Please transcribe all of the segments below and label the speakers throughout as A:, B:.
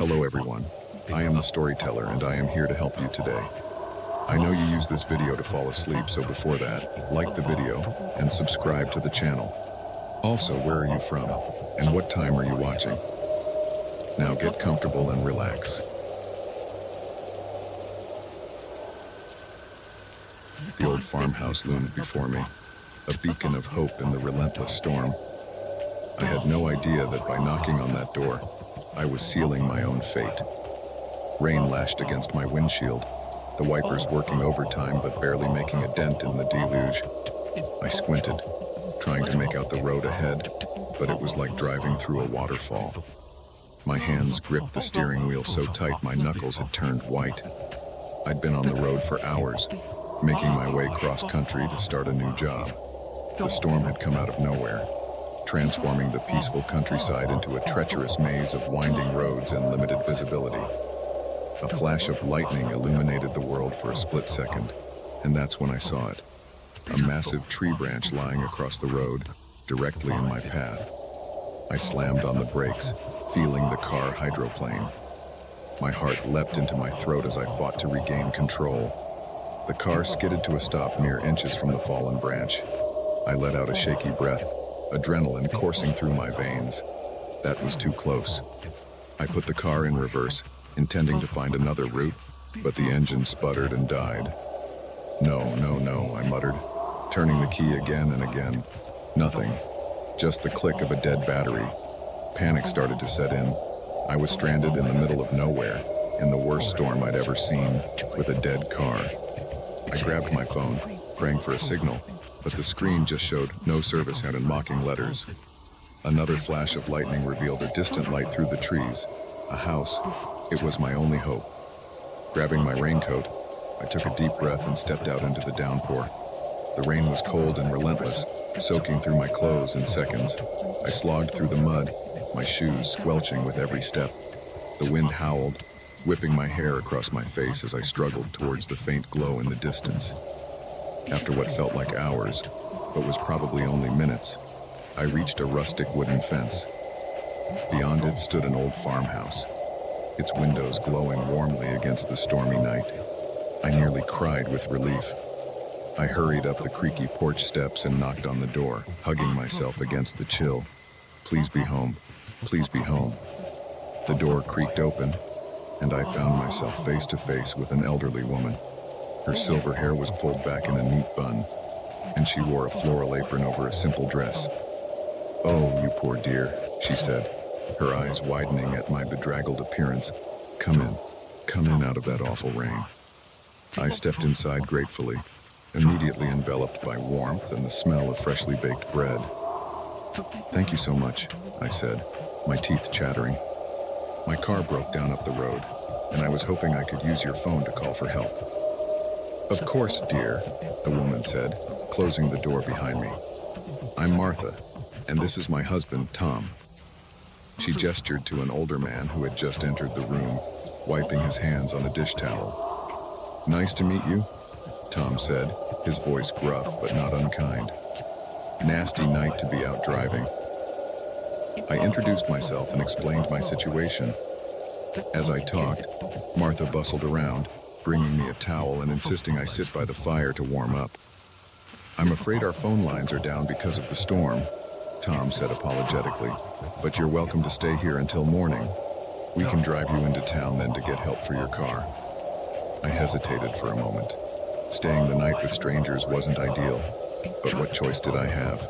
A: Hello everyone, I am the storyteller and I am here to help you today. I know you use this video to fall asleep, so before that, like the video and subscribe to the channel. Also, where are you from and what time are you watching? Now get comfortable and relax. The old farmhouse loomed before me, a beacon of hope in the relentless storm. I had no idea that by knocking on that door, I was sealing my own fate. Rain lashed against my windshield, the wipers working overtime but barely making a dent in the deluge. I squinted, trying to make out the road ahead, but it was like driving through a waterfall. My hands gripped the steering wheel so tight my knuckles had turned white. I'd been on the road for hours, making my way cross-country to start a new job. The storm had come out of nowhere, transforming the peaceful countryside into a treacherous maze of winding roads and limited visibility. A flash of lightning illuminated the world for a split second, and that's when I saw it. A massive tree branch lying across the road, directly in my path. I slammed on the brakes, feeling the car hydroplane. My heart leapt into my throat as I fought to regain control. The car skidded to a stop mere inches from the fallen branch. I let out a shaky breath, adrenaline coursing through my veins. That was too close. I put the car in reverse, intending to find another route, but the engine sputtered and died. No, I muttered, turning the key again and again. Nothing. Just the click of a dead battery. Panic started to set in. I was stranded in the middle of nowhere, in the worst storm I'd ever seen, with a dead car. I grabbed my phone, praying for a signal, but the screen just showed no service and in mocking letters. Another flash of lightning revealed a distant light through the trees. A house. It was my only hope. Grabbing my raincoat, I took a deep breath and stepped out into the downpour. The rain was cold and relentless, soaking through my clothes in seconds. I slogged through the mud, my shoes squelching with every step. The wind howled, whipping my hair across my face as I struggled towards the faint glow in the distance. After what felt like hours, but was probably only minutes, I reached a rustic wooden fence. Beyond it stood an old farmhouse, its windows glowing warmly against the stormy night. I nearly cried with relief. I hurried up the creaky porch steps and knocked on the door, hugging myself against the chill. Please be home. Please be home. The door creaked open, and I found myself face to face with an elderly woman. Her silver hair was pulled back in a neat bun, and she wore a floral apron over a simple dress. "Oh, you poor dear," she said, her eyes widening at my bedraggled appearance. Come in out of that awful rain." I stepped inside gratefully, immediately enveloped by warmth and the smell of freshly baked bread. "Thank you so much," I said, my teeth chattering. "My car broke down up the road, and I was hoping I could use your phone to call for help." "Of course, dear," the woman said, closing the door behind me. "I'm Martha, and this is my husband, Tom." She gestured to an older man who had just entered the room, wiping his hands on a dish towel. "Nice to meet you," Tom said, his voice gruff but not unkind. "Nasty night to be out driving." I introduced myself and explained my situation. As I talked, Martha bustled around, bringing me a towel and insisting I sit by the fire to warm up. "I'm afraid our phone lines are down because of the storm," Tom said apologetically, "but you're welcome to stay here until morning. We can drive you into town then to get help for your car." I hesitated for a moment. Staying the night with strangers wasn't ideal, but what choice did I have?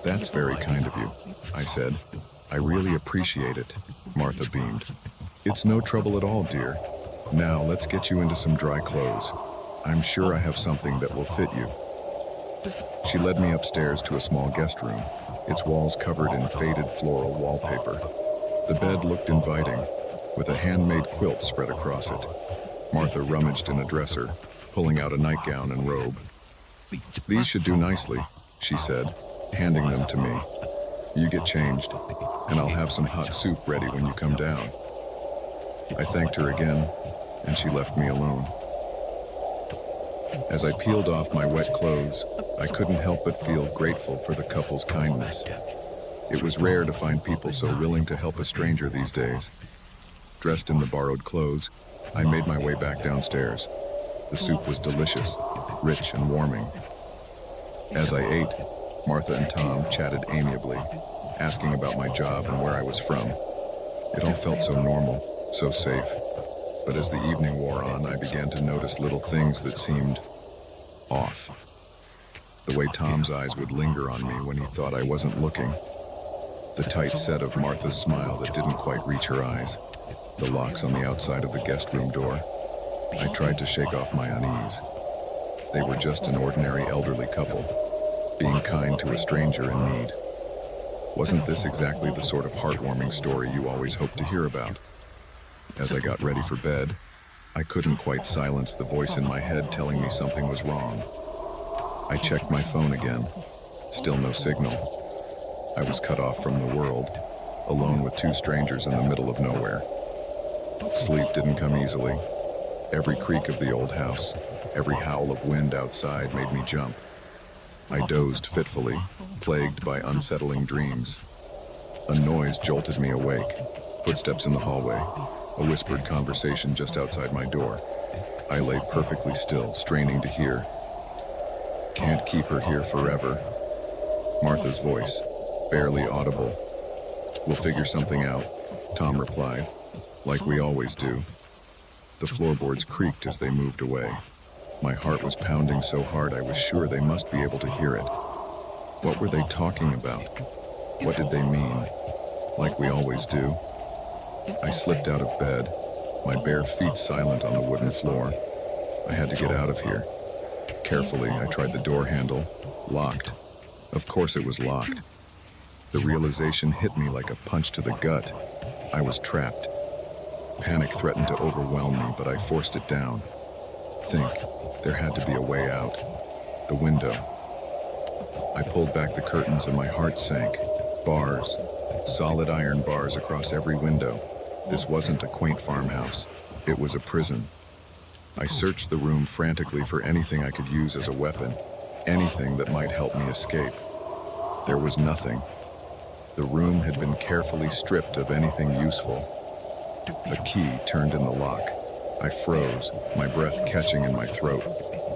A: "That's very kind of you," I said. "I really appreciate it," Martha beamed. "It's no trouble at all, dear. Now let's get you into some dry clothes. I'm sure I have something that will fit you." She led me upstairs to a small guest room, its walls covered in faded floral wallpaper. The bed looked inviting, with a handmade quilt spread across it. Martha rummaged in a dresser, pulling out a nightgown and robe. "These should do nicely," she said, handing them to me. "You get changed, and I'll have some hot soup ready when you come down." I thanked her again, and she left me alone. As I peeled off my wet clothes, I couldn't help but feel grateful for the couple's kindness. It was rare to find people so willing to help a stranger these days. Dressed in the borrowed clothes, I made my way back downstairs. The soup was delicious, rich and warming. As I ate, Martha and Tom chatted amiably, asking about my job and where I was from. It all felt so normal, so safe. But as the evening wore on, I began to notice little things that seemed off. The way Tom's eyes would linger on me when he thought I wasn't looking. The tight set of Martha's smile that didn't quite reach her eyes. The locks on the outside of the guest room door. I tried to shake off my unease. They were just an ordinary elderly couple, being kind to a stranger in need. Wasn't this exactly the sort of heartwarming story you always hope to hear about? As I got ready for bed, I couldn't quite silence the voice in my head telling me something was wrong. I checked my phone again. Still no signal. I was cut off from the world, alone with two strangers in the middle of nowhere. Sleep didn't come easily. Every creak of the old house, every howl of wind outside made me jump. I dozed fitfully, plagued by unsettling dreams. A noise jolted me awake. Footsteps in the hallway, a whispered conversation just outside my door. I lay perfectly still, straining to hear. Can't keep her here forever. Martha's voice, barely audible. We'll figure something out, Tom replied, like we always do. The floorboards creaked as they moved away. My heart was pounding so hard I was sure they must be able to hear it. What were they talking about? What did they mean? Like we always do. I slipped out of bed, my bare feet silent on the wooden floor. I had to get out of here. Carefully, I tried the door handle. Locked. Of course it was locked. The realization hit me like a punch to the gut. I was trapped. Panic threatened to overwhelm me, but I forced it down. Think, there had to be a way out. The window. I pulled back the curtains and my heart sank. Bars. Solid iron bars across every window. This wasn't a quaint farmhouse. It was a prison. I searched the room frantically for anything I could use as a weapon. Anything that might help me escape. There was nothing. The room had been carefully stripped of anything useful. A key turned in the lock. I froze, my breath catching in my throat.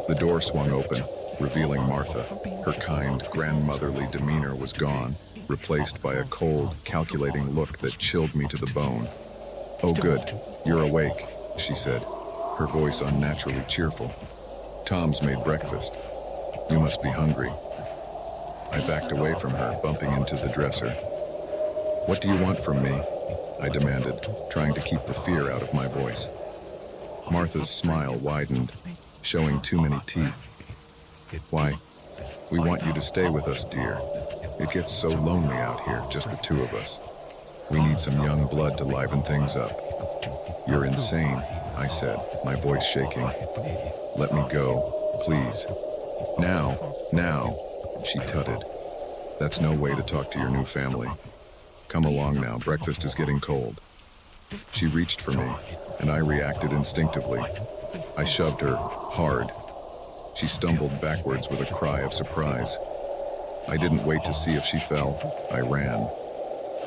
A: The door swung open, revealing Martha. Her kind, grandmotherly demeanor was gone, replaced by a cold, calculating look that chilled me to the bone. "Oh good, you're awake," she said, her voice unnaturally cheerful. "Tom's made breakfast. You must be hungry." I backed away from her, bumping into the dresser. "What do you want from me?" I demanded, trying to keep the fear out of my voice. Martha's smile widened, showing too many teeth. "Why, we want you to stay with us, dear. It gets so lonely out here, just the two of us. We need some young blood to liven things up." "You're insane," I said, my voice shaking. "Let me go, please." Now, she tutted. "That's no way to talk to your new family. Come along now, breakfast is getting cold." She reached for me, and I reacted instinctively. I shoved her, hard. She stumbled backwards with a cry of surprise. I didn't wait to see if she fell. I ran.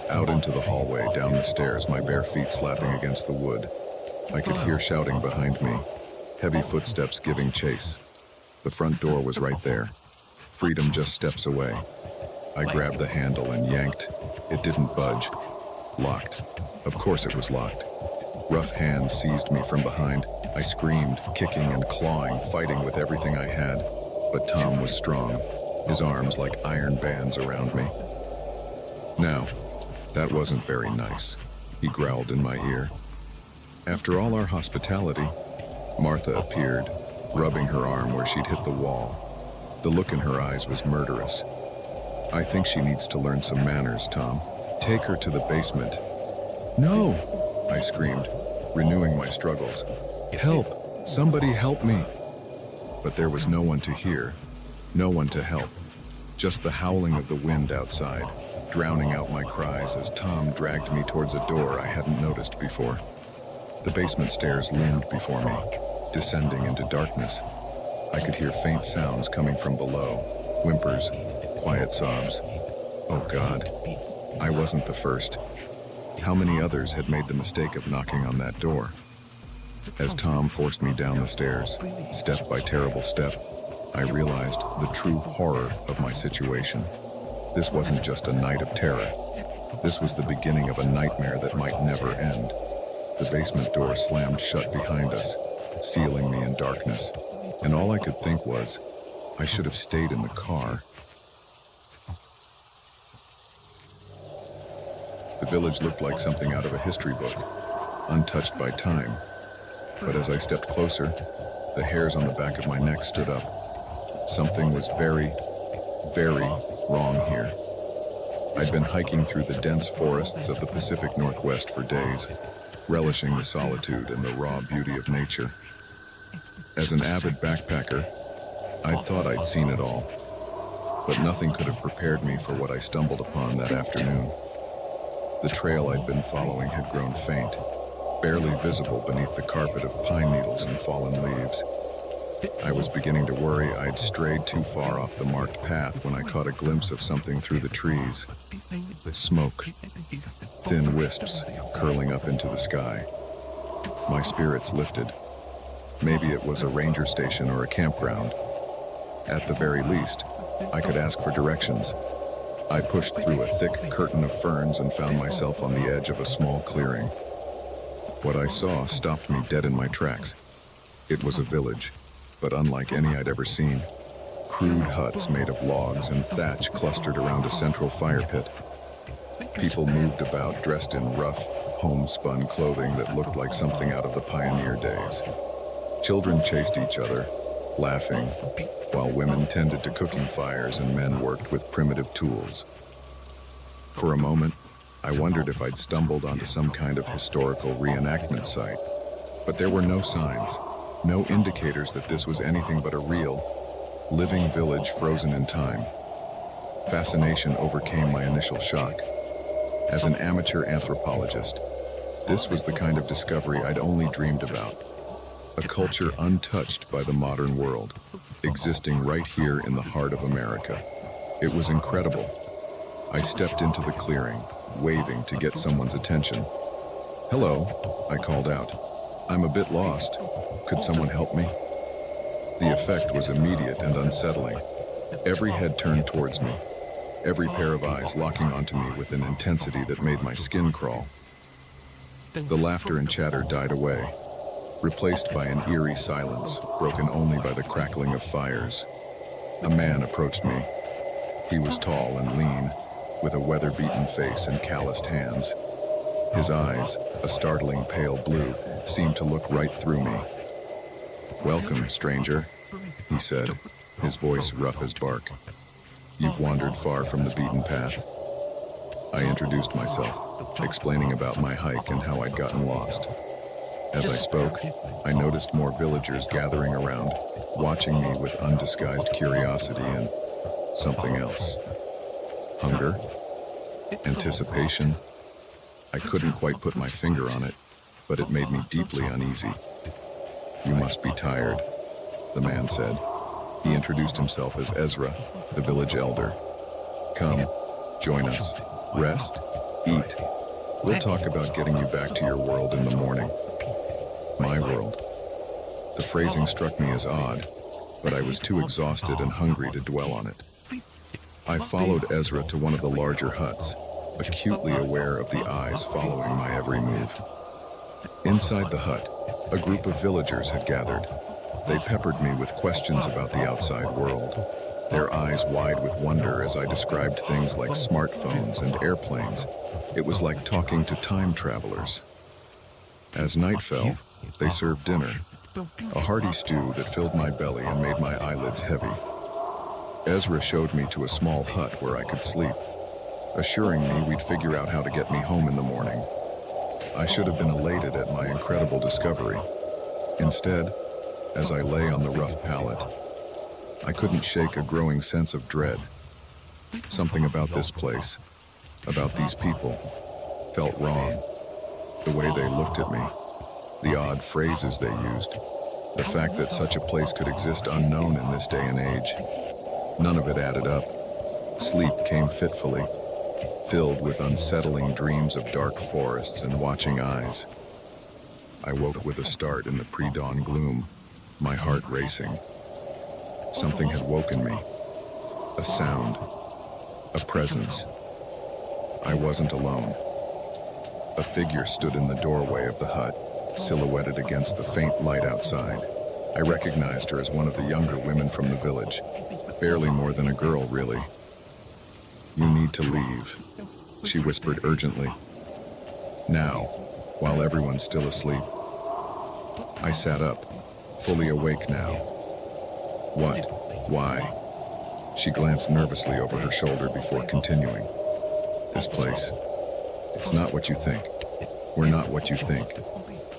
A: Out into the hallway, down the stairs, my bare feet slapping against the wood. I could hear shouting behind me, heavy footsteps giving chase. The front door was right there. Freedom just steps away. I grabbed the handle and yanked. It didn't budge. Locked. Of course it was locked. Rough hands seized me from behind. I screamed, kicking and clawing, fighting with everything I had. But Tom was strong, his arms like iron bands around me. "Now, that wasn't very nice," he growled in my ear. After all our hospitality, Martha appeared, rubbing her arm where she'd hit the wall. The look in her eyes was murderous. "I think she needs to learn some manners, Tom. Take her to the basement." "No!" I screamed, renewing my struggles. "Help! Somebody help me!" But there was no one to hear, no one to help. Just the howling of the wind outside, drowning out my cries as Tom dragged me towards a door I hadn't noticed before. The basement stairs loomed before me, descending into darkness. I could hear faint sounds coming from below, whimpers, quiet sobs. Oh God, I wasn't the first. How many others had made the mistake of knocking on that door? As Tom forced me down the stairs, step by terrible step, I realized the true horror of my situation. This wasn't just a night of terror. This was the beginning of a nightmare that might never end. The basement door slammed shut behind us, sealing me in darkness. And all I could think was, I should have stayed in the car. The village looked like something out of a history book, untouched by time. But as I stepped closer, the hairs on the back of my neck stood up. Something was very, very wrong here. I'd been hiking through the dense forests of the Pacific Northwest for days, relishing the solitude and the raw beauty of nature. As an avid backpacker, I'd thought I'd seen it all, but nothing could have prepared me for what I stumbled upon that afternoon. The trail I'd been following had grown faint, barely visible beneath the carpet of pine needles and fallen leaves. I was beginning to worry I'd strayed too far off the marked path when I caught a glimpse of something through the trees. Smoke. Thin wisps curling up into the sky. My spirits lifted. Maybe it was a ranger station or a campground. At the very least, I could ask for directions. I pushed through a thick curtain of ferns and found myself on the edge of a small clearing. What I saw stopped me dead in my tracks. It was a village, but unlike any I'd ever seen. Crude huts made of logs and thatch clustered around a central fire pit. People moved about dressed in rough, homespun clothing that looked like something out of the pioneer days. Children chased each other, laughing, while women tended to cooking fires and men worked with primitive tools. For a moment, I wondered if I'd stumbled onto some kind of historical reenactment site, but there were no signs. No indicators that this was anything but a real, living village frozen in time. Fascination overcame my initial shock. As an amateur anthropologist, this was the kind of discovery I'd only dreamed about. A culture untouched by the modern world, existing right here in the heart of America. It was incredible. I stepped into the clearing, waving to get someone's attention. "Hello," I called out. "I'm a bit lost. Could someone help me?" The effect was immediate and unsettling. Every head turned towards me, every pair of eyes locking onto me with an intensity that made my skin crawl. The laughter and chatter died away, replaced by an eerie silence, broken only by the crackling of fires. A man approached me. He was tall and lean, with a weather-beaten face and calloused hands. His eyes, a startling pale blue, seemed to look right through me. "Welcome, stranger," he said, his voice rough as bark. "You've wandered far from the beaten path." I introduced myself, explaining about my hike and how I'd gotten lost. As I spoke, I noticed more villagers gathering around, watching me with undisguised curiosity and something else. Hunger? Anticipation? I couldn't quite put my finger on it, but it made me deeply uneasy. "You must be tired," the man said. He introduced himself as Ezra, the village elder. "Come, join us. Rest, eat. We'll talk about getting you back to your world in the morning." My world. The phrasing struck me as odd, but I was too exhausted and hungry to dwell on it. I followed Ezra to one of the larger huts, acutely aware of the eyes following my every move. Inside the hut, a group of villagers had gathered. They peppered me with questions about the outside world, their eyes wide with wonder as I described things like smartphones and airplanes. It was like talking to time travelers. As night fell, they served dinner, a hearty stew that filled my belly and made my eyelids heavy. Ezra showed me to a small hut where I could sleep, assuring me we'd figure out how to get me home in the morning. I should have been elated at my incredible discovery. Instead, as I lay on the rough pallet, I couldn't shake a growing sense of dread. Something about this place, about these people, felt wrong. The way they looked at me, the odd phrases they used, the fact that such a place could exist unknown in this day and age. None of it added up. Sleep came fitfully, filled with unsettling dreams of dark forests and watching eyes. I woke with a start in the pre-dawn gloom, my heart racing. Something had woken me. A sound. A presence. I wasn't alone. A figure stood in the doorway of the hut, silhouetted against the faint light outside. I recognized her as one of the younger women from the village. Barely more than a girl, really. "You need to leave," she whispered urgently. "Now, while everyone's still asleep." I sat up, fully awake now. "What? Why?" She glanced nervously over her shoulder before continuing. "This place, it's not what you think. We're not what you think.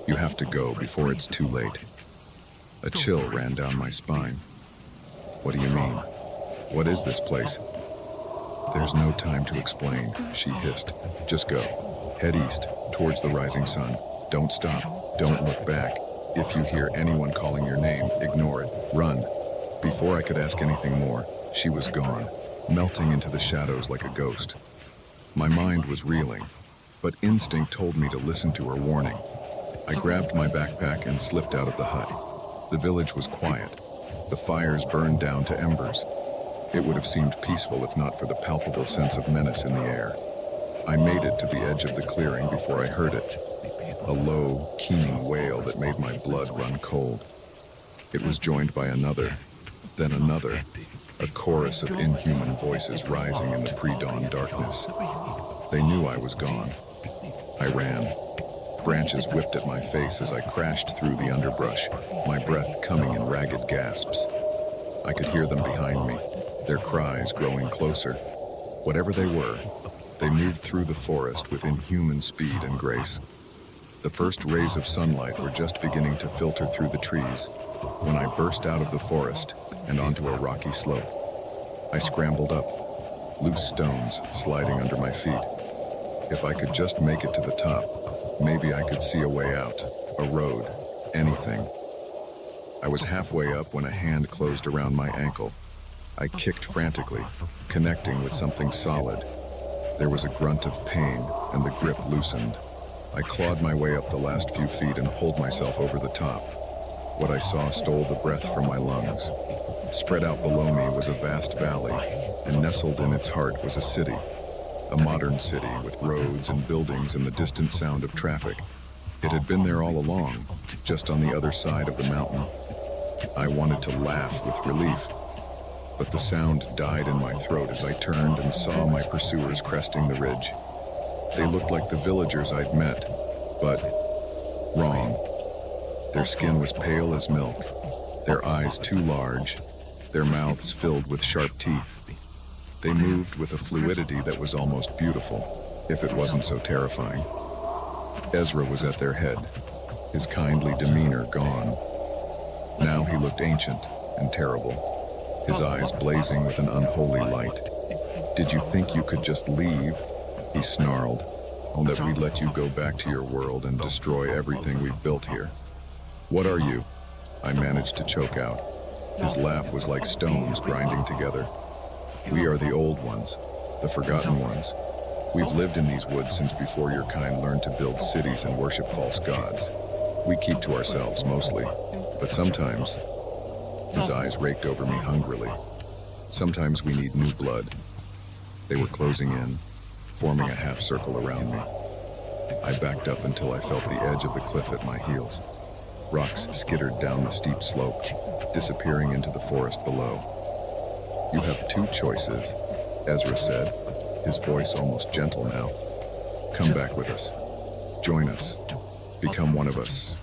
A: You have to go before it's too late." A chill ran down my spine. "What do you mean? What is this place?" "There's no time to explain," she hissed. "Just go. Head east, towards the rising sun. Don't stop. Don't look back. If you hear anyone calling your name, ignore it. Run." Before I could ask anything more, she was gone, melting into the shadows like a ghost. My mind was reeling, but instinct told me to listen to her warning. I grabbed my backpack and slipped out of the hut. The village was quiet. The fires burned down to embers. It would have seemed peaceful if not for the palpable sense of menace in the air. I made it to the edge of the clearing before I heard it. A low, keening wail that made my blood run cold. It was joined by another, then another, a chorus of inhuman voices rising in the pre-dawn darkness. They knew I was gone. I ran. Branches whipped at my face as I crashed through the underbrush, my breath coming in ragged gasps. I could hear them behind me, their cries growing closer. Whatever they were, they moved through the forest with inhuman speed and grace. The first rays of sunlight were just beginning to filter through the trees when I burst out of the forest and onto a rocky slope. I scrambled up, loose stones sliding under my feet. If I could just make it to the top, maybe I could see a way out, a road, anything. I was halfway up when a hand closed around my ankle. I kicked frantically, connecting with something solid. There was a grunt of pain, and the grip loosened. I clawed my way up the last few feet and pulled myself over the top. What I saw stole the breath from my lungs. Spread out below me was a vast valley, and nestled in its heart was a city. A modern city with roads and buildings and the distant sound of traffic. It had been there all along, just on the other side of the mountain. I wanted to laugh with relief, but the sound died in my throat as I turned and saw my pursuers cresting the ridge. They looked like the villagers I'd met, but wrong. Their skin was pale as milk, their eyes too large, their mouths filled with sharp teeth. They moved with a fluidity that was almost beautiful, if it wasn't so terrifying. Ezra was at their head, his kindly demeanor gone. Now he looked ancient and terrible, his eyes blazing with an unholy light. "Did you think you could just leave?" he snarled, "and that we'd let you go back to your world and destroy everything we've built here? What are you?" I managed to choke out. His laugh was like stones grinding together. "We are the old ones, the forgotten ones. We've lived in these woods since before your kind learned to build cities and worship false gods. We keep to ourselves mostly, but sometimes..." His eyes raked over me hungrily. "Sometimes we need new blood." They were closing in, forming a half circle around me. I backed up until I felt the edge of the cliff at my heels. Rocks skittered down the steep slope, disappearing into the forest below. "You have two choices," Ezra said, his voice almost gentle now. "Come back with us. Join us. Become one of us.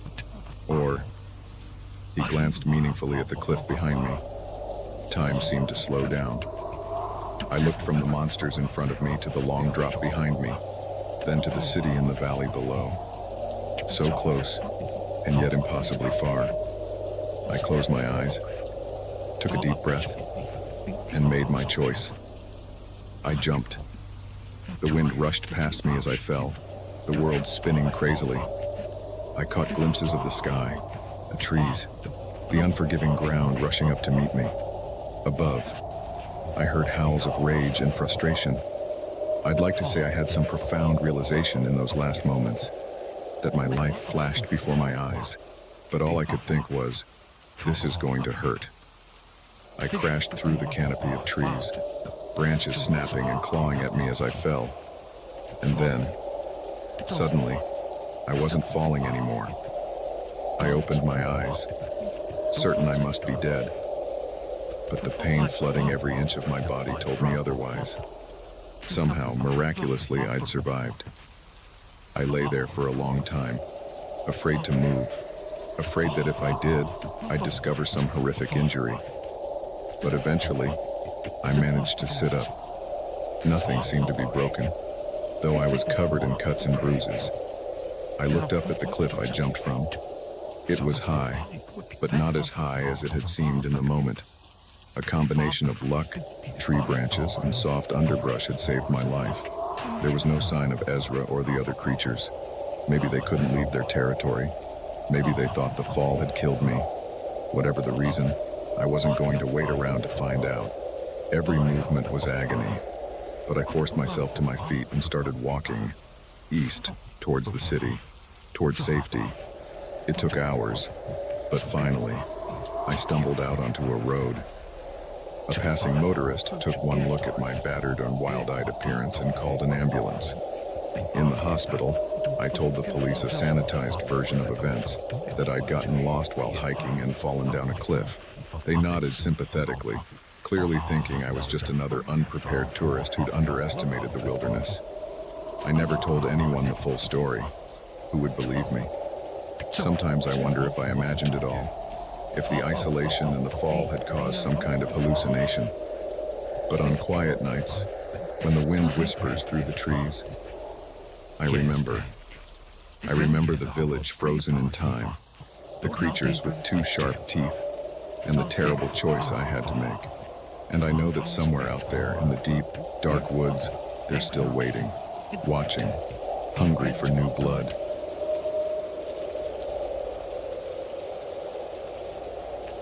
A: Or..." He glanced meaningfully at the cliff behind me. Time seemed to slow down. I looked from the monsters in front of me to the long drop behind me, then to the city in the valley below. So close, and yet impossibly far. I closed my eyes, took a deep breath, and made my choice. I jumped. The wind rushed past me as I fell, the world spinning crazily. I caught glimpses of the sky, the trees, the unforgiving ground rushing up to meet me. Above, I heard howls of rage and frustration. I'd like to say I had some profound realization in those last moments, that my life flashed before my eyes, but all I could think was, this is going to hurt. I crashed through the canopy of trees, branches snapping and clawing at me as I fell. And then, suddenly, I wasn't falling anymore. I opened my eyes, certain I must be dead, but the pain flooding every inch of my body told me otherwise. Somehow, miraculously, I'd survived. I lay there for a long time, afraid to move, afraid that if I did, I'd discover some horrific injury. But eventually, I managed to sit up. Nothing seemed to be broken, though I was covered in cuts and bruises. I looked up at the cliff I jumped from. It was high, but not as high as it had seemed in the moment. A combination of luck, tree branches, and soft underbrush had saved my life. There was no sign of Ezra or the other creatures. Maybe they couldn't leave their territory. Maybe they thought the fall had killed me. Whatever the reason, I wasn't going to wait around to find out. Every movement was agony, but I forced myself to my feet and started walking east, towards the city, towards safety. It took hours, but finally, I stumbled out onto a road. A passing motorist took one look at my battered and wild-eyed appearance and called an ambulance. In the hospital, I told the police a sanitized version of events, that I'd gotten lost while hiking and fallen down a cliff. They nodded sympathetically, clearly thinking I was just another unprepared tourist who'd underestimated the wilderness. I never told anyone the full story. Who would believe me? Sometimes I wonder if I imagined it all, if the isolation and the fall had caused some kind of hallucination. But on quiet nights, when the wind whispers through the trees, I remember the village frozen in time, the creatures with two sharp teeth, and the terrible choice I had to make. And I know that somewhere out there in the deep, dark woods, they're still waiting, watching, hungry for new blood.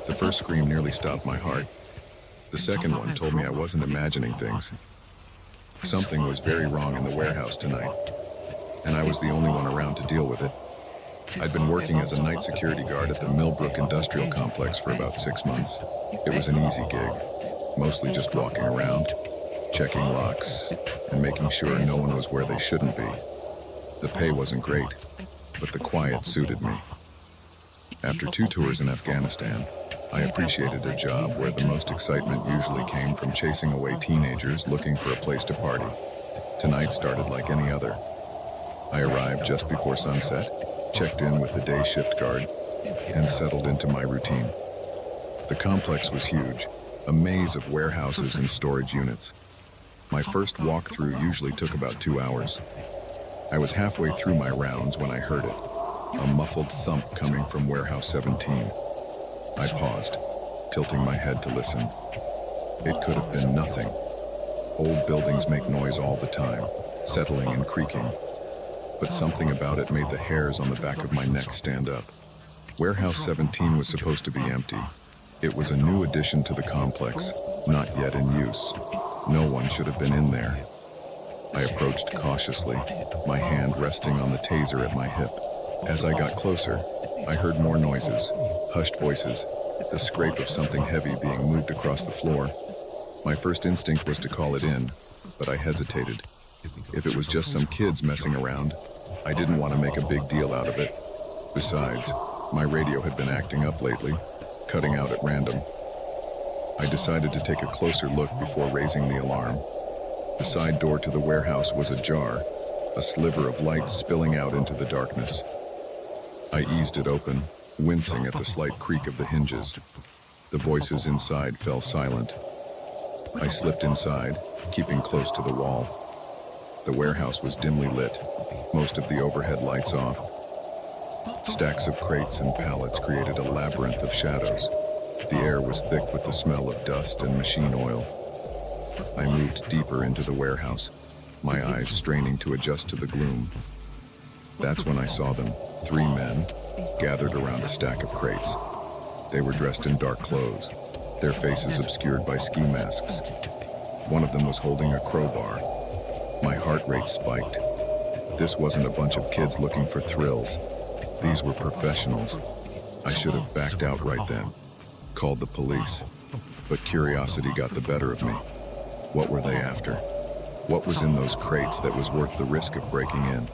A: The first scream nearly stopped my heart. The second one told me I wasn't imagining things. Something was very wrong in the warehouse tonight, and I was the only one around to deal with it. I'd been working as a night security guard at the Millbrook Industrial Complex for about 6 months. It was an easy gig, mostly just walking around, checking locks, and making sure no one was where they shouldn't be. The pay wasn't great, but the quiet suited me. After 2 tours in Afghanistan, I appreciated a job where the most excitement usually came from chasing away teenagers looking for a place to party. Tonight started like any other. I arrived just before sunset, checked in with the day shift guard, and settled into my routine. The complex was huge, a maze of warehouses and storage units. My first walkthrough usually took about 2 hours. I was halfway through my rounds when I heard it, a muffled thump coming from warehouse 17. I paused, tilting my head to listen. It could have been nothing. Old buildings make noise all the time, settling and creaking. But something about it made the hairs on the back of my neck stand up. Warehouse 17 was supposed to be empty. It was a new addition to the complex, not yet in use. No one should have been in there. I approached cautiously, my hand resting on the taser at my hip. As I got closer, I heard more noises, hushed voices, the scrape of something heavy being moved across the floor. My first instinct was to call it in, but I hesitated. If it was just some kids messing around, I didn't want to make a big deal out of it. Besides, my radio had been acting up lately, cutting out at random. I decided to take a closer look before raising the alarm. The side door to the warehouse was ajar, a sliver of light spilling out into the darkness. I eased it open, wincing at the slight creak of the hinges. The voices inside fell silent. I slipped inside, keeping close to the wall. The warehouse was dimly lit, most of the overhead lights off. Stacks of crates and pallets created a labyrinth of shadows. The air was thick with the smell of dust and machine oil. I moved deeper into the warehouse, my eyes straining to adjust to the gloom. That's when I saw them, 3 men, gathered around a stack of crates. They were dressed in dark clothes, their faces obscured by ski masks. One of them was holding a crowbar. My heart rate spiked. This wasn't a bunch of kids looking for thrills. These were professionals. I should have backed out right then, called the police. But curiosity got the better of me. What were they after? What was in those crates that was worth the risk of breaking in?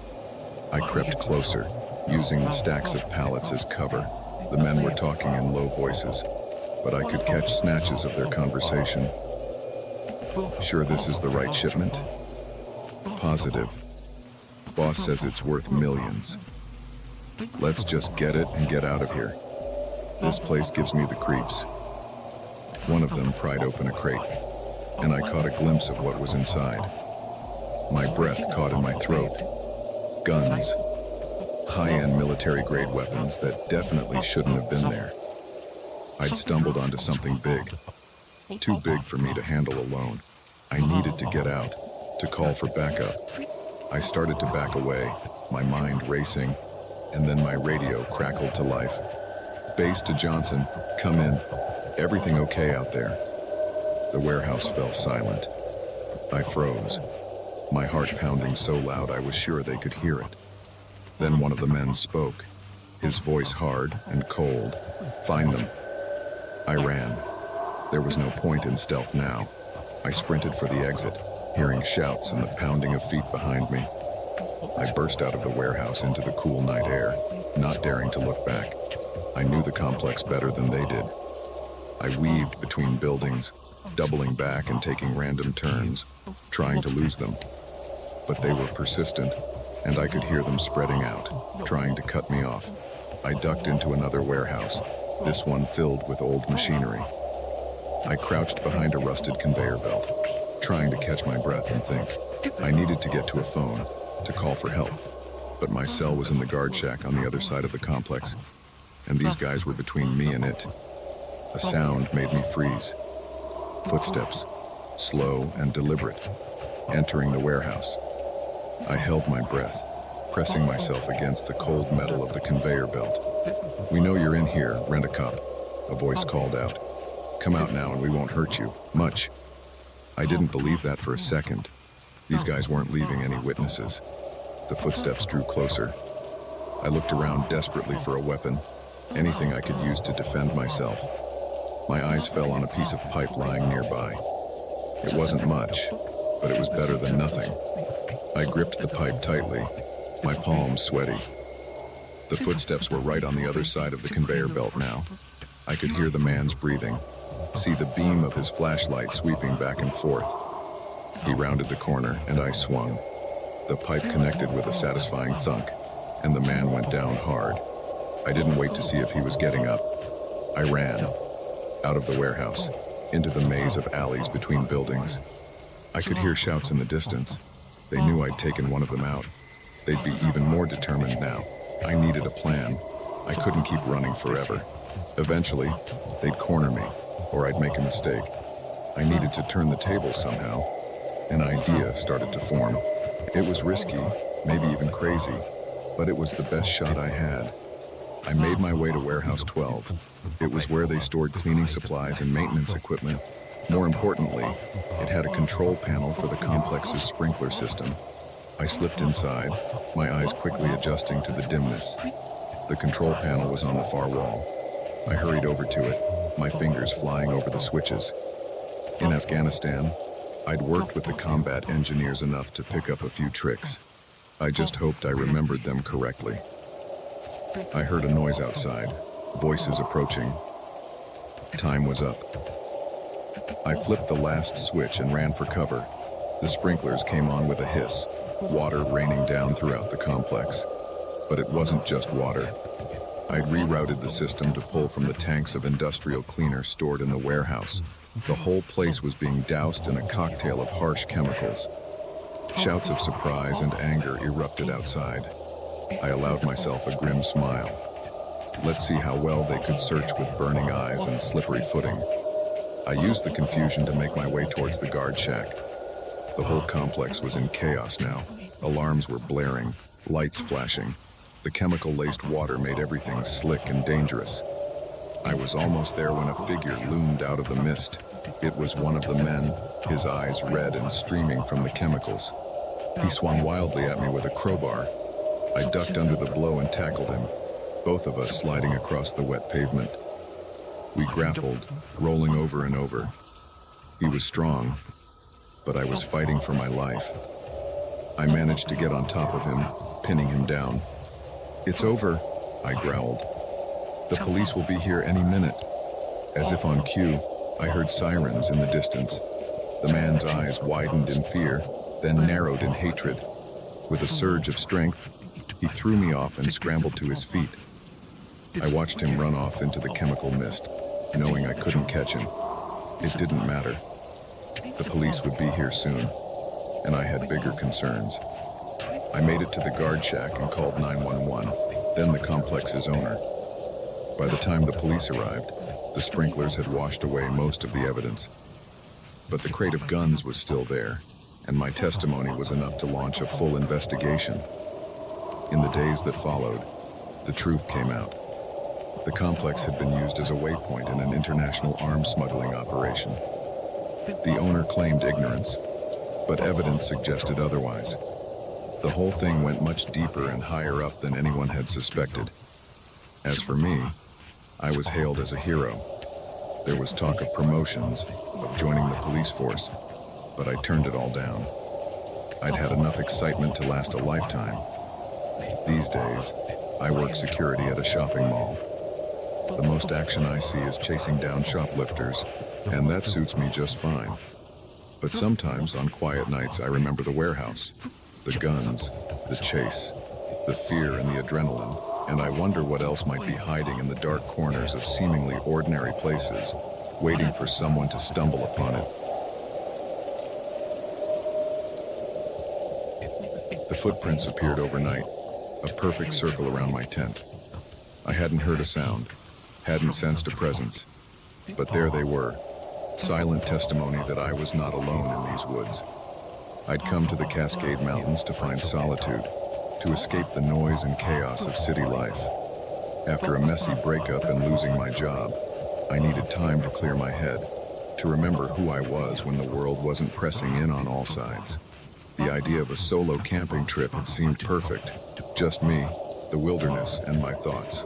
A: I crept closer, using the stacks of pallets as cover. The men were talking in low voices, but I could catch snatches of their conversation. Sure this is the right shipment? Positive. Boss says it's worth millions. Let's just get it and get out of here. This place gives me the creeps. One of them pried open a crate, and I caught a glimpse of what was inside. My breath caught in my throat. Guns. High-end military-grade weapons that definitely shouldn't have been there. I'd stumbled onto something big. Too big for me to handle alone. I needed to get out, to call for backup. I started to back away, my mind racing, and then my radio crackled to life. Base to Johnson, come in. Everything okay out there? The warehouse fell silent. I froze, my heart pounding so loud I was sure they could hear it. Then one of the men spoke, his voice hard and cold. Find them. I ran. There was no point in stealth now. I sprinted for the exit, hearing shouts and the pounding of feet behind me. I burst out of the warehouse into the cool night air, not daring to look back. I knew the complex better than they did. I weaved between buildings, doubling back and taking random turns, trying to lose them. But they were persistent, and I could hear them spreading out, trying to cut me off. I ducked into another warehouse, this one filled with old machinery. I crouched behind a rusted conveyor belt, trying to catch my breath and think. I needed to get to a phone, to call for help, but my cell was in the guard shack on the other side of the complex, and these guys were between me and it. A sound made me freeze. Footsteps, slow and deliberate, entering the warehouse. I held my breath, pressing myself against the cold metal of the conveyor belt. We know you're in here, rent-a-cop, a voice called out. Come out now and we won't hurt you, much. I didn't believe that for a second. These guys weren't leaving any witnesses. The footsteps drew closer. I looked around desperately for a weapon, anything I could use to defend myself. My eyes fell on a piece of pipe lying nearby. It wasn't much, but it was better than nothing. I gripped the pipe tightly, my palms sweaty. The footsteps were right on the other side of the conveyor belt now. I could hear the man's breathing, see the beam of his flashlight sweeping back and forth. He rounded the corner, and I swung. The pipe connected with a satisfying thunk, and the man went down hard. I didn't wait to see if he was getting up. I ran, out of the warehouse, into the maze of alleys between buildings. I could hear shouts in the distance. They knew I'd taken one of them out. They'd be even more determined now. I needed a plan. I couldn't keep running forever. Eventually, they'd corner me, or I'd make a mistake. I needed to turn the tables somehow. An idea started to form. It was risky, maybe even crazy, but it was the best shot I had. I made my way to Warehouse 12. It was where they stored cleaning supplies and maintenance equipment. More importantly, it had a control panel for the complex's sprinkler system. I slipped inside, my eyes quickly adjusting to the dimness. The control panel was on the far wall. I hurried over to it, my fingers flying over the switches. In Afghanistan, I'd worked with the combat engineers enough to pick up a few tricks. I just hoped I remembered them correctly. I heard a noise outside, voices approaching. Time was up. I flipped the last switch and ran for cover. The sprinklers came on with a hiss, water raining down throughout the complex. But it wasn't just water. I'd rerouted the system to pull from the tanks of industrial cleaner stored in the warehouse. The whole place was being doused in a cocktail of harsh chemicals. Shouts of surprise and anger erupted outside. I allowed myself a grim smile. Let's see how well they could search with burning eyes and slippery footing. I used the confusion to make my way towards the guard shack. The whole complex was in chaos now. Alarms were blaring, lights flashing. The chemical-laced water made everything slick and dangerous. I was almost there when a figure loomed out of the mist. It was one of the men, his eyes red and streaming from the chemicals. He swung wildly at me with a crowbar. I ducked under the blow and tackled him, both of us sliding across the wet pavement. We grappled, rolling over and over. He was strong, but I was fighting for my life. I managed to get on top of him, pinning him down. "It's over," I growled. "The police will be here any minute." As if on cue, I heard sirens in the distance. The man's eyes widened in fear, then narrowed in hatred. With a surge of strength, he threw me off and scrambled to his feet. I watched him run off into the chemical mist, knowing I couldn't catch him. It didn't matter. The police would be here soon, and I had bigger concerns. I made it to the guard shack and called 911, then the complex's owner. By the time the police arrived, the sprinklers had washed away most of the evidence. But the crate of guns was still there, and my testimony was enough to launch a full investigation. In the days that followed, the truth came out. The complex had been used as a waypoint in an international arms smuggling operation. The owner claimed ignorance, but evidence suggested otherwise. The whole thing went much deeper and higher up than anyone had suspected. As for me, I was hailed as a hero. There was talk of promotions, of joining the police force, but I turned it all down. I'd had enough excitement to last a lifetime. These days, I work security at a shopping mall. The most action I see is chasing down shoplifters, and that suits me just fine. But sometimes, on quiet nights, I remember the warehouse, the guns, the chase, the fear and the adrenaline, and I wonder what else might be hiding in the dark corners of seemingly ordinary places, waiting for someone to stumble upon it. The footprints appeared overnight, a perfect circle around my tent. I hadn't heard a sound, hadn't sensed a presence, but there they were, silent testimony that I was not alone in these woods. I'd come to the Cascade Mountains to find solitude, to escape the noise and chaos of city life. After a messy breakup and losing my job, I needed time to clear my head, to remember who I was when the world wasn't pressing in on all sides. The idea of a solo camping trip had seemed perfect. Just me, the wilderness, and my thoughts.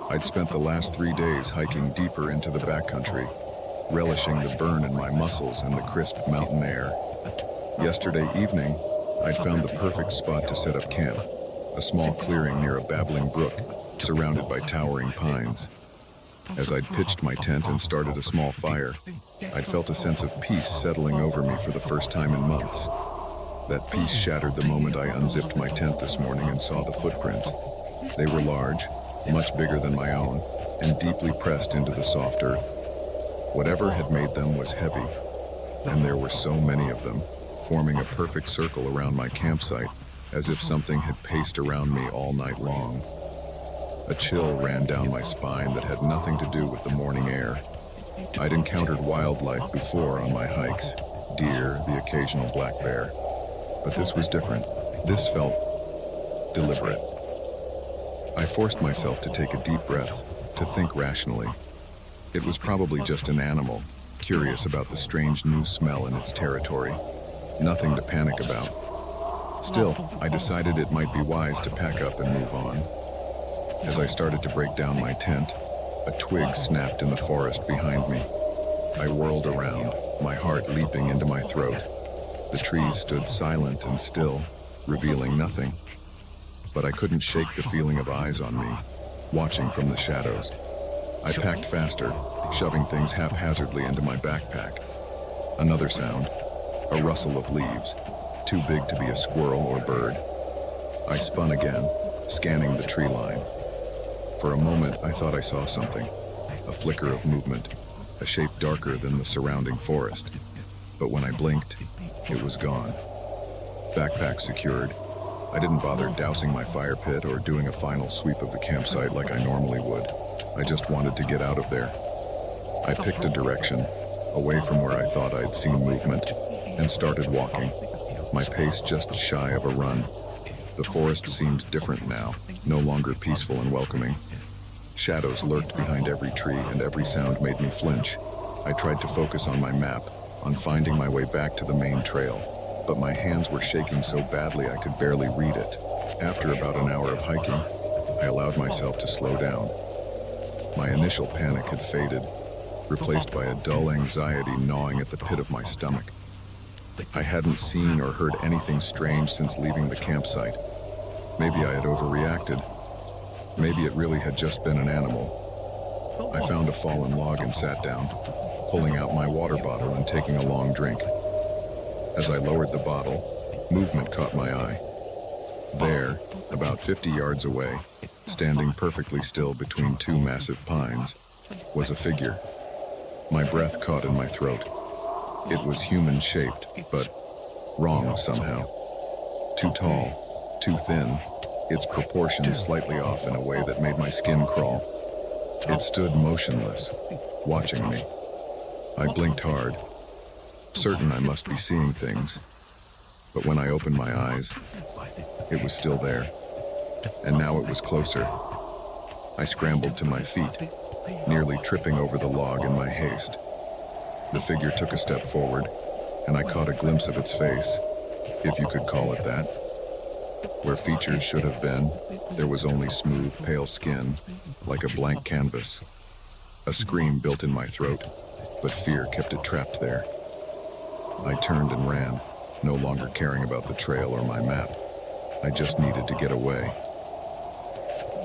A: I'd spent the last 3 days hiking deeper into the backcountry, relishing the burn in my muscles and the crisp mountain air. Yesterday evening, I'd found the perfect spot to set up camp, a small clearing near a babbling brook, surrounded by towering pines. As I'd pitched my tent and started a small fire, I'd felt a sense of peace settling over me for the first time in months. That peace shattered the moment I unzipped my tent this morning and saw the footprints. They were large, much bigger than my own, and deeply pressed into the soft earth. Whatever had made them was heavy, and there were so many of them, forming a perfect circle around my campsite, as if something had paced around me all night long. A chill ran down my spine that had nothing to do with the morning air. I'd encountered wildlife before on my hikes, deer, the occasional black bear. But this was different. This felt deliberate. I forced myself to take a deep breath, to think rationally. It was probably just an animal, curious about the strange new smell in its territory. Nothing to panic about. Still, I decided it might be wise to pack up and move on. As I started to break down my tent, a twig snapped in the forest behind me. I whirled around, my heart leaping into my throat. The trees stood silent and still, revealing nothing. But I couldn't shake the feeling of eyes on me, watching from the shadows. I packed faster, shoving things haphazardly into my backpack. Another sound, a rustle of leaves, too big to be a squirrel or bird. I spun again, scanning the tree line. For a moment, I thought I saw something, a flicker of movement, a shape darker than the surrounding forest. But when I blinked, it was gone. Backpack secured, I didn't bother dousing my fire pit or doing a final sweep of the campsite like I normally would. I just wanted to get out of there. I picked a direction, away from where I thought I'd seen movement, and started walking, my pace just shy of a run. The forest seemed different now, no longer peaceful and welcoming. Shadows lurked behind every tree, and every sound made me flinch. I tried to focus on my map, on finding my way back to the main trail. but my hands were shaking so badly I could barely read it. After about an hour of hiking, I allowed myself to slow down. My initial panic had faded, replaced by a dull anxiety gnawing at the pit of my stomach. I hadn't seen or heard anything strange since leaving the campsite. Maybe I had overreacted. Maybe it really had just been an animal. I found a fallen log and sat down, pulling out my water bottle and taking a long drink. As I lowered the bottle, movement caught my eye. There, about 50 yards away, standing perfectly still between two massive pines, was a figure. My breath caught in my throat. It was human-shaped, but wrong somehow. Too tall, too thin, its proportions slightly off in a way that made my skin crawl. It stood motionless, watching me. I blinked hard, certain I must be seeing things. But when I opened my eyes, it was still there. And now it was closer. I scrambled to my feet, nearly tripping over the log in my haste. The figure took a step forward, and I caught a glimpse of its face, if you could call it that. Where features should have been, there was only smooth, pale skin, like a blank canvas. A scream built in my throat, but fear kept it trapped there. I turned and ran, no longer caring about the trail or my map. I just needed to get away.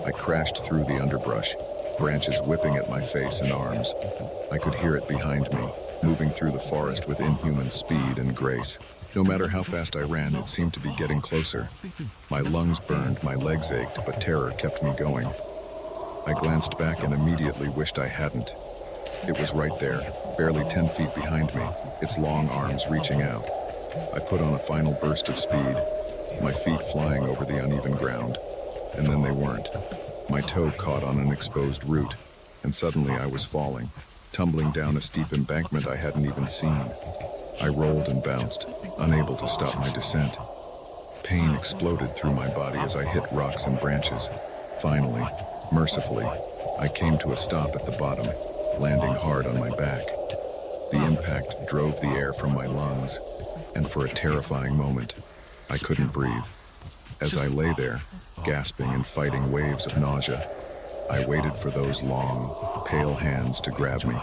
A: I crashed through the underbrush, branches whipping at my face and arms. I could hear it behind me, moving through the forest with inhuman speed and grace. No matter how fast I ran, it seemed to be getting closer. My lungs burned, my legs ached, but terror kept me going. I glanced back and immediately wished I hadn't. It was right there, barely 10 feet behind me, its long arms reaching out. I put on a final burst of speed, my feet flying over the uneven ground. And then they weren't. My toe caught on an exposed root, and suddenly I was falling, tumbling down a steep embankment I hadn't even seen. I rolled and bounced, unable to stop my descent. Pain exploded through my body as I hit rocks and branches. Finally, mercifully, I came to a stop at the bottom, landing hard on my back. The impact drove the air from my lungs, and for a terrifying moment, I couldn't breathe. As I lay there, gasping and fighting waves of nausea, I waited for those long, pale hands to grab me.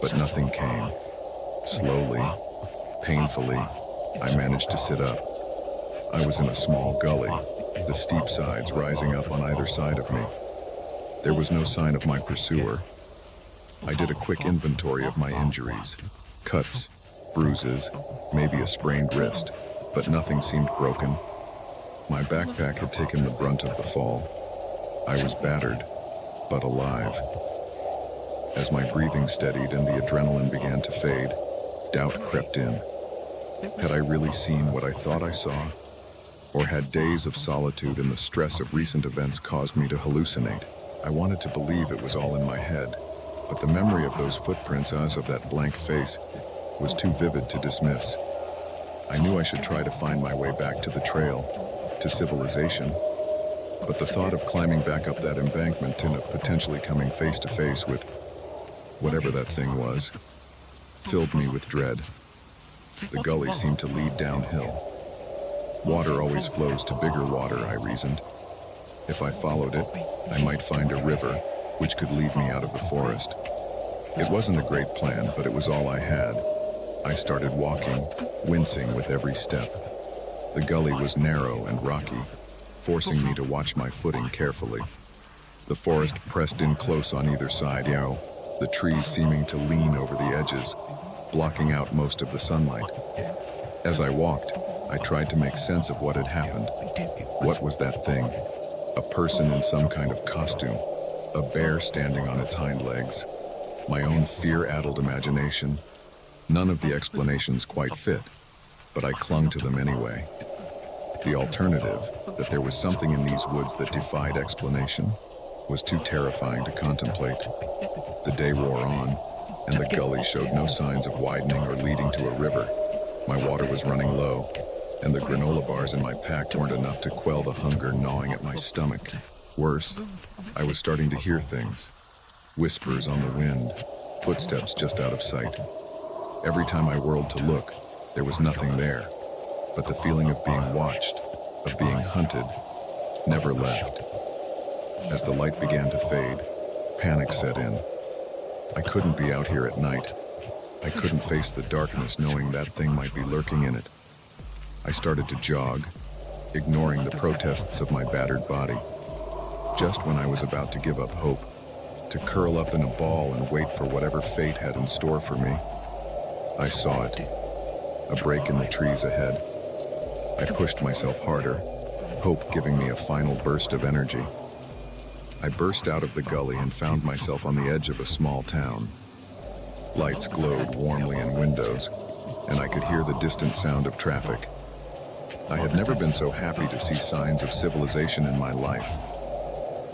A: But nothing came. Slowly, painfully, I managed to sit up. I was in a small gully, the steep sides rising up on either side of me. There was no sign of my pursuer. I did a quick inventory of my injuries. Cuts, bruises, maybe a sprained wrist, but nothing seemed broken. My backpack had taken the brunt of the fall. I was battered, but alive. As my breathing steadied and the adrenaline began to fade, doubt crept in. Had I really seen what I thought I saw? Or had days of solitude and the stress of recent events caused me to hallucinate? I wanted to believe it was all in my head, but the memory of those footprints as of that blank face was too vivid to dismiss. I knew I should try to find my way back to the trail, to civilization, but the thought of climbing back up that embankment and of potentially coming face to face with whatever that thing was filled me with dread. The gully seemed to lead downhill. Water always flows to bigger water, I reasoned. If I followed it, I might find a river, which could lead me out of the forest. It wasn't a great plan, but it was all I had. I started walking, wincing with every step. The gully was narrow and rocky, forcing me to watch my footing carefully. The forest pressed in close on either side, the trees seeming to lean over the edges, blocking out most of the sunlight. As I walked, I tried to make sense of what had happened. What was that thing? A person in some kind of costume, a bear standing on its hind legs, my own fear-addled imagination. None of the explanations quite fit, but I clung to them anyway. The alternative, that there was something in these woods that defied explanation, was too terrifying to contemplate. The day wore on, and the gully showed no signs of widening or leading to a river. My water was running low, and the granola bars in my pack weren't enough to quell the hunger gnawing at my stomach. Worse, I was starting to hear things. Whispers on the wind, footsteps just out of sight. Every time I whirled to look, there was nothing there. but the feeling of being watched, of being hunted, never left. As the light began to fade, panic set in. I couldn't be out here at night. I couldn't face the darkness knowing that thing might be lurking in it. I started to jog, ignoring the protests of my battered body. Just when I was about to give up hope, to curl up in a ball and wait for whatever fate had in store for me, I saw it, a break in the trees ahead. I pushed myself harder, hope giving me a final burst of energy. I burst out of the gully and found myself on the edge of a small town. Lights glowed warmly in windows, and I could hear the distant sound of traffic. I had never been so happy to see signs of civilization in my life.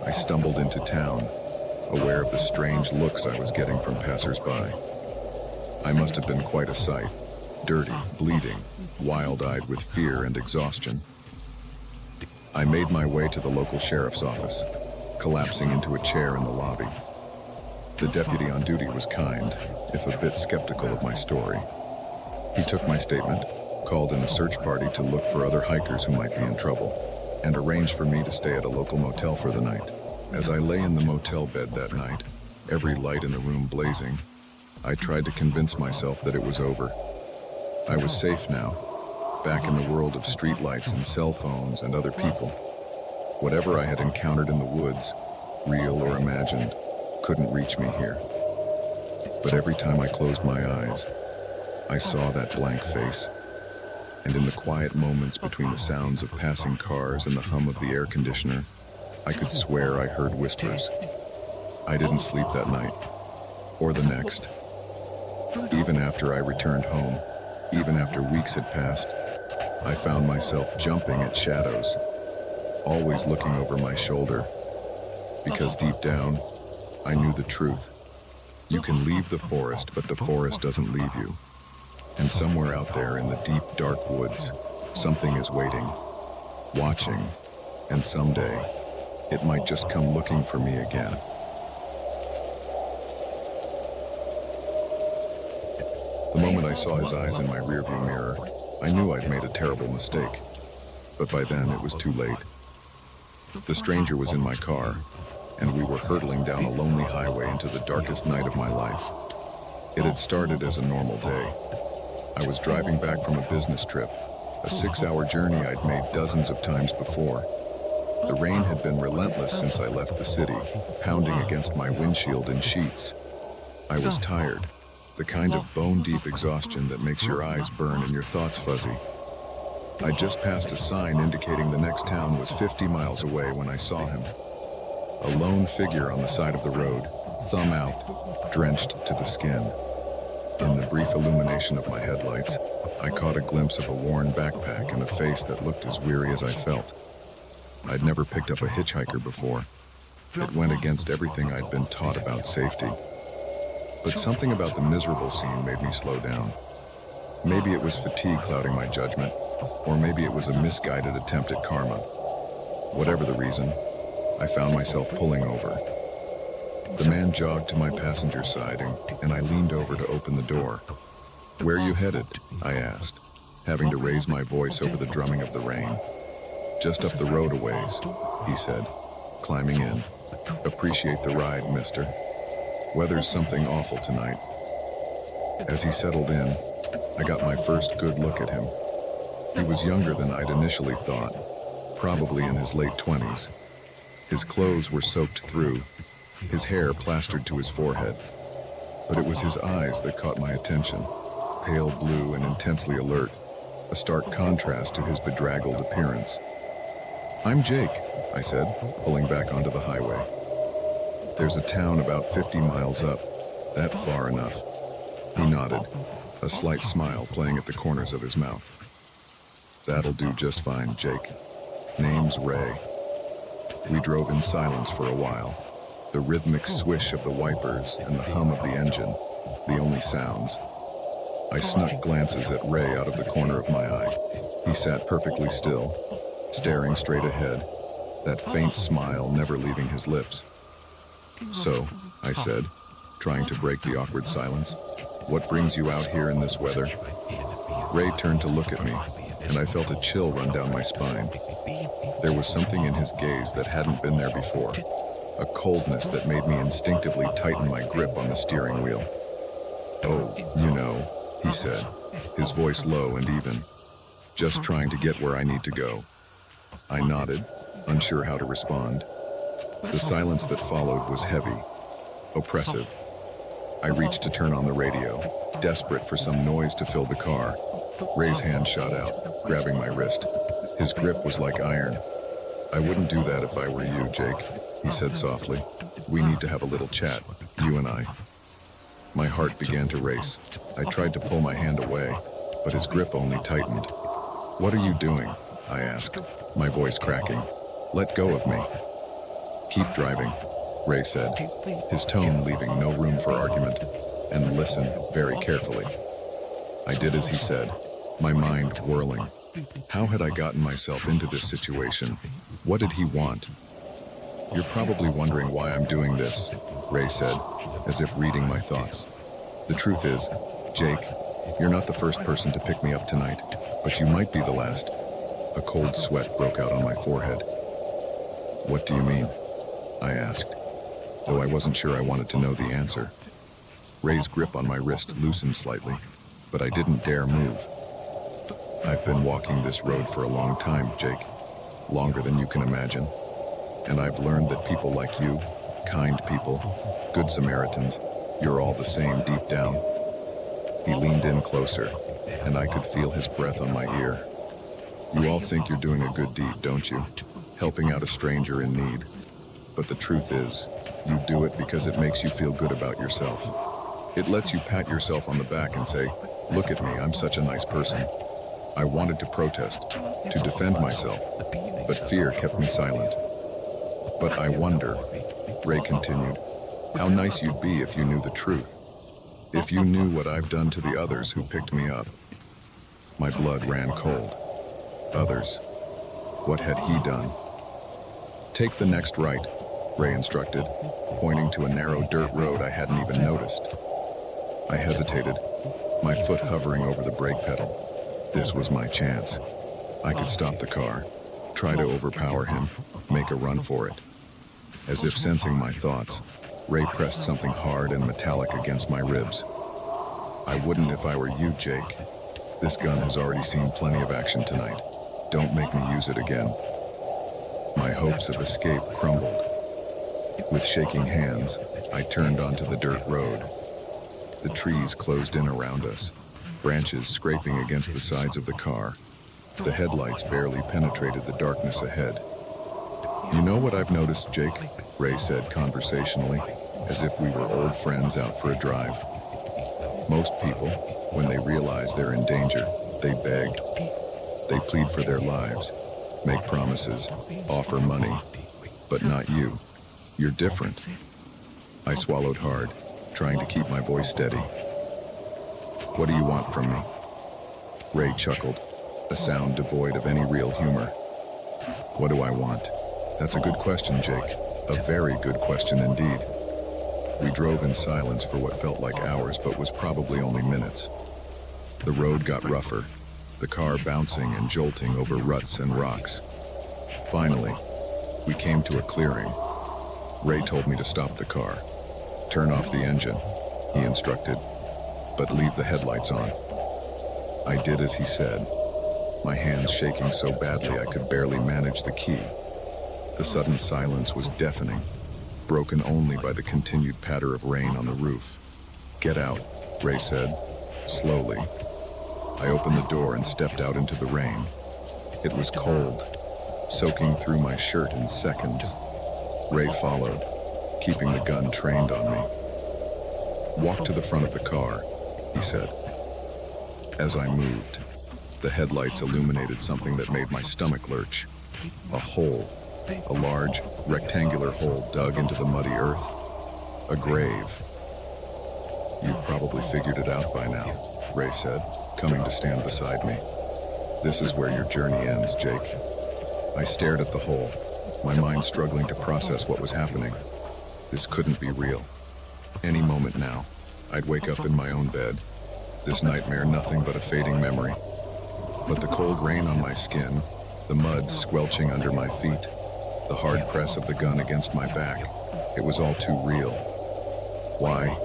A: I stumbled into town, aware of the strange looks I was getting from passers-by. I must have been quite a sight, dirty, bleeding, wild-eyed with fear and exhaustion. I made my way to the local sheriff's office, collapsing into a chair in the lobby. The deputy on duty was kind, if a bit skeptical of my story. He took my statement, called in a search party to look for other hikers who might be in trouble, and arranged for me to stay at a local motel for the night. As I lay in the motel bed that night, every light in the room blazing, I tried to convince myself that it was over. I was safe now, back in the world of streetlights and cell phones and other people. Whatever I had encountered in the woods, real or imagined, couldn't reach me here. But every time I closed my eyes, I saw that blank face. And in the quiet moments between the sounds of passing cars and the hum of the air conditioner, I could swear I heard whispers. I didn't sleep that night, or the next. Even after I returned home, even after weeks had passed, I found myself jumping at shadows, always looking over my shoulder, because deep down, I knew the truth. You can leave the forest, but the forest doesn't leave you. And somewhere out there in the deep, dark woods, something is waiting, watching, and someday, it might just come looking for me again. The moment I saw his eyes in my rearview mirror, I knew I'd made a terrible mistake. But by then, it was too late. The stranger was in my car, and we were hurtling down a lonely highway into the darkest night of my life. It had started as a normal day. I was driving back from a business trip, a 6-hour journey I'd made dozens of times before. The rain had been relentless since I left the city, pounding against my windshield in sheets. I was tired, the kind of bone-deep exhaustion that makes your eyes burn and your thoughts fuzzy. I just passed a sign indicating the next town was 50 miles away when I saw him. A lone figure on the side of the road, thumb out, drenched to the skin. In the brief illumination of my headlights, I caught a glimpse of a worn backpack and a face that looked as weary as I felt. I'd never picked up a hitchhiker before. It went against everything I'd been taught about safety. But something about the miserable scene made me slow down. Maybe it was fatigue clouding my judgment, or maybe it was a misguided attempt at karma. Whatever the reason, I found myself pulling over. The man jogged to my passenger side, and I leaned over to open the door. "Where you headed?" I asked, having to raise my voice over the drumming of the rain. "Just up the road a ways," he said, climbing in. "Appreciate the ride, mister. Weather's something awful tonight." As he settled in, I got my first good look at him. He was younger than I'd initially thought, probably in his late 20s. His clothes were soaked through, his hair plastered to his forehead. But it was his eyes that caught my attention, pale blue and intensely alert, a stark contrast to his bedraggled appearance. "I'm Jake," I said, pulling back onto the highway. "There's a town about 50 miles up. That far enough." He nodded, a slight smile playing at the corners of his mouth. "That'll do just fine, Jake. Name's Ray." We drove in silence for a while, the rhythmic swish of the wipers and the hum of the engine, the only sounds. I snuck glances at Ray out of the corner of my eye. He sat perfectly still, staring straight ahead, that faint smile never leaving his lips. "So," I said, trying to break the awkward silence, "what brings you out here in this weather?" Ray turned to look at me, and I felt a chill run down my spine. There was something in his gaze that hadn't been there before, a coldness that made me instinctively tighten my grip on the steering wheel. "Oh, you know," he said, his voice low and even. "Just trying to get where I need to go." I nodded, unsure how to respond. The silence that followed was heavy, oppressive. I reached to turn on the radio, desperate for some noise to fill the car. Ray's hand shot out, grabbing my wrist. His grip was like iron. "I wouldn't do that if I were you, Jake," he said softly. "We need to have a little chat, you and I." My heart began to race. I tried to pull my hand away, but his grip only tightened. "What are you doing?" I asked, my voice cracking. "Let go of me." "Keep driving," Ray said, his tone leaving no room for argument, "and listen very carefully." I did as he said, my mind whirling. How had I gotten myself into this situation? What did he want? "You're probably wondering why I'm doing this," Ray said, as if reading my thoughts. "The truth is, Jake, you're not the first person to pick me up tonight, but you might be the last." A cold sweat broke out on my forehead. "What do you mean?" I asked, though I wasn't sure I wanted to know the answer. Ray's grip on my wrist loosened slightly, but I didn't dare move. "I've been walking this road for a long time, Jake, longer than you can imagine. And I've learned that people like you, kind people, good Samaritans, you're all the same deep down." He leaned in closer, and I could feel his breath on my ear. "You all think you're doing a good deed, don't you? Helping out a stranger in need. But the truth is, you do it because it makes you feel good about yourself. It lets you pat yourself on the back and say, 'Look at me, I'm such a nice person.' I wanted to protest, to defend myself, but fear kept me silent. But I wonder," Ray continued, "how nice you'd be if you knew the truth. If you knew what I've done to the others who picked me up." My blood ran cold. Others. What had he done? "Take the next right," Ray instructed, pointing to a narrow dirt road I hadn't even noticed. I hesitated, my foot hovering over the brake pedal. This was my chance. I could stop the car, try to overpower him, make a run for it. As if sensing my thoughts, Ray pressed something hard and metallic against my ribs. "I wouldn't if I were you, Jake. This gun has already seen plenty of action tonight. Don't make me use it again." My hopes of escape crumbled. With shaking hands, I turned onto the dirt road. The trees closed in around us, branches scraping against the sides of the car. The headlights barely penetrated the darkness ahead. "You know what I've noticed, Jake?" Ray said conversationally, as if we were old friends out for a drive. "Most people, when they realize they're in danger, they beg. They plead for their lives, make promises, offer money. But not you. You're different." I swallowed hard, trying to keep my voice steady. "What do you want from me?" Ray chuckled, a sound devoid of any real humor. "What do I want? That's a good question, Jake. A very good question indeed." We drove in silence for what felt like hours, but was probably only minutes. The road got rougher, the car bouncing and jolting over ruts and rocks. Finally, we came to a clearing. Ray told me to stop the car. "Turn off the engine," he instructed, "but leave the headlights on." I did as he said, my hands shaking so badly I could barely manage the key. The sudden silence was deafening, broken only by the continued patter of rain on the roof. "Get out," Ray said, slowly. I opened the door and stepped out into the rain. It was cold, soaking through my shirt in seconds. Ray followed, keeping the gun trained on me. "Walk to the front of the car," he said. As I moved, the headlights illuminated something that made my stomach lurch. A hole, a large, rectangular hole dug into the muddy earth. A grave. "You've probably figured it out by now," Ray said, coming to stand beside me. "This is where your journey ends, Jake." I stared at the hole, my mind struggling to process what was happening. This couldn't be real. Any moment now, I'd wake up in my own bed. This nightmare nothing but a fading memory. But the cold rain on my skin, the mud squelching under my feet, the hard press of the gun against my back, it was all too real. Why?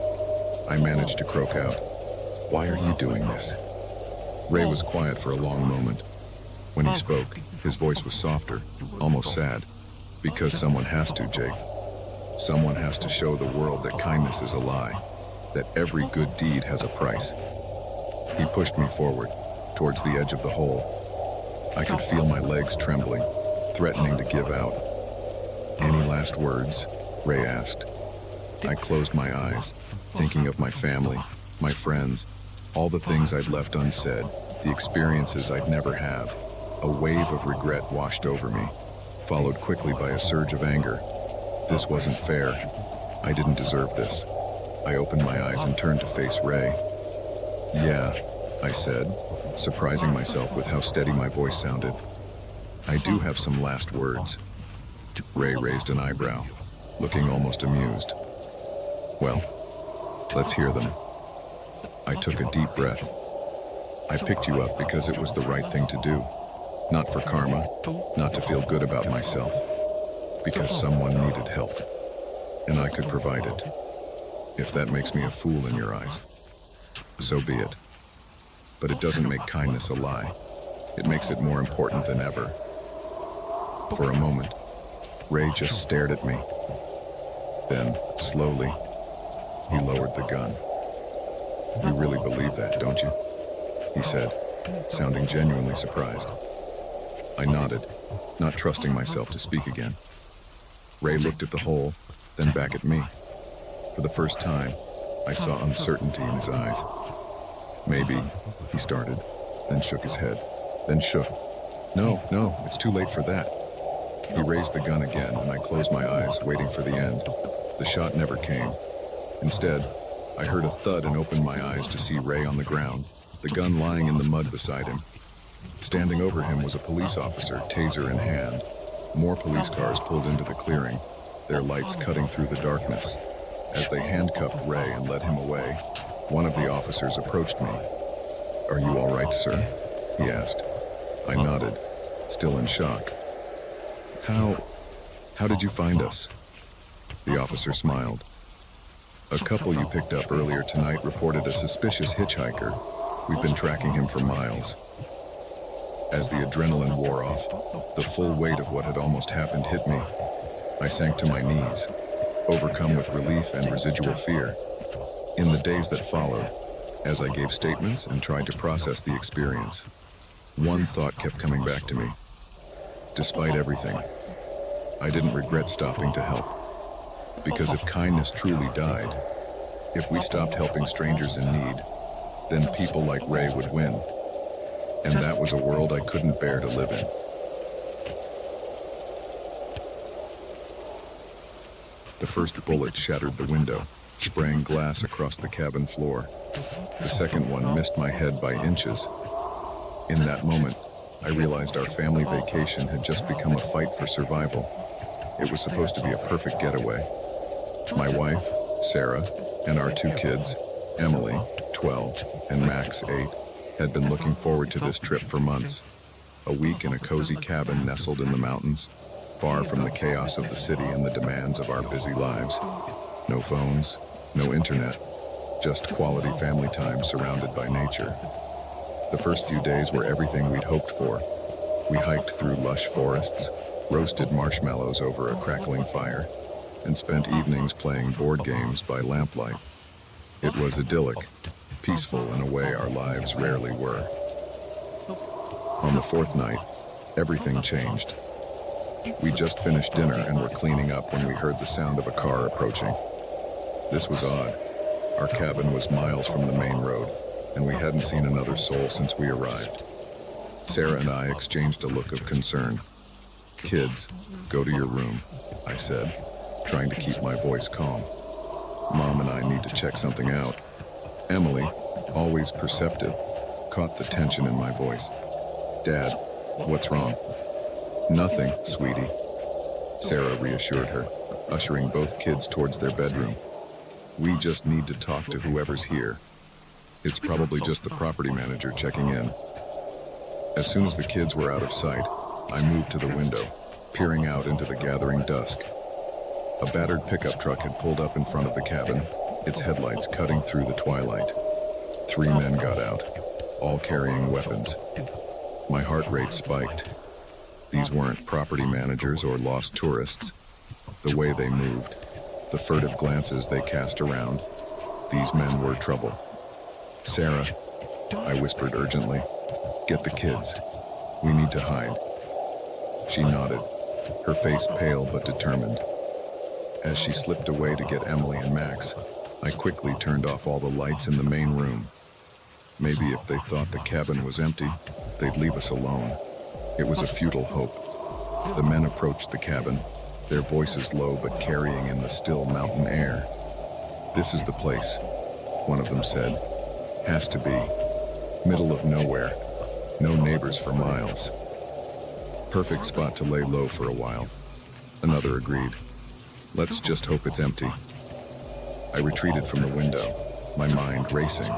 A: I managed to croak out. Why are you doing this? Ray was quiet for a long moment. When he spoke, his voice was softer, almost sad. Because someone has to, Jake. Someone has to show the world that kindness is a lie, that every good deed has a price. He pushed me forward, towards the edge of the hole. I could feel my legs trembling, threatening to give out. Any last words? Ray asked. I closed my eyes, thinking of my family, my friends, all the things I'd left unsaid, the experiences I'd never have. A wave of regret washed over me, followed quickly by a surge of anger. This wasn't fair. I didn't deserve this. I opened my eyes and turned to face Ray. Yeah, I said, surprising myself with how steady my voice sounded. I do have some last words. Ray raised an eyebrow, looking almost amused. Well, let's hear them. I took a deep breath. I picked you up because it was the right thing to do. Not for karma, not to feel good about myself. Because someone needed help, and I could provide it. If that makes me a fool in your eyes, so be it. But it doesn't make kindness a lie. It makes it more important than ever. For a moment, Ray just stared at me. Then, slowly, he lowered the gun. You really believe that, don't you? He said, sounding genuinely surprised. I nodded, not trusting myself to speak again. Ray looked at the hole, then back at me. For the first time, I saw uncertainty in his eyes. Maybe, he started, then shook his head, then shook. No, it's too late for that. He raised the gun again, and I closed my eyes, waiting for the end. The shot never came. Instead, I heard a thud and opened my eyes to see Ray on the ground, the gun lying in the mud beside him. Standing over him was a police officer, taser in hand. More police cars pulled into the clearing, their lights cutting through the darkness. As they handcuffed Ray and led him away, one of the officers approached me. Are you all right, sir? He asked. I nodded, still in shock. How did you find us? The officer smiled. A couple you picked up earlier tonight reported a suspicious hitchhiker. We've been tracking him for miles. As the adrenaline wore off, the full weight of what had almost happened hit me. I sank to my knees, overcome with relief and residual fear. In the days that followed, as I gave statements and tried to process the experience, one thought kept coming back to me. Despite everything, I didn't regret stopping to help. Because if kindness truly died, if we stopped helping strangers in need, then people like Ray would win. And that was a world I couldn't bear to live in. The first bullet shattered the window, spraying glass across the cabin floor. The second one missed my head by inches. In that moment, I realized our family vacation had just become a fight for survival. It was supposed to be a perfect getaway. My wife, Sarah, and our two kids, Emily, 12, and Max, 8, had been looking forward to this trip for months. A week in a cozy cabin nestled in the mountains, far from the chaos of the city and the demands of our busy lives. No phones, no internet, just quality family time surrounded by nature. The first few days were everything we'd hoped for. We hiked through lush forests, roasted marshmallows over a crackling fire, and spent evenings playing board games by lamplight. It was idyllic, peaceful in a way our lives rarely were. On the fourth night, everything changed. We just finished dinner and were cleaning up when we heard the sound of a car approaching. This was odd. Our cabin was miles from the main road, and we hadn't seen another soul since we arrived. Sarah and I exchanged a look of concern. Kids, go to your room, I said, trying to keep my voice calm. Mom and I need to check something out. Emily, always perceptive, caught the tension in my voice. Dad, what's wrong? Nothing, sweetie. Sarah reassured her, ushering both kids towards their bedroom. We just need to talk to whoever's here. It's probably just the property manager checking in. As soon as the kids were out of sight, I moved to the window, peering out into the gathering dusk. A battered pickup truck had pulled up in front of the cabin, its headlights cutting through the twilight. 3 men got out, all carrying weapons. My heart rate spiked. These weren't property managers or lost tourists. The way they moved, the furtive glances they cast around, these men were trouble. "Sarah," I whispered urgently, "get the kids. We need to hide." She nodded, her face pale but determined. As she slipped away to get Emily and Max, I quickly turned off all the lights in the main room. Maybe if they thought the cabin was empty, they'd leave us alone. It was a futile hope. The men approached the cabin, their voices low but carrying in the still mountain air. "This is the place," one of them said. "Has to be. Middle of nowhere. No neighbors for miles. Perfect spot to lay low for a while." Another agreed. "Let's just hope it's empty." I retreated from the window, my mind racing.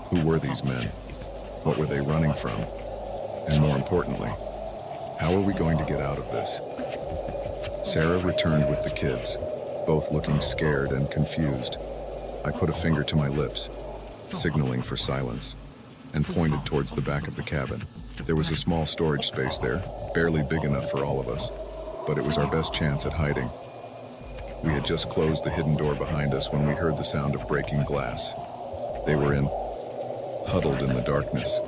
A: Who were these men? What were they running from? And more importantly, how are we going to get out of this? Sarah returned with the kids, both looking scared and confused. I put a finger to my lips, signaling for silence, and pointed towards the back of the cabin. There was a small storage space there, barely big enough for all of us, but it was our best chance at hiding. We had just closed the hidden door behind us when we heard the sound of breaking glass. They were in, huddled in the darkness.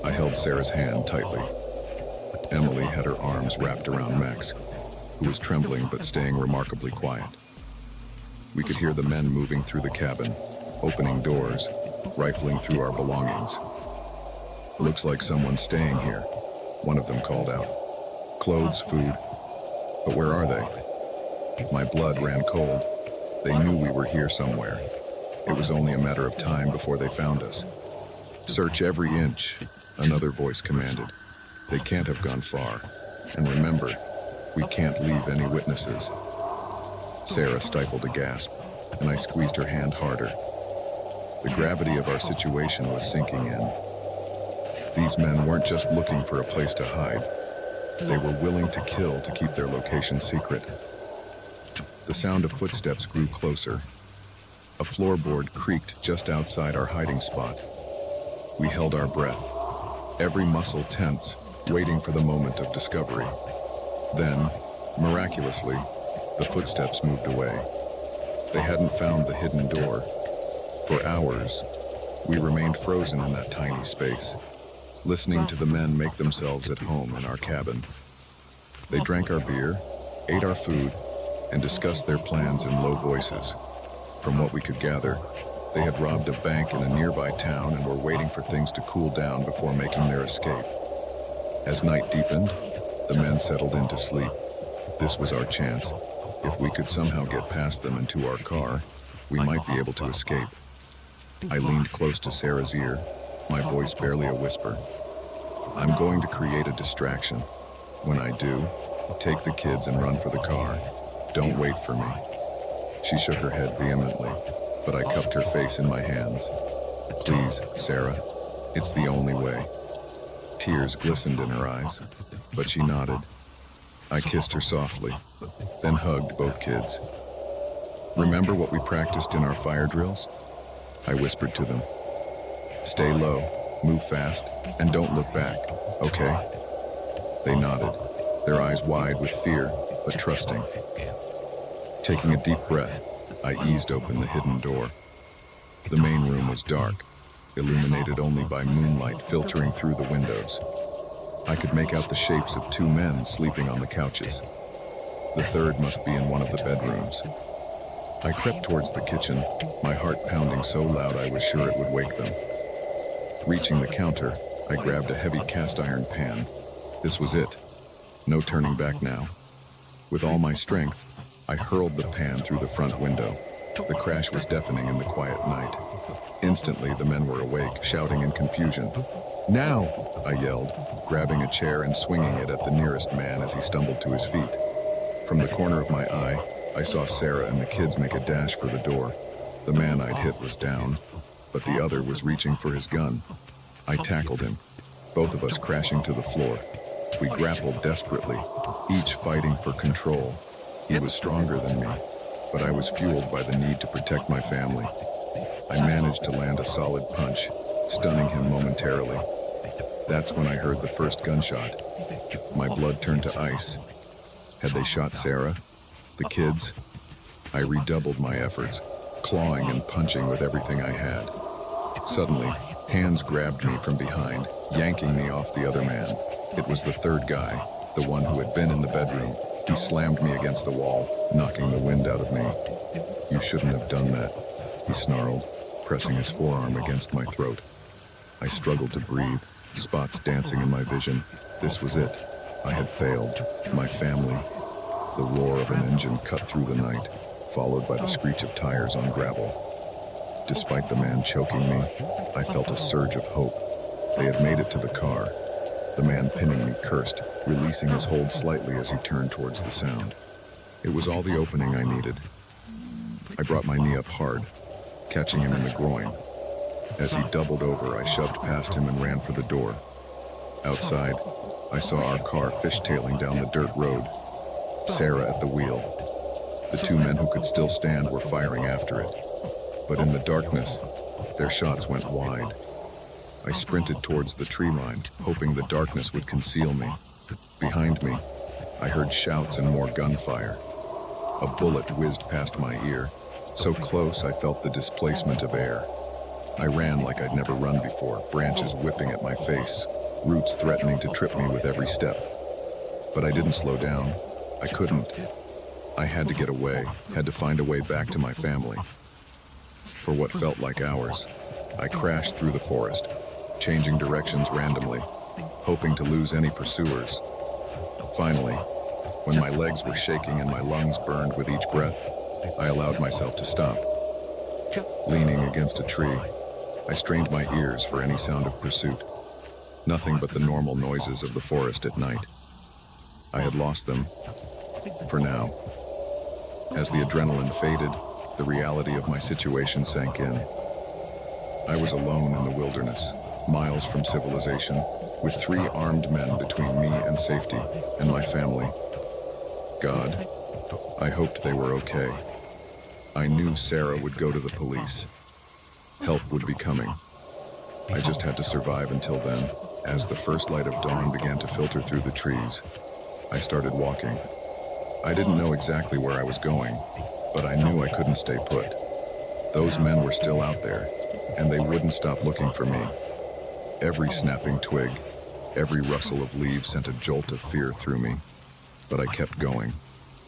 A: I held Sarah's hand tightly. Emily had her arms wrapped around Max, who was trembling but staying remarkably quiet. We could hear the men moving through the cabin, opening doors, rifling through our belongings. "Looks like someone's staying here," one of them called out. "Clothes, food. But where are they?" My blood ran cold. They knew we were here somewhere. It was only a matter of time before they found us. "Search every inch," another voice commanded. "They can't have gone far. And remember, we can't leave any witnesses." Sarah stifled a gasp, and I squeezed her hand harder. The gravity of our situation was sinking in. These men weren't just looking for a place to hide. They were willing to kill to keep their location secret. The sound of footsteps grew closer. A floorboard creaked just outside our hiding spot. We held our breath, every muscle tense, waiting for the moment of discovery. Then, miraculously, the footsteps moved away. They hadn't found the hidden door. For hours, we remained frozen in that tiny space, listening to the men make themselves at home in our cabin. They drank our beer, ate our food, and discussed their plans in low voices. From what we could gather, they had robbed a bank in a nearby town and were waiting for things to cool down before making their escape. As night deepened, the men settled into sleep. This was our chance. If we could somehow get past them and to our car, we might be able to escape. I leaned close to Sarah's ear, my voice barely a whisper. "I'm going to create a distraction. When I do, take the kids and run for the car. Don't wait for me." She shook her head vehemently, but I cupped her face in my hands. "Please, Sarah, it's the only way." Tears glistened in her eyes, but she nodded. I kissed her softly, then hugged both kids. "Remember what we practiced in our fire drills?" I whispered to them. "Stay low, move fast, and don't look back, okay?" They nodded, their eyes wide with fear, but trusting. Taking a deep breath, I eased open the hidden door. The main room was dark, illuminated only by moonlight filtering through the windows. I could make out the shapes of 2 men sleeping on the couches. The third must be in one of the bedrooms. I crept towards the kitchen, my heart pounding so loud I was sure it would wake them. Reaching the counter, I grabbed a heavy cast iron pan. This was it. No turning back now. With all my strength, I hurled the pan through the front window. The crash was deafening in the quiet night. Instantly, the men were awake, shouting in confusion. "Now!" I yelled, grabbing a chair and swinging it at the nearest man as he stumbled to his feet. From the corner of my eye, I saw Sarah and the kids make a dash for the door. The man I'd hit was down, but the other was reaching for his gun. I tackled him, both of us crashing to the floor. We grappled desperately, each fighting for control. He was stronger than me, but I was fueled by the need to protect my family. I managed to land a solid punch, stunning him momentarily. That's when I heard the first gunshot. My blood turned to ice. Had they shot Sarah? The kids? I redoubled my efforts, clawing and punching with everything I had. Suddenly, hands grabbed me from behind, yanking me off the other man. It was the third guy, the one who had been in the bedroom. He slammed me against the wall, knocking the wind out of me. "You shouldn't have done that," he snarled, pressing his forearm against my throat. I struggled to breathe, spots dancing in my vision. This was it. I had failed. My family. The roar of an engine cut through the night, followed by the screech of tires on gravel. Despite the man choking me, I felt a surge of hope. They had made it to the car. The man pinning me cursed, releasing his hold slightly as he turned towards the sound. It was all the opening I needed. I brought my knee up hard, catching him in the groin. As he doubled over, I shoved past him and ran for the door. Outside, I saw our car fishtailing down the dirt road, Sarah at the wheel. The two men who could still stand were firing after it. But in the darkness, their shots went wide. I sprinted towards the tree line, hoping the darkness would conceal me. Behind me, I heard shouts and more gunfire. A bullet whizzed past my ear, so close I felt the displacement of air. I ran like I'd never run before, branches whipping at my face, roots threatening to trip me with every step. But I didn't slow down. I couldn't. I had to get away, had to find a way back to my family. For what felt like hours, I crashed through the forest, changing directions randomly, hoping to lose any pursuers. Finally, when my legs were shaking and my lungs burned with each breath, I allowed myself to stop. Leaning against a tree, I strained my ears for any sound of pursuit. Nothing but the normal noises of the forest at night. I had lost them, for now. As the adrenaline faded, the reality of my situation sank in. I was alone in the wilderness, miles from civilization, with 3 armed men between me and safety, and my family. God, I hoped they were okay. I knew Sarah would go to the police. Help would be coming. I just had to survive until then. As the first light of dawn began to filter through the trees, I started walking. I didn't know exactly where I was going, but I knew I couldn't stay put. Those men were still out there, and they wouldn't stop looking for me. Every snapping twig, every rustle of leaves sent a jolt of fear through me, but I kept going,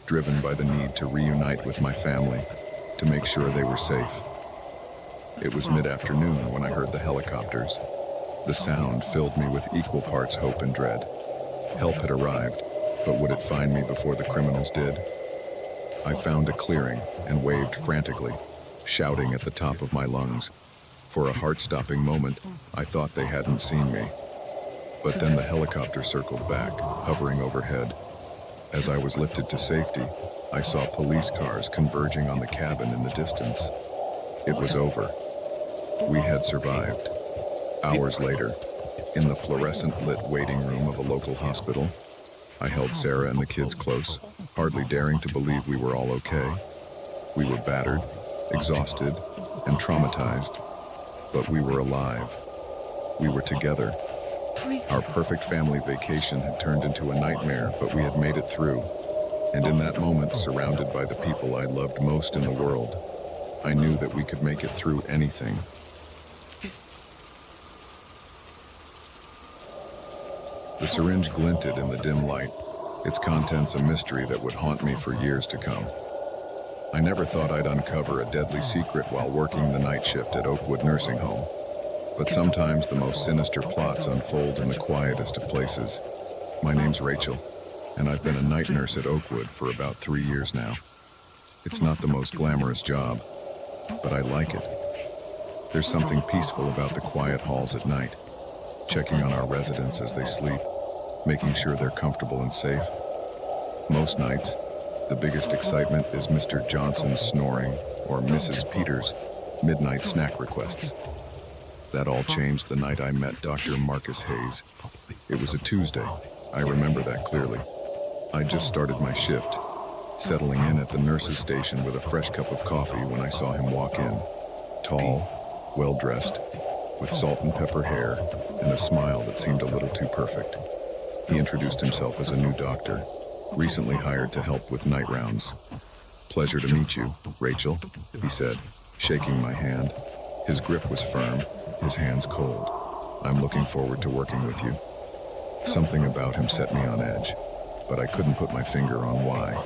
A: driven by the need to reunite with my family, to make sure they were safe. It was mid-afternoon when I heard the helicopters. The sound filled me with equal parts hope and dread. Help had arrived, but would it find me before the criminals did? I found a clearing and waved frantically, shouting at the top of my lungs. For a heart-stopping moment, I thought they hadn't seen me. But then the helicopter circled back, hovering overhead. As I was lifted to safety, I saw police cars converging on the cabin in the distance. It was over. We had survived. Hours later, in the fluorescent-lit waiting room of a local hospital, I held Sarah and the kids close, hardly daring to believe we were all okay. We were battered, exhausted, and traumatized, but we were alive. We were together. Our perfect family vacation had turned into a nightmare, but we had made it through. And in that moment, surrounded by the people I loved most in the world, I knew that we could make it through anything. The syringe glinted in the dim light, its contents a mystery that would haunt me for years to come. I never thought I'd uncover a deadly secret while working the night shift at Oakwood Nursing Home. But sometimes the most sinister plots unfold in the quietest of places. My name's Rachel, and I've been a night nurse at Oakwood for about 3 years now. It's not the most glamorous job, but I like it. There's something peaceful about the quiet halls at night, checking on our residents as they sleep, making sure they're comfortable and safe. Most nights, the biggest excitement is Mr. Johnson's snoring or Mrs. Peters' midnight snack requests. That all changed the night I met Dr. Marcus Hayes. It was a Tuesday. I remember that clearly. I just started my shift, settling in at the nurse's station with a fresh cup of coffee when I saw him walk in. Tall, well-dressed, with salt and pepper hair and a smile that seemed a little too perfect. He introduced himself as a new doctor, recently hired to help with night rounds. "Pleasure to meet you, Rachel," he said, shaking my hand. His grip was firm, his hands cold. "I'm looking forward to working with you." Something about him set me on edge, but I couldn't put my finger on why.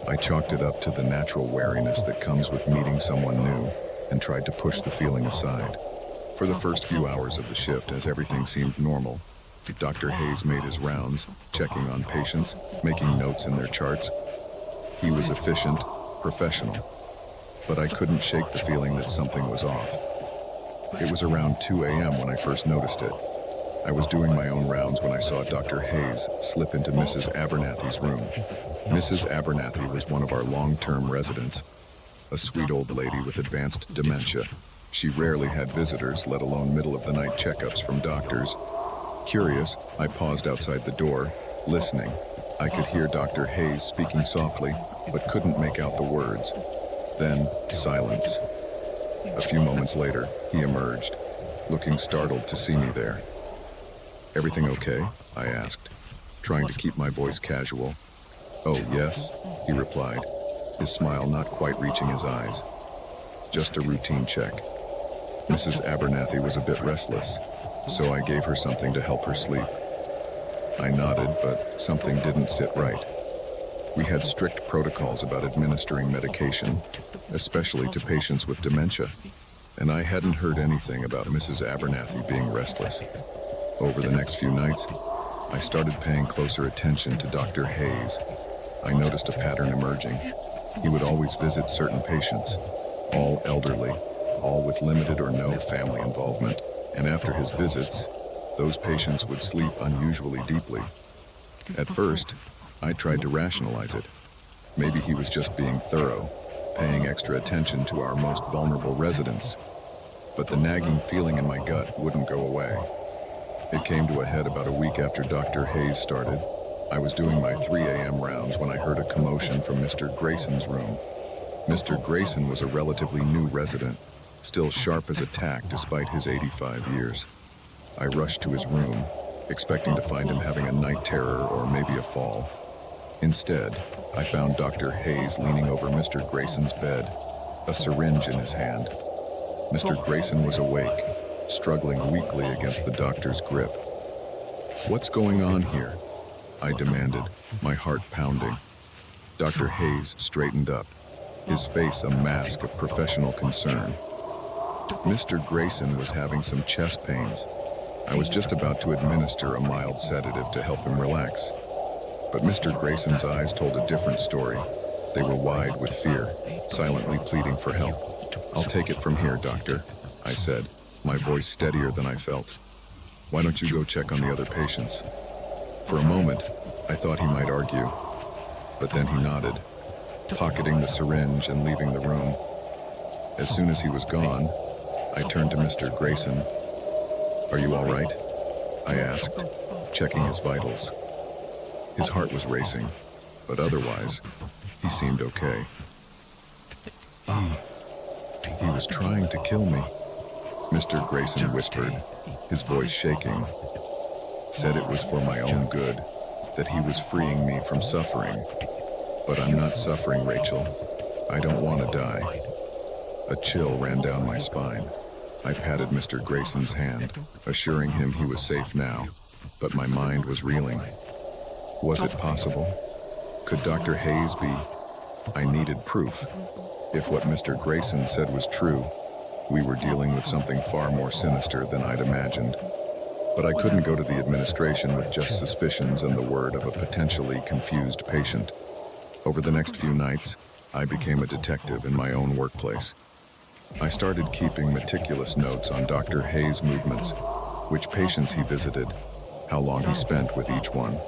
A: I chalked it up to the natural wariness that comes with meeting someone new and tried to push the feeling aside. For the first few hours of the shift, as everything seemed normal, Dr. Hayes made his rounds, checking on patients, making notes in their charts. He was efficient, professional, but I couldn't shake the feeling that something was off. It was around 2 a.m. when I first noticed it. I was doing my own rounds when I saw Dr. Hayes slip into Mrs. Abernathy's room. Mrs. Abernathy was one of our long-term residents, a sweet old lady with advanced dementia. She rarely had visitors, let alone middle-of-the-night checkups from doctors. Curious, I paused outside the door, listening. I could hear Dr. Hayes speaking softly, but couldn't make out the words. Then, silence. A few moments later, he emerged, looking startled to see me there. "Everything okay?" I asked, trying to keep my voice casual. "Oh, yes," he replied, his smile not quite reaching his eyes. "Just a routine check." Mrs. Abernathy was a bit restless, so I gave her something to help her sleep. I nodded, but something didn't sit right. We had strict protocols about administering medication, especially to patients with dementia, and I hadn't heard anything about Mrs. Abernathy being restless. Over the next few nights, I started paying closer attention to Dr. Hayes. I noticed a pattern emerging. He would always visit certain patients, all elderly, all with limited or no family involvement, and after his visits, those patients would sleep unusually deeply. At first, I tried to rationalize it. Maybe he was just being thorough, paying extra attention to our most vulnerable residents. But the nagging feeling in my gut wouldn't go away. It came to a head about a week after Dr. Hayes started. I was doing my 3 a.m. rounds when I heard a commotion from Mr. Grayson's room. Mr. Grayson was a relatively new resident, still sharp as a tack despite his 85 years. I rushed to his room, expecting to find him having a night terror or maybe a fall. Instead, I found Dr. Hayes leaning over Mr. Grayson's bed, a syringe in his hand. Mr. Grayson was awake, struggling weakly against the doctor's grip. "What's going on here?" I demanded, my heart pounding. Dr. Hayes straightened up, his face a mask of professional concern. Mr. Grayson was having some chest pains. I was just about to administer a mild sedative to help him relax. But Mr. Grayson's eyes told a different story. They were wide with fear, silently pleading for help. "I'll take it from here, doctor," I said, my voice steadier than I felt. "Why don't you go check on the other patients?" For a moment, I thought he might argue, but then he nodded, pocketing the syringe and leaving the room. As soon as he was gone, I turned to Mr. Grayson. "Are you all right?" I asked, checking his vitals. His heart was racing, but otherwise, he seemed okay. He was trying to kill me," Mr. Grayson whispered, his voice shaking. "Said it was for my own good, that he was freeing me from suffering. But I'm not suffering, Rachel. I don't want to die." A chill ran down my spine. I patted Mr. Grayson's hand, assuring him he was safe now, but my mind was reeling. Was it possible? Could Dr. Hayes be? I needed proof. If what Mr. Grayson said was true, we were dealing with something far more sinister than I'd imagined. But I couldn't go to the administration with just suspicions and the word of a potentially confused patient. Over the next few nights, I became a detective in my own workplace. I started keeping meticulous notes on Dr. Hayes' movements, which patients he visited, how long he spent with each one.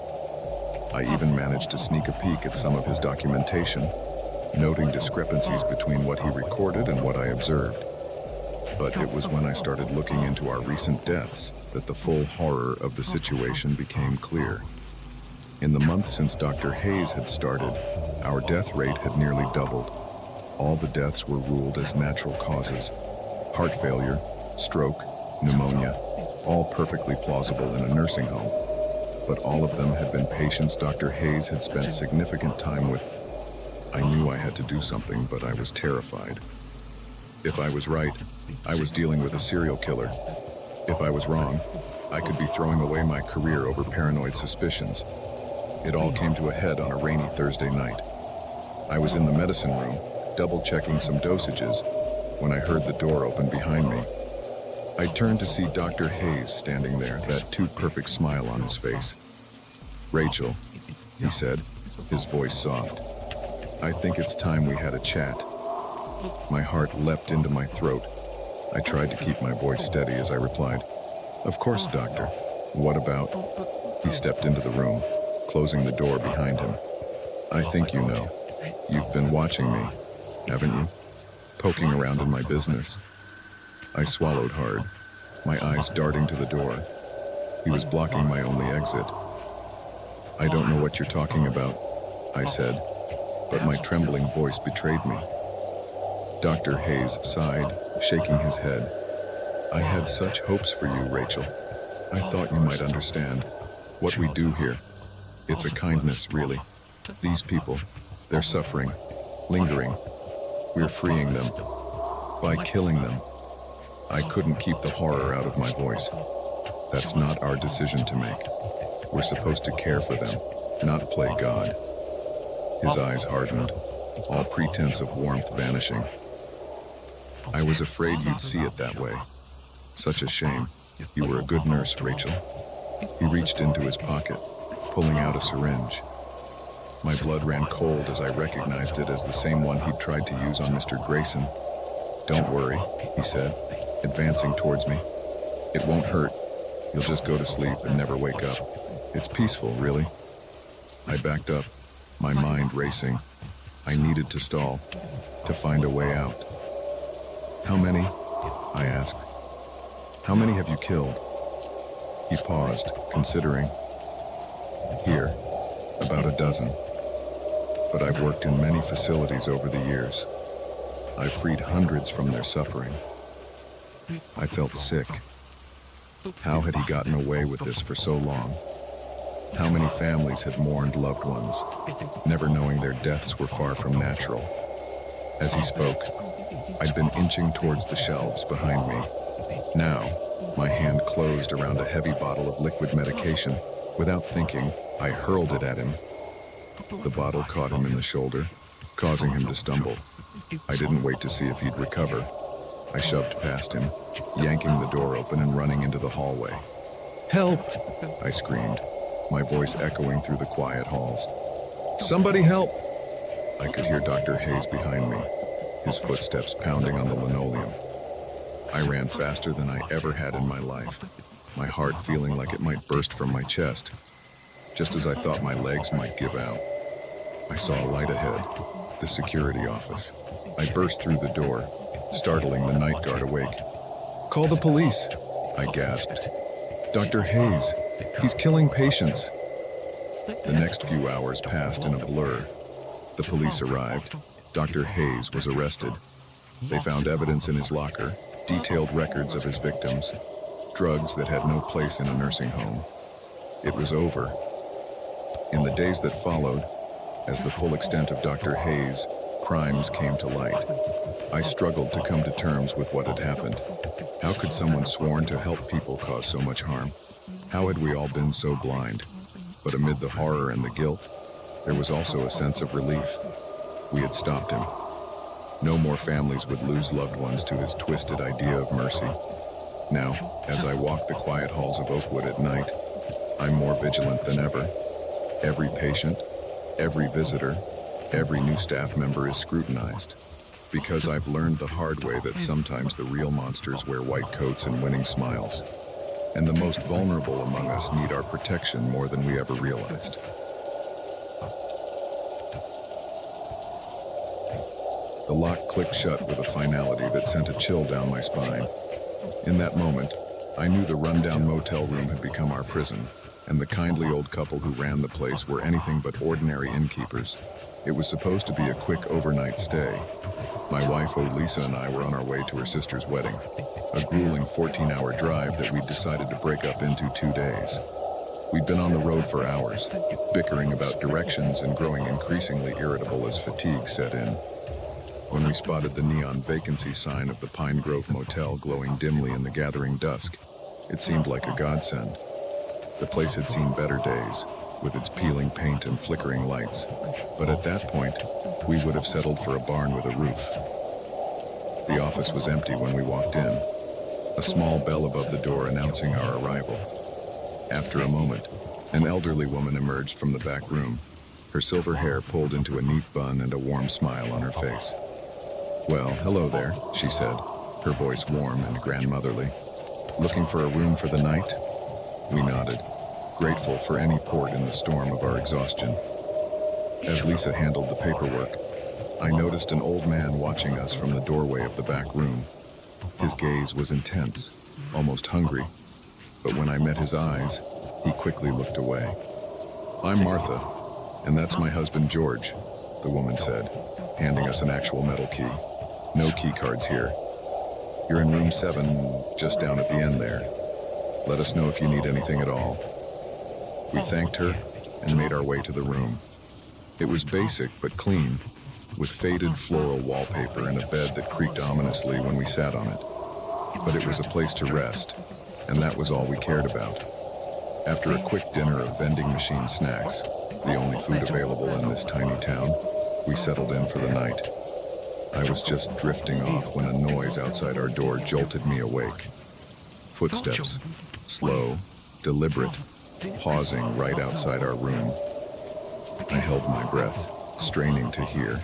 A: I even managed to sneak a peek at some of his documentation, noting discrepancies between what he recorded and what I observed. But it was when I started looking into our recent deaths that the full horror of the situation became clear. In the month since Dr. Hayes had started, our death rate had nearly doubled. All the deaths were ruled as natural causes: heart failure, stroke, pneumonia, all perfectly plausible in a nursing home. But all of them had been patients Dr. Hayes had spent significant time with. I knew I had to do something, but I was terrified. If I was right, I was dealing with a serial killer. If I was wrong, I could be throwing away my career over paranoid suspicions. It all came to a head on a rainy Thursday night. I was in the medicine room, double-checking some dosages, when I heard the door open behind me. I turned to see Dr. Hayes standing there, that too-perfect smile on his face. "Rachel," he said, his voice soft, "I think it's time we had a chat." My heart leapt into my throat. I tried to keep my voice steady as I replied, "Of course, doctor. What about?" He stepped into the room, closing the door behind him. "I think you know. You've been watching me, haven't you? Poking around in my business." I swallowed hard, my eyes darting to the door. He was blocking my only exit. "I don't know what you're talking about," I said, but my trembling voice betrayed me. Dr. Hayes sighed, shaking his head. "I had such hopes for you, Rachel. I thought you might understand. What we do here, it's a kindness, really. These people, they're suffering, lingering. We're freeing them. By killing them." I couldn't keep the horror out of my voice. "That's not our decision to make. We're supposed to care for them, not play God." His eyes hardened, all pretense of warmth vanishing. "I was afraid you'd see it that way. Such a shame. You were a good nurse, Rachel." He reached into his pocket, pulling out a syringe. My blood ran cold as I recognized it as the same one he'd tried to use on Mr. Grayson. "Don't worry," he said, advancing towards me. "It won't hurt. You'll just go to sleep and never wake up. It's peaceful, really." I backed up, my mind racing. I needed to stall, to find a way out. "How many?" I asked. "How many have you killed?" He paused, considering. "Here, about a dozen. But I've worked in many facilities over the years. I've freed hundreds from their suffering." I felt sick. How had he gotten away with this for so long? How many families had mourned loved ones, never knowing their deaths were far from natural? As he spoke, I'd been inching towards the shelves behind me. Now, my hand closed around a heavy bottle of liquid medication. Without thinking, I hurled it at him. The bottle caught him in the shoulder, causing him to stumble. I didn't wait to see if he'd recover. I shoved past him, yanking the door open and running into the hallway. "Help!" I screamed, my voice echoing through the quiet halls. "Somebody help!" I could hear Dr. Hayes behind me, his footsteps pounding on the linoleum. I ran faster than I ever had in my life, my heart feeling like it might burst from my chest. Just as I thought my legs might give out, I saw a light ahead, the security office. I burst through the door, startling the night guard awake. "Call the police," I gasped. "Dr. Hayes, he's killing patients." The next few hours passed in a blur. The police arrived. Dr. Hayes was arrested. They found evidence in his locker, detailed records of his victims, drugs that had no place in a nursing home. It was over. In the days that followed, as the full extent of Dr. Hayes' crimes came to light, I struggled to come to terms with what had happened. How could someone sworn to help people cause so much harm? How had we all been so blind? But amid the horror and the guilt, there was also a sense of relief. We had stopped him. No more families would lose loved ones to his twisted idea of mercy. Now, as I walk the quiet halls of Oakwood at night, I'm more vigilant than ever. Every patient, every visitor, every new staff member is scrutinized. Because I've learned the hard way that sometimes the real monsters wear white coats and winning smiles. And the most vulnerable among us need our protection more than we ever realized. The lock clicked shut with a finality that sent a chill down my spine. In that moment, I knew the rundown motel room had become our prison, and the kindly old couple who ran the place were anything but ordinary innkeepers. It was supposed to be a quick overnight stay. My wife, Lisa, and I were on our way to her sister's wedding, a grueling 14-hour drive that we'd decided to break up into 2 days. We'd been on the road for hours, bickering about directions and growing increasingly irritable as fatigue set in. When we spotted the neon vacancy sign of the Pine Grove Motel glowing dimly in the gathering dusk, it seemed like a godsend. The place had seen better days, with its peeling paint and flickering lights, but at that point, we would have settled for a barn with a roof. The office was empty when we walked in, a small bell above the door announcing our arrival. After a moment, an elderly woman emerged from the back room, her silver hair pulled into a neat bun and a warm smile on her face. "Well, hello there," she said, her voice warm and grandmotherly. "Looking for a room for the night?" We nodded, grateful for any port in the storm of our exhaustion. As Lisa handled the paperwork, I noticed an old man watching us from the doorway of the back room. His gaze was intense, almost hungry, but when I met his eyes, he quickly looked away. "I'm Martha, and that's my husband George," the woman said, handing us an actual metal key. "No key cards here. You're in room 7, just down at the end there. Let us know if you need anything at all." We thanked her and made our way to the room. It was basic but clean, with faded floral wallpaper and a bed that creaked ominously when we sat on it. But it was a place to rest, and that was all we cared about. After a quick dinner of vending machine snacks, the only food available in this tiny town, we settled in for the night. I was just drifting off when a noise outside our door jolted me awake. Footsteps, slow, deliberate, pausing right outside our room. I held my breath, straining to hear.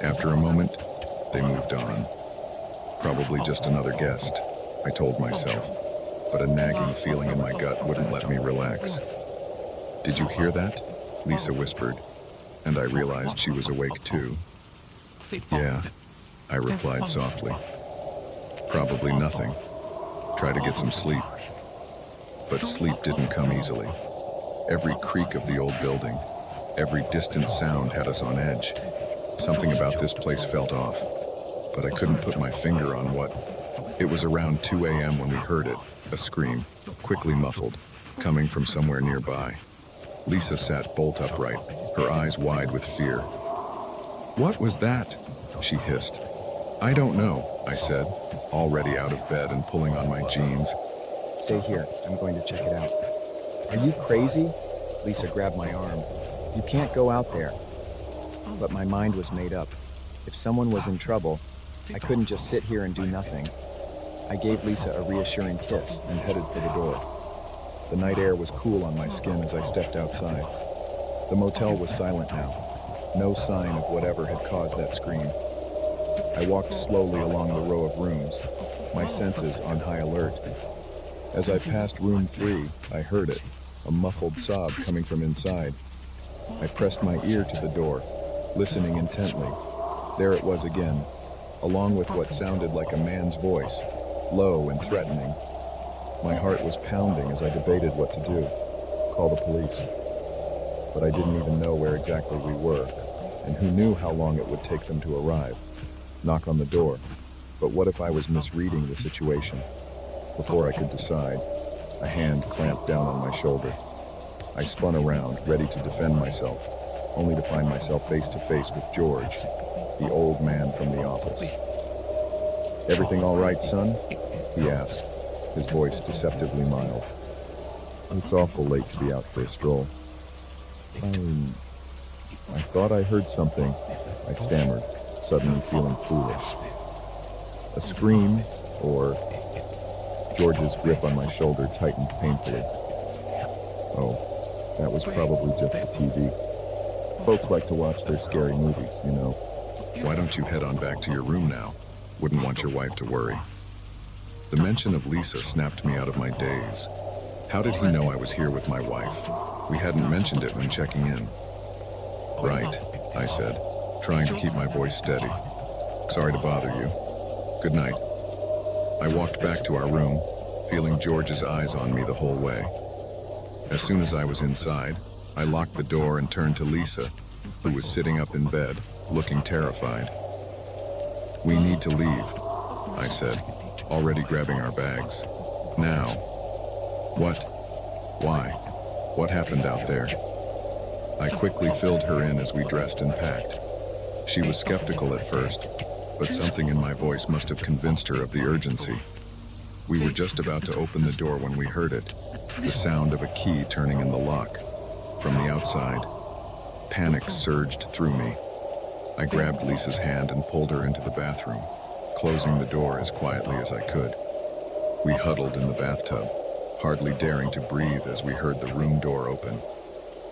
A: After a moment, they moved on. Probably just another guest, I told myself, but a nagging feeling in my gut wouldn't let me relax. "Did you hear that?" Lisa whispered, and I realized she was awake too. "Yeah," I replied softly. "Probably nothing. Try to get some sleep." But sleep didn't come easily. Every creak of the old building, every distant sound had us on edge. Something about this place felt off, but I couldn't put my finger on what. It was around 2 a.m. when we heard it, a scream, quickly muffled, coming from somewhere nearby. Lisa sat bolt upright, her eyes wide with fear. "What was that?" she hissed. "I don't know," I said, already out of bed and pulling on my jeans.
B: "Stay here. I'm going to check it out." "Are you crazy?" Lisa grabbed my arm. "You can't go out there." But my mind was made up. If someone was in trouble, I couldn't just sit here and do nothing. I gave Lisa a reassuring kiss and headed for the door. The night air was cool on my skin as I stepped outside. The motel was silent now. No sign of whatever had caused that scream. I walked slowly along the row of rooms, my senses on high alert. As I passed room 3, I heard it, a muffled sob coming from inside. I pressed my ear to the door, listening intently. There it was again, along with what sounded like a man's voice, low and threatening. My heart was pounding as I debated what to do. Call the police. But I didn't even know where exactly we were, and who knew how long it would take them to arrive. Knock on the door. But what if I was misreading the situation? Before I could decide, a hand clamped down on my shoulder. I spun around, ready to defend myself, only to find myself face to face with George, the old man from the office. "Everything all right, son?" he asked, his voice deceptively mild. "It's awful late to be out for a stroll." I thought I heard something," I stammered, suddenly feeling foolish. "A scream, or..." George's grip on my shoulder tightened painfully. "Oh, that was probably just the TV. Folks like to watch their scary movies, you know."
A: "Why don't you head on back to your room now? Wouldn't want your wife to worry." The mention of Lisa snapped me out of my daze. How did he know I was here with my wife? We hadn't mentioned it when checking in. "Right," I said, trying to keep my voice steady. Sorry to bother you. Good night. I walked back to our room, feeling George's eyes on me the whole way. As soon as I was inside, I locked the door and turned to Lisa, who was sitting up in bed, looking terrified. We need to leave, I said, already grabbing our bags. Now. What? Why? What happened out there? I quickly filled her in as we dressed and packed. She was skeptical at first, but something in my voice must have convinced her of the urgency. We were just about to open the door when we heard it, the sound of a key turning in the lock. From the outside, panic surged through me. I grabbed Lisa's hand and pulled her into the bathroom, closing the door as quietly as I could. We huddled in the bathtub, hardly daring to breathe as we heard the room door open.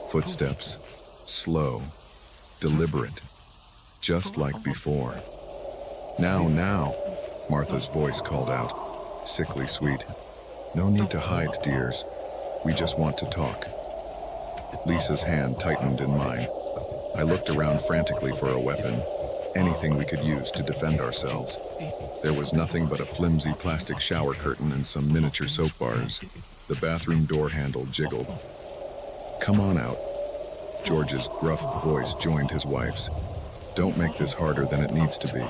A: Footsteps, slow, deliberate, just like before. Now, Martha's voice called out, sickly sweet. No need to hide, dears. We just want to talk. Lisa's hand tightened in mine. I looked around frantically for a weapon, anything we could use to defend ourselves. There was nothing but a flimsy plastic shower curtain and some miniature soap bars. The bathroom door handle jiggled. Come on out. George's gruff voice joined his wife's. Don't make this harder than it needs to be.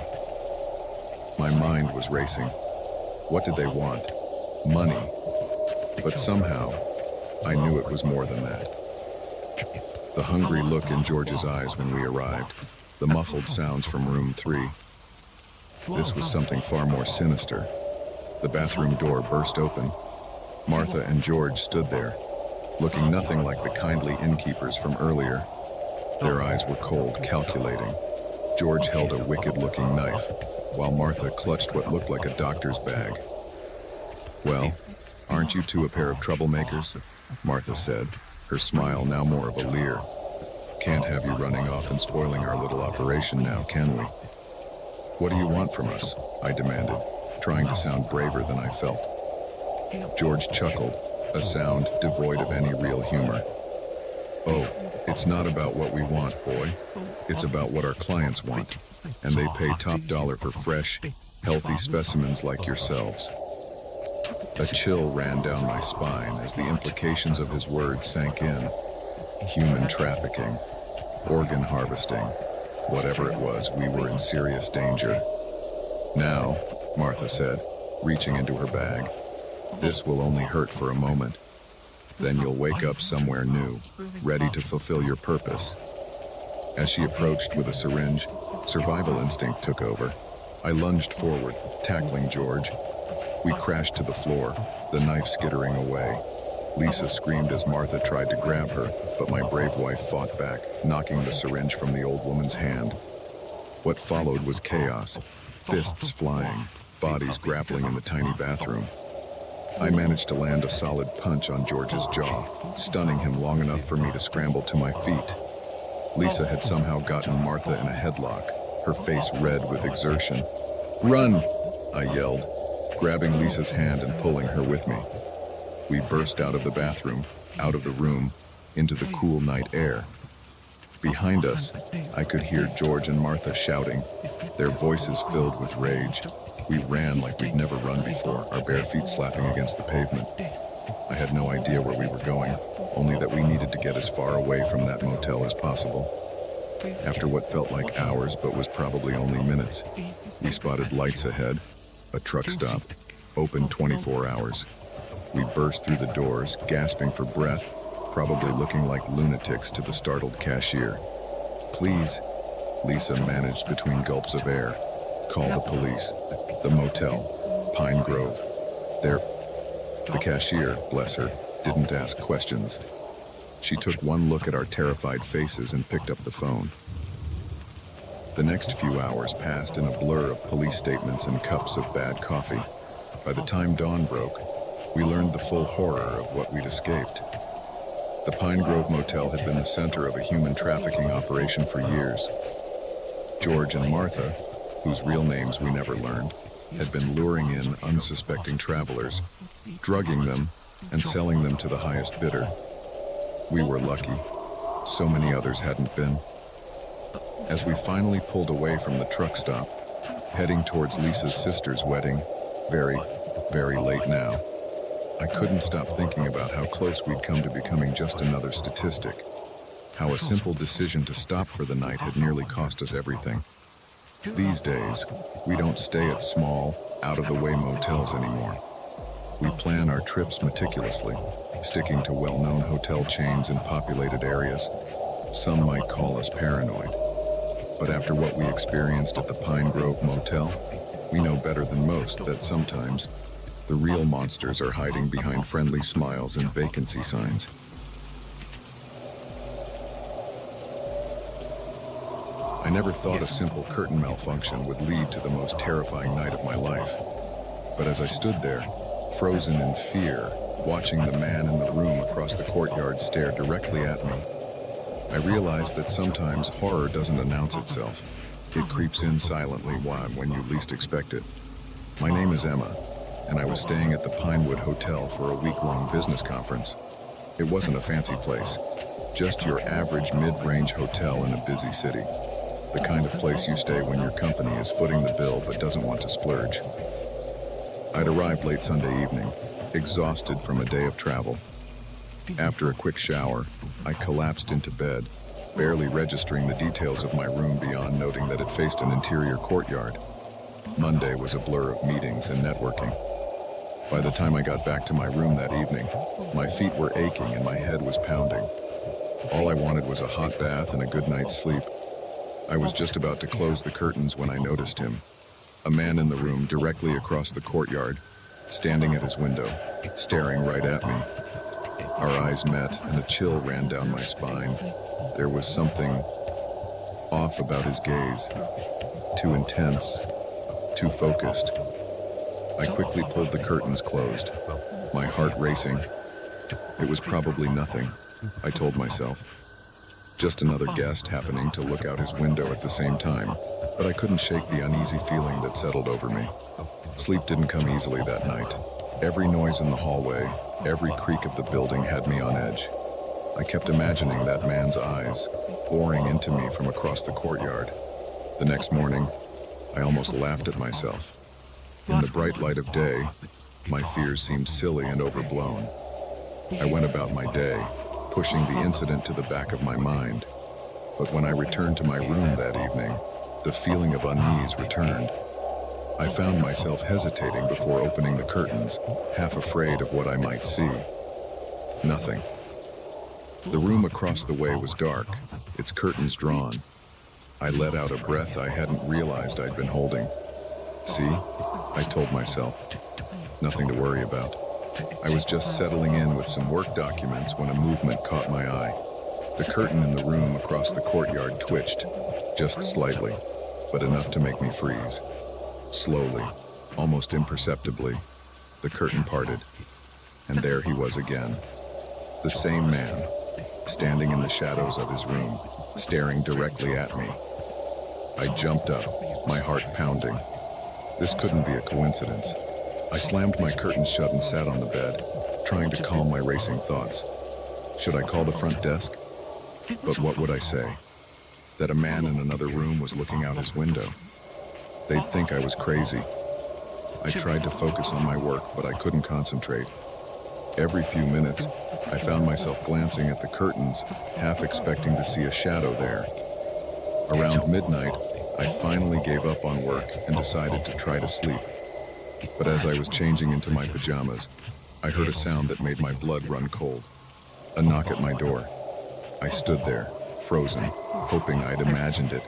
A: My mind was racing. What did they want? Money. But somehow, I knew it was more than that. The hungry look in George's eyes when we arrived, the muffled sounds from room 3. This was something far more sinister. The bathroom door burst open. Martha and George stood there, looking nothing like the kindly innkeepers from earlier. Their eyes were cold, calculating. George held a wicked-looking knife, while Martha clutched what looked like a doctor's bag. Well, aren't you two a pair of troublemakers? Martha said, her smile now more of a leer. Can't have you running off and spoiling our little operation now, can we? What do you want from us? I demanded, trying to sound braver than I felt. George chuckled, a sound devoid of any real humor. Oh, it's not about what we want, boy. It's about what our clients want, and they pay top dollar for fresh, healthy specimens like yourselves. A chill ran down my spine as the implications of his words sank in. Human trafficking, organ harvesting, whatever it was, we were in serious danger. Now, Martha said, reaching into her bag, this will only hurt for a moment. Then you'll wake up somewhere new, ready to fulfill your purpose. As she approached with a syringe, survival instinct took over. I lunged forward, tackling George. We crashed to the floor, the knife skittering away. Lisa screamed as Martha tried to grab her, but my brave wife fought back, knocking the syringe from the old woman's hand. What followed was chaos, fists flying, bodies grappling in the tiny bathroom. I managed to land a solid punch on George's jaw, stunning him long enough for me to scramble to my feet. Lisa had somehow gotten Martha in a headlock, her face red with exertion. "Run!" I yelled, grabbing Lisa's hand and pulling her with me. We burst out of the bathroom, out of the room, into the cool night air. Behind us, I could hear George and Martha shouting, their voices filled with rage. We ran like we'd never run before, our bare feet slapping against the pavement. I had no idea where we were going, only that we needed to get as far away from that motel as possible. After what felt like hours but was probably only minutes, we spotted lights ahead, a truck stop, open 24 hours. We burst through the doors, gasping for breath, probably looking like lunatics to the startled cashier. "Please," Lisa managed between gulps of air. "Call the police. The motel, Pine Grove. The cashier, bless her, didn't ask questions. She took one look at our terrified faces and picked up the phone. The next few hours passed in a blur of police statements and cups of bad coffee. By the time dawn broke, we learned the full horror of what we'd escaped. The Pine Grove Motel had been the center of a human trafficking operation for years. George and Martha, whose real names we never learned, had been luring in unsuspecting travelers, drugging them, and selling them to the highest bidder. We were lucky. So many others hadn't been. As we finally pulled away from the truck stop, heading towards Lisa's sister's wedding, very, very late now. I couldn't stop thinking about how close we'd come to becoming just another statistic, how a simple decision to stop for the night had nearly cost us everything. These days, we don't stay at small, out-of-the-way motels anymore. We plan our trips meticulously, sticking to well-known hotel chains in populated areas. Some might call us paranoid. But after what we experienced at the Pine Grove Motel, we know better than most that sometimes the real monsters are hiding behind friendly smiles and vacancy signs. I never thought a simple curtain malfunction would lead to the most terrifying night of my life. But as I stood there, frozen in fear, watching the man in the room across the courtyard stare directly at me, I realized that sometimes horror doesn't announce itself. It creeps in silently when you least expect it. My name is Emma, and I was staying at the Pinewood Hotel for a week-long business conference. It wasn't a fancy place, just your average mid-range hotel in a busy city. The kind of place you stay when your company is footing the bill but doesn't want to splurge. I'd arrived late Sunday evening, exhausted from a day of travel. After a quick shower, I collapsed into bed, barely registering the details of my room beyond noting that it faced an interior courtyard. Monday was a blur of meetings and networking. By the time I got back to my room that evening, my feet were aching and my head was pounding. All I wanted was a hot bath and a good night's sleep. I was just about to close the curtains when I noticed him, a man in the room directly across the courtyard, standing at his window, staring right at me. Our eyes met and a chill ran down my spine. There was something off about his gaze, too intense, too focused. I quickly pulled the curtains closed, my heart racing. It was probably nothing, I told myself. Just another guest happening to look out his window at the same time, but I couldn't shake the uneasy feeling that settled over me. Sleep didn't come easily that night. Every noise in the hallway, every creak of the building had me on edge. I kept imagining that man's eyes, boring into me from across the courtyard. The next morning, I almost laughed at myself. In the bright light of day, my fears seemed silly and overblown. I went about my day, pushing the incident to the back of my mind. But when I returned to my room that evening, the feeling of unease returned. I found myself hesitating before opening the curtains, half afraid of what I might see. Nothing. The room across the way was dark, its curtains drawn. I let out a breath I hadn't realized I'd been holding. See, I told myself, nothing to worry about. I was just settling in with some work documents when a movement caught my eye. The curtain in the room across the courtyard twitched, just slightly, but enough to make me freeze. Slowly, almost imperceptibly, the curtain parted, and there he was again. The same man, standing in the shadows of his room, staring directly at me. I jumped up, my heart pounding. This couldn't be a coincidence. I slammed my curtains shut and sat on the bed, trying to calm my racing thoughts. Should I call the front desk? But what would I say? That a man in another room was looking out his window. They'd think I was crazy. I tried to focus on my work, but I couldn't concentrate. Every few minutes, I found myself glancing at the curtains, half expecting to see a shadow there. Around midnight, I finally gave up on work and decided to try to sleep. But as I was changing into my pajamas, I heard a sound that made my blood run cold. A knock at my door. I stood there, frozen, hoping I'd imagined it.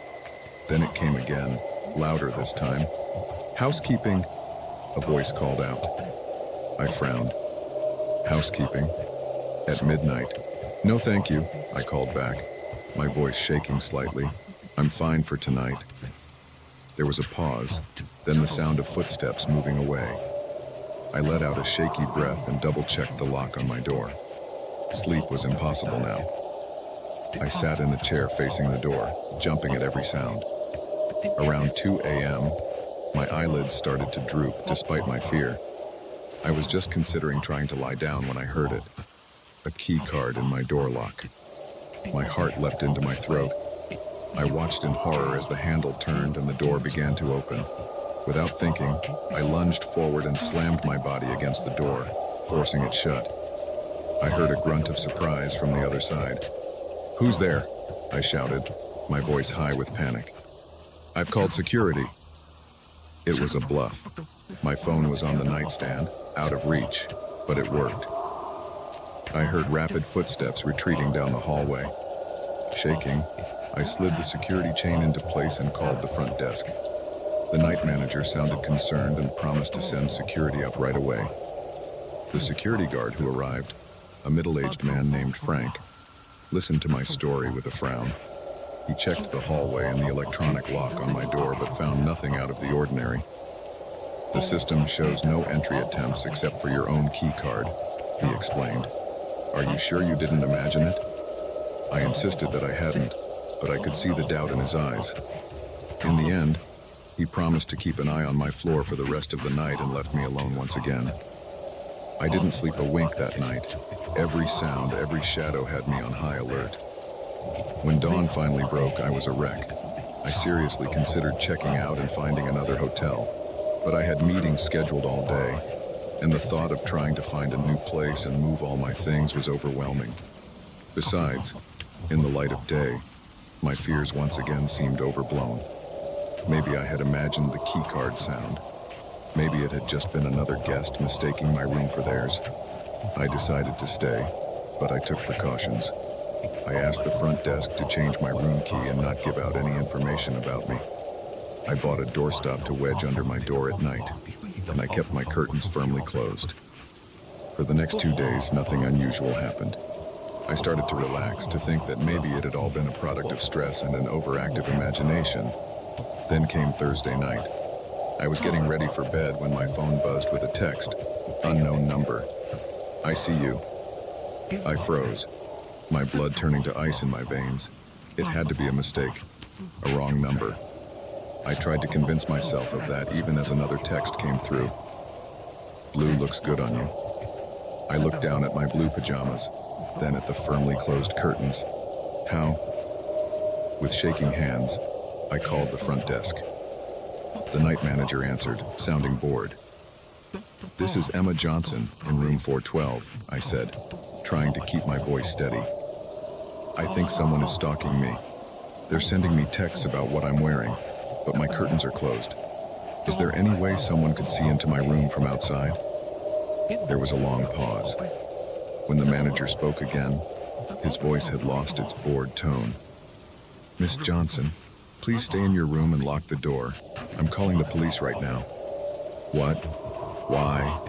A: Then it came again, louder this time. "Housekeeping," a voice called out. I frowned. "Housekeeping? At midnight?" "No, thank you," I called back, my voice shaking slightly. "I'm fine for tonight." There was a pause, then the sound of footsteps moving away. I let out a shaky breath and double-checked the lock on my door. Sleep was impossible now. I sat in a chair facing the door, jumping at every sound. Around 2 a.m., my eyelids started to droop despite my fear. I was just considering trying to lie down when I heard it. A key card in my door lock. My heart leapt into my throat. I watched in horror as the handle turned and the door began to open. Without thinking, I lunged forward and slammed my body against the door, forcing it shut. I heard a grunt of surprise from the other side. "Who's there?" I shouted, my voice high with panic. "I've called security." It was a bluff. My phone was on the nightstand, out of reach, but it worked. I heard rapid footsteps retreating down the hallway. Shaking, I slid the security chain into place and called the front desk. The night manager sounded concerned and promised to send security up right away. The security guard who arrived, a middle-aged man named Frank, listened to my story with a frown. He checked the hallway and the electronic lock on my door but found nothing out of the ordinary. "The system shows no entry attempts except for your own key card," he explained. "Are you sure you didn't imagine it?" I insisted that I hadn't, but I could see the doubt in his eyes. In the end, he promised to keep an eye on my floor for the rest of the night and left me alone once again. I didn't sleep a wink that night. Every sound, every shadow had me on high alert. When dawn finally broke, I was a wreck. I seriously considered checking out and finding another hotel, but I had meetings scheduled all day, and the thought of trying to find a new place and move all my things was overwhelming. Besides, in the light of day, my fears once again seemed overblown. Maybe I had imagined the keycard sound. Maybe it had just been another guest mistaking my room for theirs. I decided to stay, but I took precautions. I asked the front desk to change my room key and not give out any information about me. I bought a doorstop to wedge under my door at night, and I kept my curtains firmly closed. For the next 2 days, nothing unusual happened. I started to relax, to think that maybe it had all been a product of stress and an overactive imagination. Then came Thursday night. I was getting ready for bed when my phone buzzed with a text, "Unknown number. I see you." I froze, my blood turning to ice in my veins. It had to be a mistake, a wrong number. I tried to convince myself of that even as another text came through. "Blue looks good on you." I looked down at my blue pajamas, then at the firmly closed curtains. "How?" With shaking hands, I called the front desk. The night manager answered, sounding bored. "This is Emma Johnson in room 412, I said, trying to keep my voice steady. "I think someone is stalking me. They're sending me texts about what I'm wearing, but my curtains are closed. Is there any way someone could see into my room from outside?" There was a long pause. When the manager spoke again, his voice had lost its bored tone. "Miss Johnson, please stay in your room and lock the door. I'm calling the police right now." "What? Why?"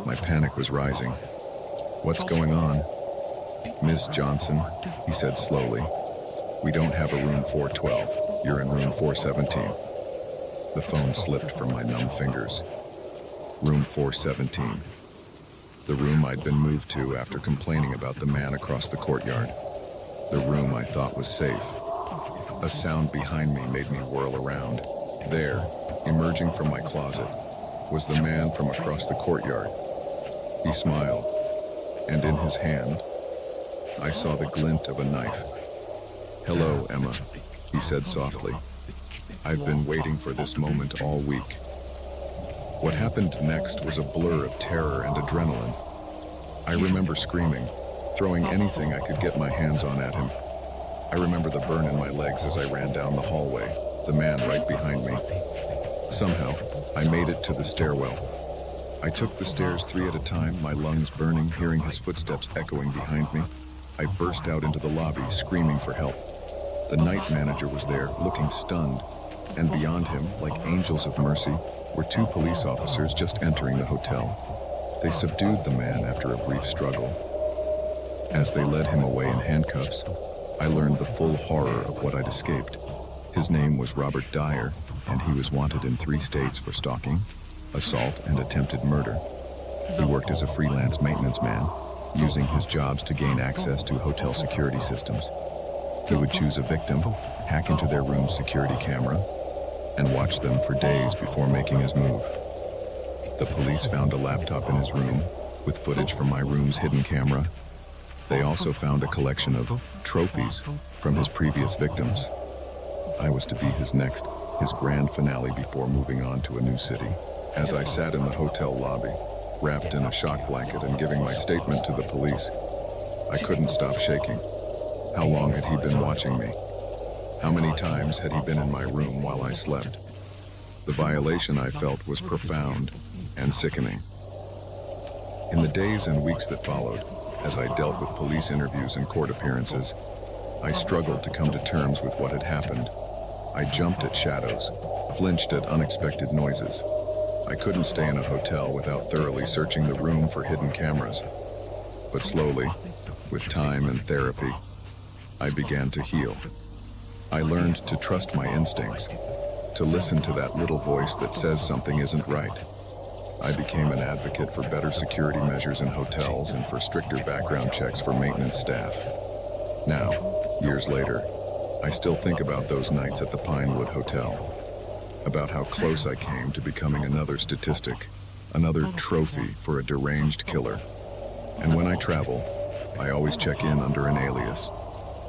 A: My panic was rising. "What's going on?" "Miss Johnson," he said slowly, "we don't have a room 412. You're in room 417. The phone slipped from my numb fingers. Room 417. The room I'd been moved to after complaining about the man across the courtyard. The room I thought was safe. A sound behind me made me whirl around. There, emerging from my closet, was the man from across the courtyard. He smiled, and in his hand, I saw the glint of a knife. "Hello, Emma," he said softly. "I've been waiting for this moment all week." What happened next was a blur of terror and adrenaline. I remember screaming, throwing anything I could get my hands on at him. I remember the burn in my legs as I ran down the hallway, the man right behind me. Somehow, I made it to the stairwell. I took the stairs 3 at a time, my lungs burning, hearing his footsteps echoing behind me. I burst out into the lobby, screaming for help. The night manager was there, looking stunned, and beyond him, like angels of mercy, were 2 police officers just entering the hotel. They subdued the man after a brief struggle. As they led him away in handcuffs, I learned the full horror of what I'd escaped. His name was Robert Dyer, and he was wanted in 3 states for stalking, assault, and attempted murder. He worked as a freelance maintenance man, using his jobs to gain access to hotel security systems. He would choose a victim, hack into their room's security camera, and watch them for days before making his move. The police found a laptop in his room, with footage from my room's hidden camera. They also found a collection of trophies from his previous victims. I was to be his grand finale before moving on to a new city. As I sat in the hotel lobby, wrapped in a shock blanket and giving my statement to the police, I couldn't stop shaking. How long had he been watching me? How many times had he been in my room while I slept? The violation I felt was profound and sickening. In the days and weeks that followed, as I dealt with police interviews and court appearances, I struggled to come to terms with what had happened. I jumped at shadows, flinched at unexpected noises. I couldn't stay in a hotel without thoroughly searching the room for hidden cameras. But slowly, with time and therapy, I began to heal. I learned to trust my instincts, to listen to that little voice that says something isn't right. I became an advocate for better security measures in hotels and for stricter background checks for maintenance staff. Now, years later, I still think about those nights at the Pinewood Hotel, about how close I came to becoming another statistic, another trophy for a deranged killer. And when I travel, I always check in under an alias,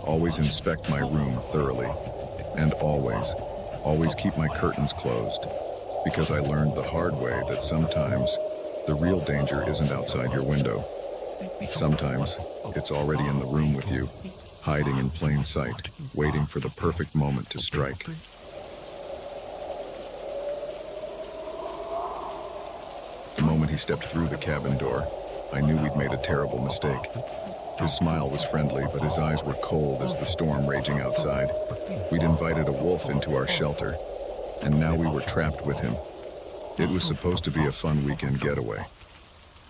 A: always inspect my room thoroughly, and always keep my curtains closed, because I learned the hard way that sometimes the real danger isn't outside your window. Sometimes it's already in the room with you, hiding in plain sight, waiting for the perfect moment to strike. The moment he stepped through the cabin door, I knew we'd made a terrible mistake. His smile was friendly, but his eyes were cold as the storm raging outside. We'd invited a wolf into our shelter, and now we were trapped with him. It was supposed to be a fun weekend getaway.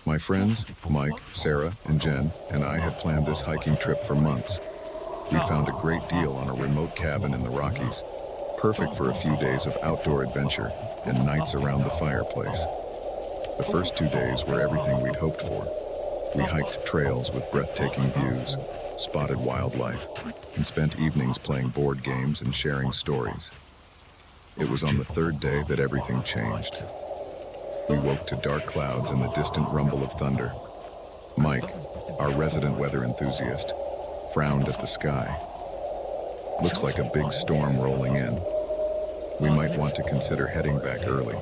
A: My friends, Mike, Sarah, and Jen, and I had planned this hiking trip for months. We found a great deal on a remote cabin in the Rockies, perfect for a few days of outdoor adventure and nights around the fireplace. The first 2 days were everything we'd hoped for. We hiked trails with breathtaking views, spotted wildlife, and spent evenings playing board games and sharing stories. It was on the third day that everything changed. We woke to dark clouds and the distant rumble of thunder. Mike, our resident weather enthusiast, frowned at the sky. Looks like a big storm rolling in. We might want to consider heading back early.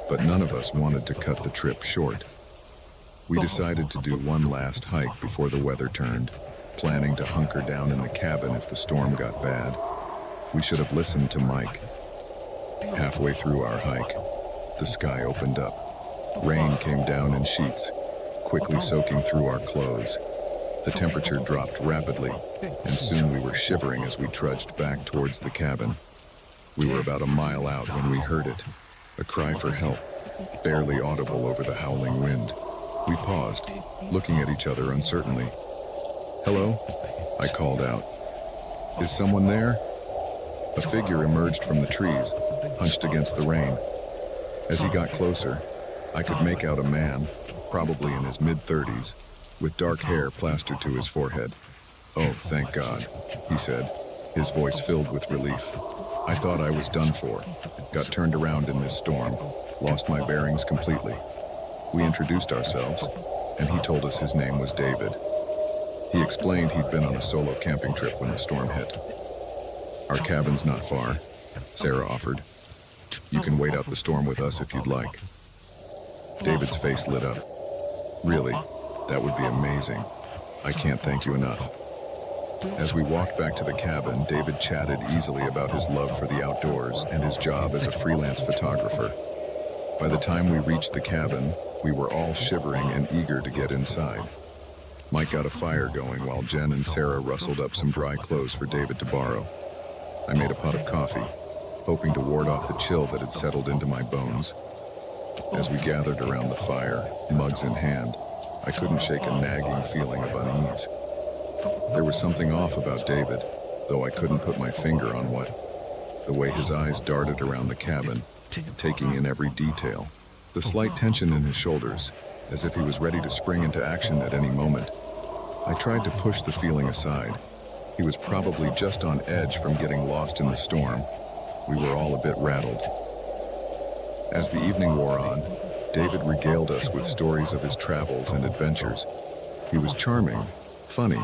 A: But none of us wanted to cut the trip short. We decided to do one last hike before the weather turned, planning to hunker down in the cabin if the storm got bad. We should have listened to Mike. Halfway through our hike, the sky opened up. Rain came down in sheets, quickly soaking through our clothes. The temperature dropped rapidly, and soon we were shivering as we trudged back towards the cabin. We were about a mile out when we heard it, a cry for help, barely audible over the howling wind. We paused, looking at each other uncertainly. "Hello?" I called out. "Is someone there?" A figure emerged from the trees, hunched against the rain. As he got closer, I could make out a man, probably in his mid-30s, with dark hair plastered to his forehead. "Oh, thank God," he said, his voice filled with relief. "I thought I was done for. Got turned around in this storm, lost my bearings completely." We introduced ourselves, and he told us his name was David. He explained he'd been on a solo camping trip when the storm hit. "Our cabin's not far," Sarah offered. "You can wait out the storm with us if you'd like." David's face lit up. "Really? That would be amazing. I can't thank you enough." As we walked back to the cabin, David chatted easily about his love for the outdoors and his job as a freelance photographer. By the time we reached the cabin, we were all shivering and eager to get inside. Mike got a fire going while Jen and Sarah rustled up some dry clothes for David to borrow. I made a pot of coffee, hoping to ward off the chill that had settled into my bones. As we gathered around the fire, mugs in hand, I couldn't shake a nagging feeling of unease. There was something off about David, though I couldn't put my finger on what. The way his eyes darted around the cabin, taking in every detail. The slight tension in his shoulders, as if he was ready to spring into action at any moment. I tried to push the feeling aside. He was probably just on edge from getting lost in the storm. We were all a bit rattled. As the evening wore on, David regaled us with stories of his travels and adventures. He was charming, funny,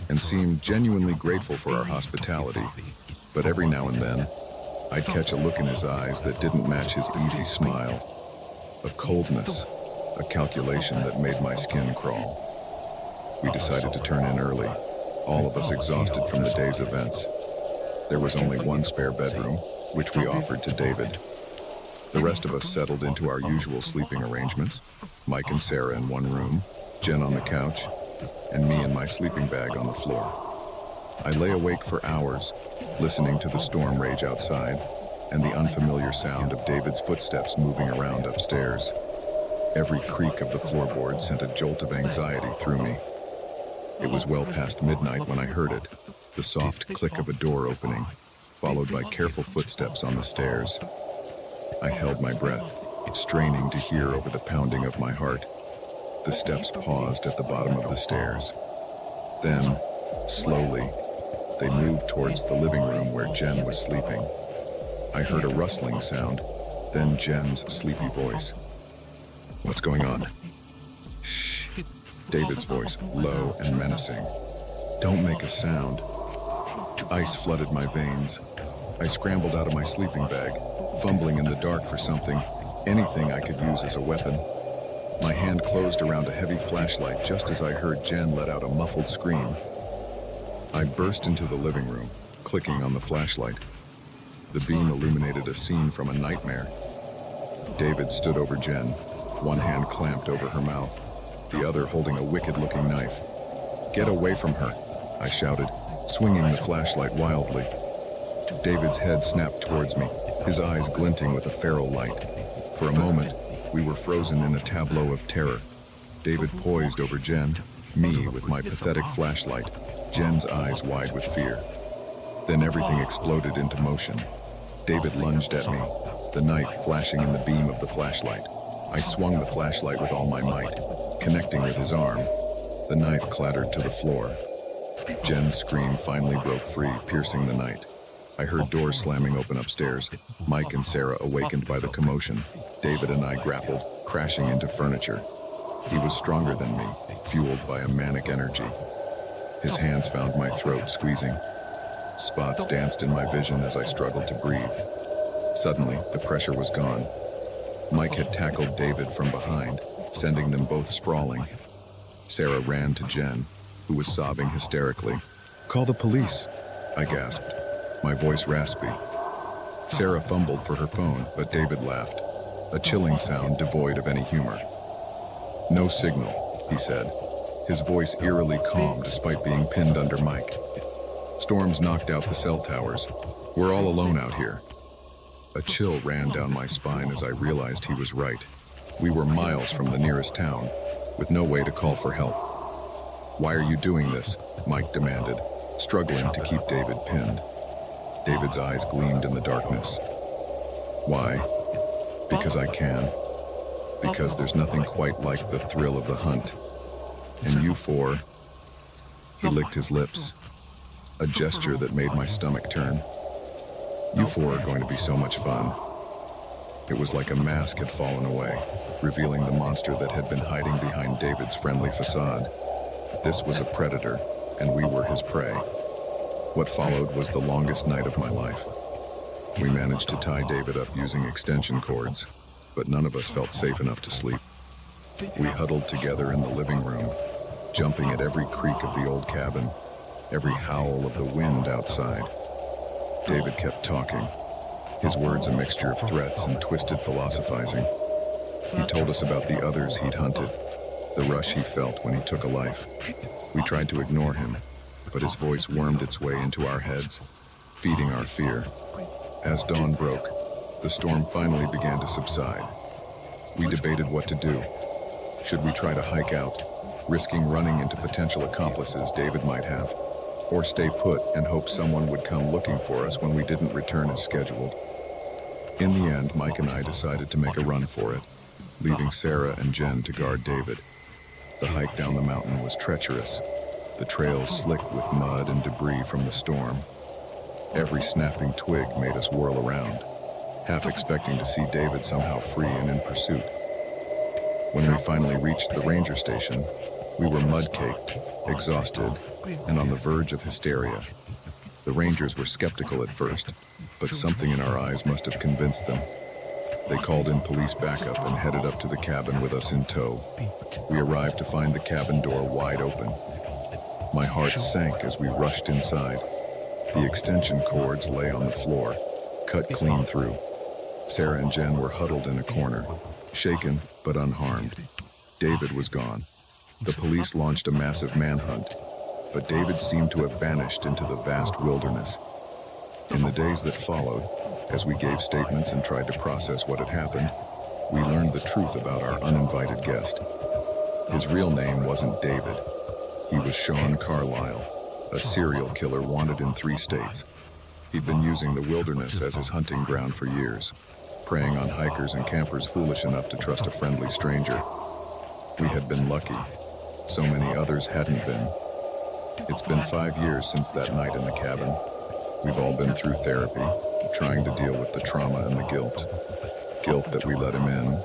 A: and seemed genuinely grateful for our hospitality. but every now and then, I'd catch a look in his eyes that didn't match his easy smile. A coldness, a calculation that made my skin crawl. We decided to turn in early, all of us exhausted from the day's events. There was only one spare bedroom, which we offered to David. The rest of us settled into our usual sleeping arrangements, Mike and Sarah in one room, Jen on the couch, and me in my sleeping bag on the floor. I lay awake for hours, listening to the storm rage outside and the unfamiliar sound of David's footsteps moving around upstairs. Every creak of the floorboard sent a jolt of anxiety through me. It was well past midnight when I heard it, the soft click of a door opening, followed by careful footsteps on the stairs. I held my breath, straining to hear over the pounding of my heart. The steps paused at the bottom of the stairs. Then, slowly, they moved towards the living room where Jen was sleeping. I heard a rustling sound, then Jen's sleepy voice. "What's going on?" "Shh." David's voice, low and menacing. "Don't make a sound." Ice flooded my veins. I scrambled out of my sleeping bag, fumbling in the dark for something, anything I could use as a weapon. My hand closed around a heavy flashlight just as I heard Jen let out a muffled scream. I burst into the living room, clicking on the flashlight. The beam illuminated a scene from a nightmare. David stood over Jen, one hand clamped over her mouth, the other holding a wicked-looking knife. "Get away from her," I shouted, swinging the flashlight wildly. David's head snapped towards me, his eyes glinting with a feral light. For a moment, we were frozen in a tableau of terror. David poised over Jen, me with my pathetic flashlight, Jen's eyes wide with fear. Then everything exploded into motion. David lunged at me, the knife flashing in the beam of the flashlight. I swung the flashlight with all my might, connecting with his arm. The knife clattered to the floor. Jen's scream finally broke free, piercing the night. I heard doors slamming open upstairs, Mike and Sarah awakened by the commotion. David and I grappled, crashing into furniture. He was stronger than me, fueled by a manic energy. His hands found my throat, squeezing. Spots danced in my vision as I struggled to breathe. Suddenly, the pressure was gone. Mike had tackled David from behind, sending them both sprawling. Sarah ran to Jen, who was sobbing hysterically. "Call the police," I gasped, my voice raspy. Sarah fumbled for her phone, but David laughed, a chilling sound devoid of any humor. "No signal," he said, his voice eerily calm despite being pinned under Mike. "Storms knocked out the cell towers. We're all alone out here." A chill ran down my spine as I realized he was right. We were miles from the nearest town, with no way to call for help. "Why are you doing this?" Mike demanded, struggling to keep David pinned. David's eyes gleamed in the darkness. "Why? Because I can. Because there's nothing quite like the thrill of the hunt. And you four..." He licked his lips, a gesture that made my stomach turn. "You four are going to be so much fun." It was like a mask had fallen away, revealing the monster that had been hiding behind David's friendly facade. This was a predator, and we were his prey. What followed was the longest night of my life. We managed to tie David up using extension cords, but none of us felt safe enough to sleep. We huddled together in the living room, jumping at every creak of the old cabin, every howl of the wind outside. David kept talking, his words a mixture of threats and twisted philosophizing. He told us about the others he'd hunted, the rush he felt when he took a life. We tried to ignore him, but his voice wormed its way into our heads, feeding our fear. As dawn broke, the storm finally began to subside. We debated what to do. Should we try to hike out, risking running into potential accomplices David might have, or stay put and hope someone would come looking for us when we didn't return as scheduled? In the end, Mike and I decided to make a run for it, leaving Sarah and Jen to guard David. The hike down the mountain was treacherous, the trails slick with mud and debris from the storm. Every snapping twig made us whirl around, half expecting to see David somehow free and in pursuit. When we finally reached the ranger station, we were mud-caked, exhausted, and on the verge of hysteria. The Rangers were skeptical at first, but something in our eyes must have convinced them. They called in police backup and headed up to the cabin with us in tow. We arrived to find the cabin door wide open. My heart sank as we rushed inside. The extension cords lay on the floor, cut clean through. Sarah and Jen were huddled in a corner, shaken but unharmed. David was gone. The police launched a massive manhunt, but David seemed to have vanished into the vast wilderness. In the days that followed, as we gave statements and tried to process what had happened, we learned the truth about our uninvited guest. His real name wasn't David. He was Sean Carlisle, a serial killer wanted in 3 states. He'd been using the wilderness as his hunting ground for years, preying on hikers and campers foolish enough to trust a friendly stranger. We had been lucky. So many others hadn't been. It's been 5 years since that night in the cabin. We've all been through therapy, trying to deal with the trauma and the guilt. Guilt that we let him in,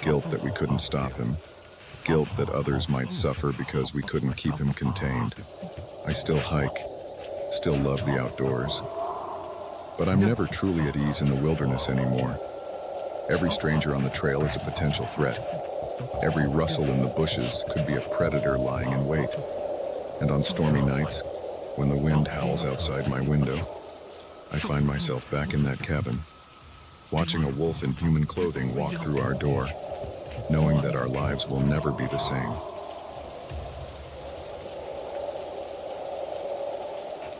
A: guilt that we couldn't stop him, guilt that others might suffer because we couldn't keep him contained. I still hike, still love the outdoors, but I'm never truly at ease in the wilderness anymore. Every stranger on the trail is a potential threat. Every rustle in the bushes could be a predator lying in wait. And on stormy nights, when the wind howls outside my window, I find myself back in that cabin, watching a wolf in human clothing walk through our door, knowing that our lives will never be the same.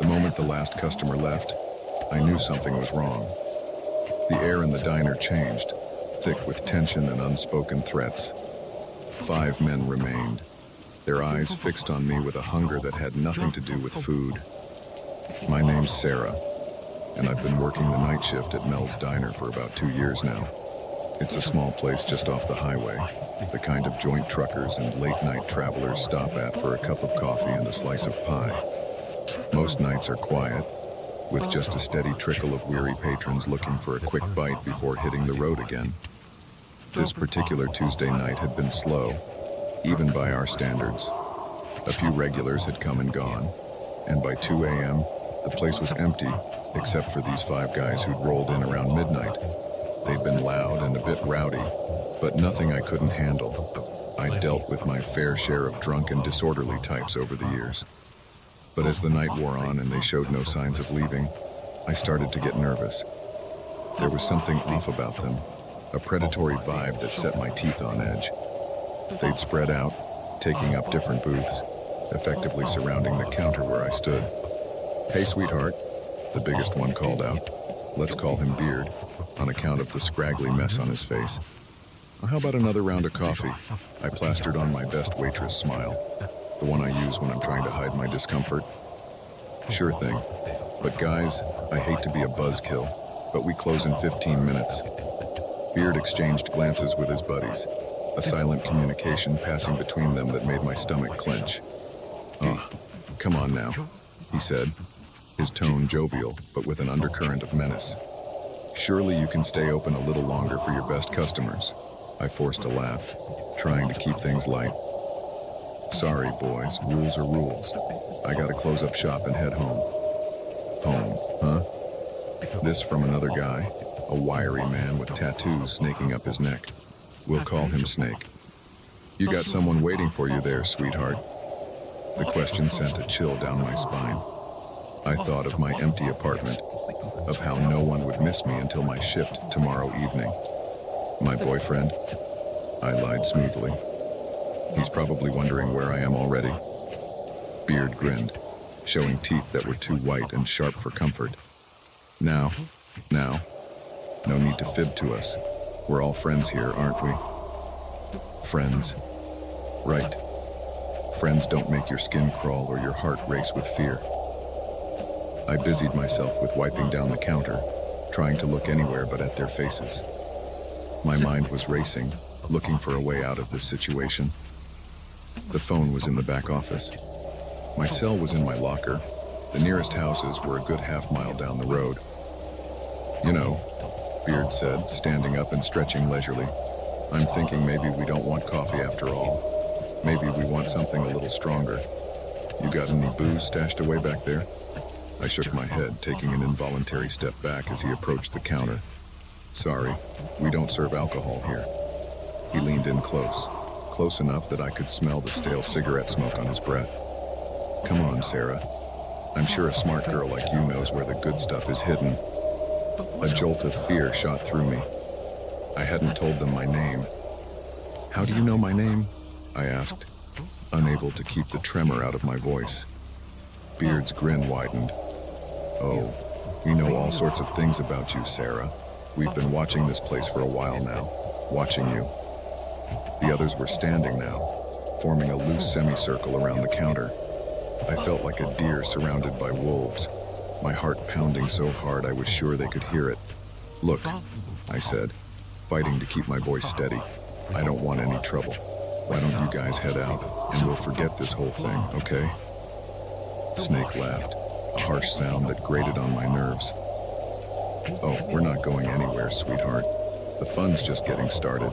A: The moment the last customer left, I knew something was wrong. The air in the diner changed, thick with tension and unspoken threats. 5 men remained, their eyes fixed on me with a hunger that had nothing to do with food. My name's Sarah, and I've been working the night shift at Mel's Diner for about 2 years now. It's a small place just off the highway, the kind of joint truckers and late-night travelers stop at for a cup of coffee and a slice of pie. Most nights are quiet, with just a steady trickle of weary patrons looking for a quick bite before hitting the road again. This particular Tuesday night had been slow, even by our standards. A few regulars had come and gone, and by 2 a.m., the place was empty, except for these 5 guys who'd rolled in around midnight. They'd been loud and a bit rowdy, but nothing I couldn't handle. I dealt with my fair share of drunk and disorderly types over the years. But as the night wore on and they showed no signs of leaving, I started to get nervous. There was something off about them, a predatory vibe that set my teeth on edge. They'd spread out, taking up different booths, effectively surrounding the counter where I stood. "Hey, sweetheart," the biggest one called out. Let's call him Beard, on account of the scraggly mess on his face. "How about another round of coffee?" I plastered on my best waitress smile, the one I use when I'm trying to hide my discomfort. "Sure thing. But guys, I hate to be a buzzkill, but we close in 15 minutes. Beard exchanged glances with his buddies, a silent communication passing between them that made my stomach clench. "Oh, come on now," he said, his tone jovial, but with an undercurrent of menace. "Surely you can stay open a little longer for your best customers." I forced a laugh, trying to keep things light. "Sorry, boys, rules are rules. I gotta close up shop and head home." "Home, huh?" This from another guy, a wiry man with tattoos snaking up his neck. We'll call him Snake. "You got someone waiting for you there, sweetheart." The question sent a chill down my spine. I thought of my empty apartment, of how no one would miss me until my shift tomorrow evening. "My boyfriend?" I lied smoothly. "He's probably wondering where I am already." Beard grinned, showing teeth that were too white and sharp for comfort. Now, no need to fib to us. We're all friends here, aren't we?" Friends. Right. Friends don't make your skin crawl or your heart race with fear. I busied myself with wiping down the counter, trying to look anywhere but at their faces. My mind was racing, looking for a way out of this situation. The phone was in the back office. My cell was in my locker. The nearest houses were a good half-mile down the road. "You know," Beard said, standing up and stretching leisurely, "I'm thinking maybe we don't want coffee after all. Maybe we want something a little stronger. You got any booze stashed away back there?" I shook my head, taking an involuntary step back as he approached the counter. Sorry, we don't serve alcohol here. He leaned in close enough that I could smell the stale cigarette smoke on his breath. Come on, Sarah. I'm sure a smart girl like you knows where the good stuff is hidden. A jolt of fear shot through me. I hadn't told them my name. How do you know my name? I asked, unable to keep the tremor out of my voice. Beard's grin widened. Oh, we know all sorts of things about you, Sarah. We've been watching this place for a while now. Watching you. The others were standing now, forming a loose semicircle around the counter. I felt like a deer surrounded by wolves, my heart pounding so hard I was sure they could hear it. Look, I said, fighting to keep my voice steady. I don't want any trouble. Why don't you guys head out, and we'll forget this whole thing, okay? Snake laughed, a harsh sound that grated on my nerves. Oh, we're not going anywhere, sweetheart. The fun's just getting started.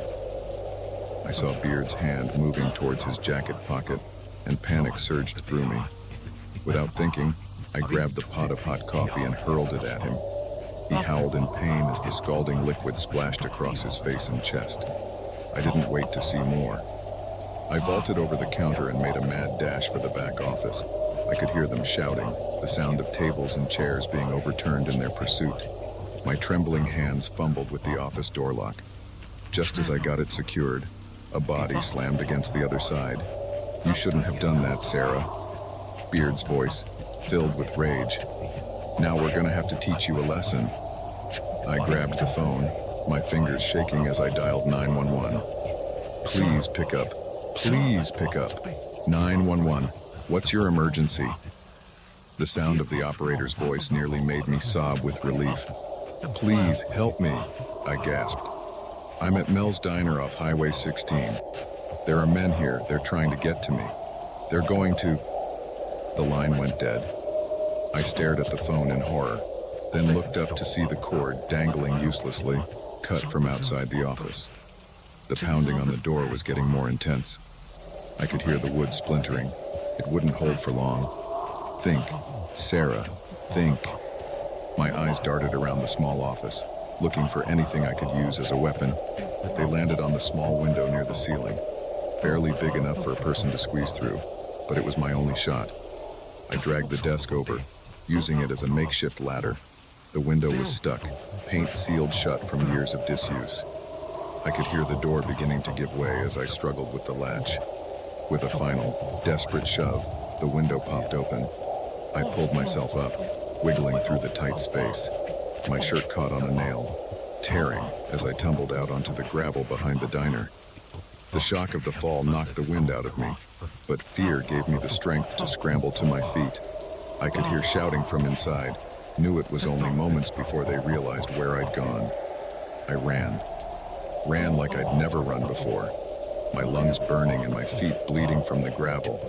A: I saw Beard's hand moving towards his jacket pocket, and panic surged through me. Without thinking, I grabbed the pot of hot coffee and hurled it at him. He howled in pain as the scalding liquid splashed across his face and chest. I didn't wait to see more. I vaulted over the counter and made a mad dash for the back office. I could hear them shouting, the sound of tables and chairs being overturned in their pursuit. My trembling hands fumbled with the office door lock. Just as I got it secured, a body slammed against the other side. You shouldn't have done that, Sarah. Beard's voice, filled with rage. Now we're gonna have to teach you a lesson. I grabbed the phone, my fingers shaking as I dialed 911. Please pick up. Please pick up. 911. What's your emergency? The sound of the operator's voice nearly made me sob with relief. Please help me, I gasped. I'm at Mel's Diner off Highway 16. There are men here. They're trying to get to me. They're going to... The line went dead. I stared at the phone in horror, then looked up to see the cord dangling uselessly, cut from outside the office. The pounding on the door was getting more intense. I could hear the wood splintering. It wouldn't hold for long. Think, Sarah, think. My eyes darted around the small office, looking for anything I could use as a weapon. They landed on the small window near the ceiling, barely big enough for a person to squeeze through, but it was my only shot. I dragged the desk over, using it as a makeshift ladder. The window was stuck, paint sealed shut from years of disuse. I could hear the door beginning to give way as I struggled with the latch. With a final, desperate shove, the window popped open. I pulled myself up, wiggling through the tight space. My shirt caught on a nail, tearing as I tumbled out onto the gravel behind the diner. The shock of the fall knocked the wind out of me, but fear gave me the strength to scramble to my feet. I could hear shouting from inside, knew it was only moments before they realized where I'd gone. I ran like I'd never run before, my lungs burning and my feet bleeding from the gravel.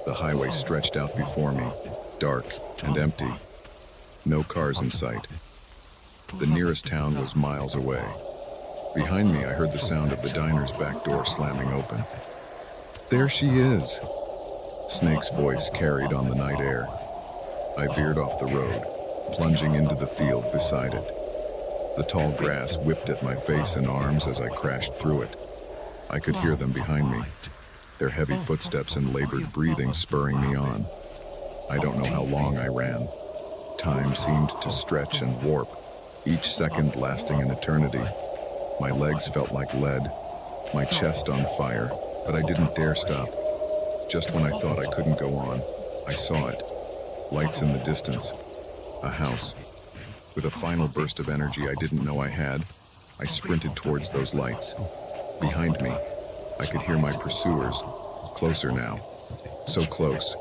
A: The highway stretched out before me, dark and empty. No cars in sight. The nearest town was miles away. Behind me, I heard the sound of the diner's back door slamming open. There she is! Snake's voice carried on the night air. I veered off the road, plunging into the field beside it. The tall grass whipped at my face and arms as I crashed through it. I could hear them behind me, their heavy footsteps and labored breathing spurring me on. I don't know how long I ran. Time seemed to stretch and warp, each second lasting an eternity. My legs felt like lead, my chest on fire, but I didn't dare stop. Just when I thought I couldn't go on, I saw it. Lights in the distance. A house. With a final burst of energy I didn't know I had, I sprinted towards those lights. Behind me, I could hear my pursuers, closer now. So close.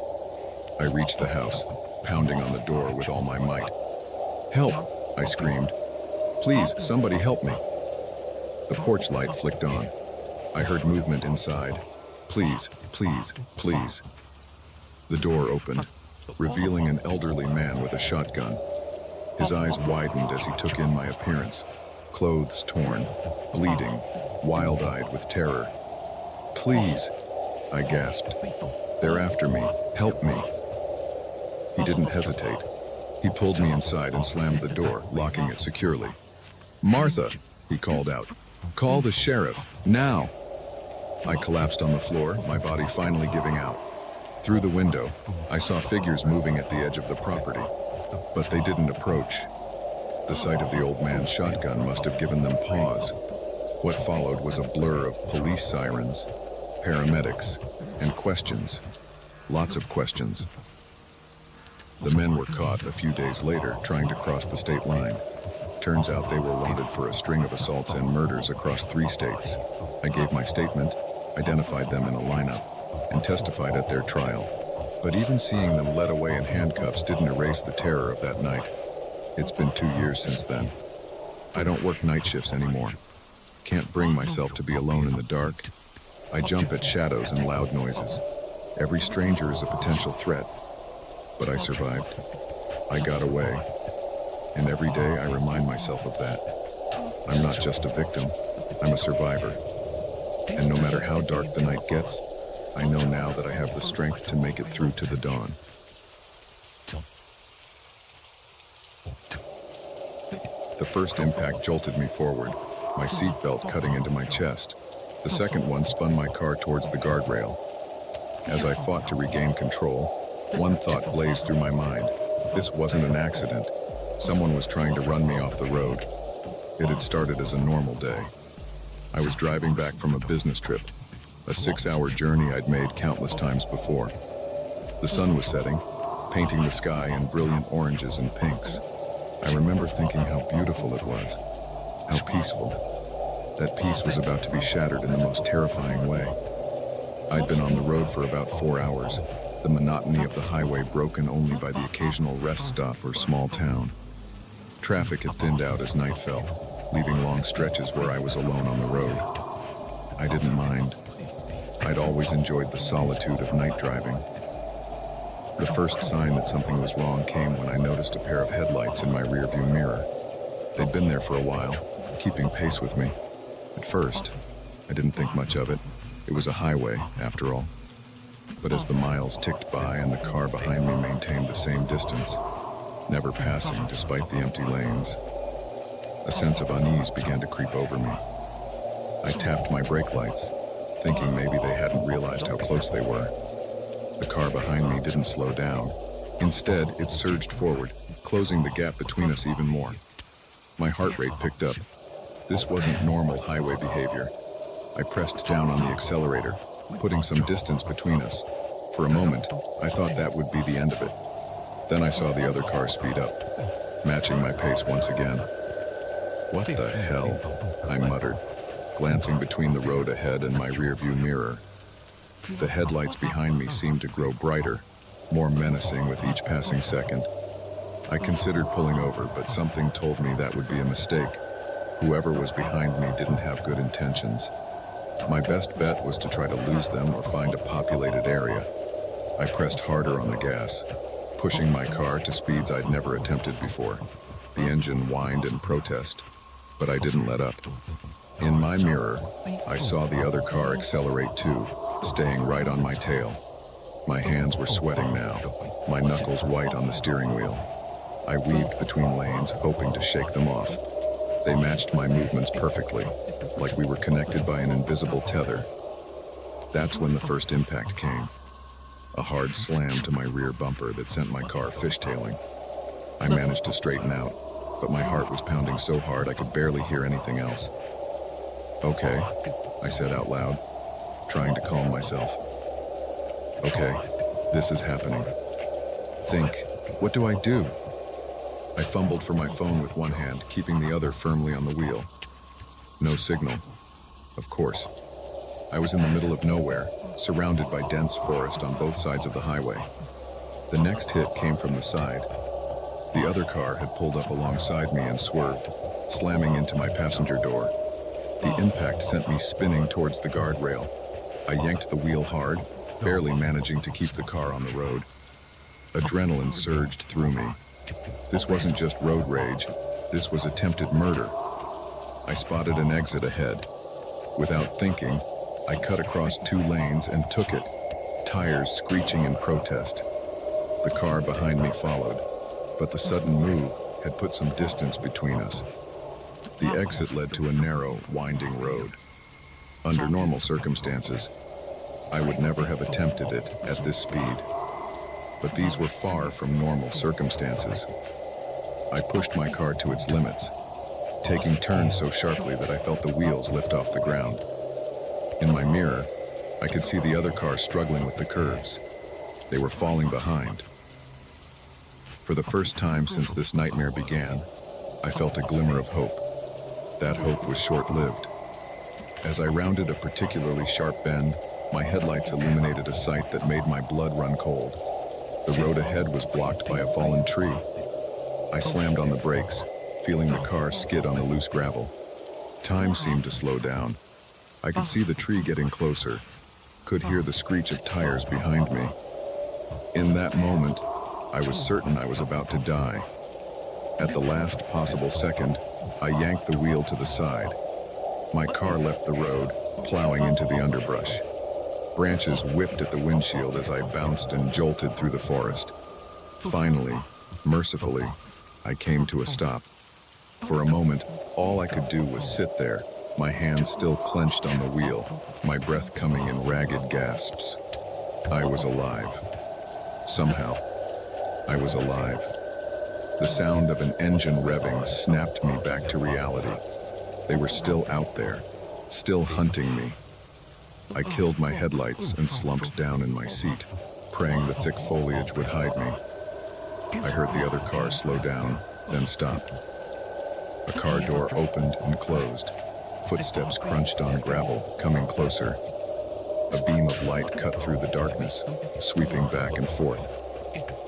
A: I reached the house, pounding on the door with all my might. Help! I screamed. Please, somebody help me. The porch light flicked on. I heard movement inside. Please, please, please. The door opened, revealing an elderly man with a shotgun. His eyes widened as he took in my appearance, clothes torn, bleeding, wild-eyed with terror. Please, I gasped. They're after me. Help me. He didn't hesitate. He pulled me inside and slammed the door, locking it securely. "Martha," he called out. "Call the sheriff, now!" I collapsed on the floor, my body finally giving out. Through the window, I saw figures moving at the edge of the property, but they didn't approach. The sight of the old man's shotgun must have given them pause. What followed was a blur of police sirens, paramedics, and questions. Lots of questions. The men were caught a few days later trying to cross the state line. Turns out they were wanted for a string of assaults and murders across 3 states. I gave my statement, identified them in a lineup, and testified at their trial. But even seeing them led away in handcuffs didn't erase the terror of that night. It's been 2 years since then. I don't work night shifts anymore. Can't bring myself to be alone in the dark. I jump at shadows and loud noises. Every stranger is a potential threat. But I survived. I got away. And every day I remind myself of that. I'm not just a victim, I'm a survivor. And no matter how dark the night gets, I know now that I have the strength to make it through to the dawn. The first impact jolted me forward, my seatbelt cutting into my chest. The second one spun my car towards the guardrail. As I fought to regain control, one thought blazed through my mind. This wasn't an accident. Someone was trying to run me off the road. It had started as a normal day. I was driving back from a business trip, a 6-hour journey I'd made countless times before. The sun was setting, painting the sky in brilliant oranges and pinks. I remember thinking how beautiful it was, how peaceful. That peace was about to be shattered in the most terrifying way. I'd been on the road for about 4 hours, the monotony of the highway broken only by the occasional rest stop or small town. Traffic had thinned out as night fell, leaving long stretches where I was alone on the road. I didn't mind. I'd always enjoyed the solitude of night driving. The first sign that something was wrong came when I noticed a pair of headlights in my rearview mirror. They'd been there for a while, keeping pace with me. At first, I didn't think much of it. It was a highway, after all. But as the miles ticked by and the car behind me maintained the same distance, never passing despite the empty lanes, a sense of unease began to creep over me. I tapped my brake lights, thinking maybe they hadn't realized how close they were. The car behind me didn't slow down. Instead, it surged forward, closing the gap between us even more. My heart rate picked up. This wasn't normal highway behavior. I pressed down on the accelerator, putting some distance between us. For a moment, I thought that would be the end of it. Then I saw the other car speed up, matching my pace once again. "What the hell?" I muttered, glancing between the road ahead and my rearview mirror. The headlights behind me seemed to grow brighter, more menacing with each passing second. I considered pulling over, but something told me that would be a mistake. Whoever was behind me didn't have good intentions. My best bet was to try to lose them or find a populated area. I pressed harder on the gas, pushing my car to speeds I'd never attempted before. The engine whined in protest, but I didn't let up. In my mirror, I saw the other car accelerate too, staying right on my tail. My hands were sweating now, my knuckles white on the steering wheel. I weaved between lanes, hoping to shake them off. They matched my movements perfectly, like we were connected by an invisible tether. That's when the first impact came. A hard slam to my rear bumper that sent my car fishtailing. I managed to straighten out, but my heart was pounding so hard I could barely hear anything else. "Okay," I said out loud, trying to calm myself. "Okay, this is happening. Think, what do I do?" I fumbled for my phone with one hand, keeping the other firmly on the wheel. No signal. Of course. I was in the middle of nowhere, surrounded by dense forest on both sides of the highway. The next hit came from the side. The other car had pulled up alongside me and swerved, slamming into my passenger door. The impact sent me spinning towards the guardrail. I yanked the wheel hard, barely managing to keep the car on the road. Adrenaline surged through me. This wasn't just road rage, this was attempted murder. I spotted an exit ahead. Without thinking, I cut across 2 lanes and took it, tires screeching in protest. The car behind me followed. but the sudden move had put some distance between us. The exit led to a narrow, winding road. Under normal circumstances, I would never have attempted it at this speed. But these were far from normal circumstances. I pushed my car to its limits, taking turns so sharply that I felt the wheels lift off the ground. In my mirror, I could see the other cars struggling with the curves. They were falling behind. For the first time since this nightmare began, I felt a glimmer of hope. That hope was short-lived. As I rounded a particularly sharp bend, my headlights illuminated a sight that made my blood run cold. The road ahead was blocked by a fallen tree. I slammed on the brakes, feeling the car skid on the loose gravel. Time seemed to slow down. I could see the tree getting closer, could hear the screech of tires behind me. In that moment, I was certain I was about to die. At the last possible second, I yanked the wheel to the side. My car left the road, plowing into the underbrush. Branches whipped at the windshield as I bounced and jolted through the forest. Finally, mercifully, I came to a stop. For a moment, all I could do was sit there, my hands still clenched on the wheel, my breath coming in ragged gasps. I was alive. Somehow, I was alive. The sound of an engine revving snapped me back to reality. They were still out there, still hunting me. I killed my headlights and slumped down in my seat, praying the thick foliage would hide me. I heard the other car slow down, then stop. A car door opened and closed. Footsteps crunched on gravel, coming closer. A beam of light cut through the darkness, sweeping back and forth.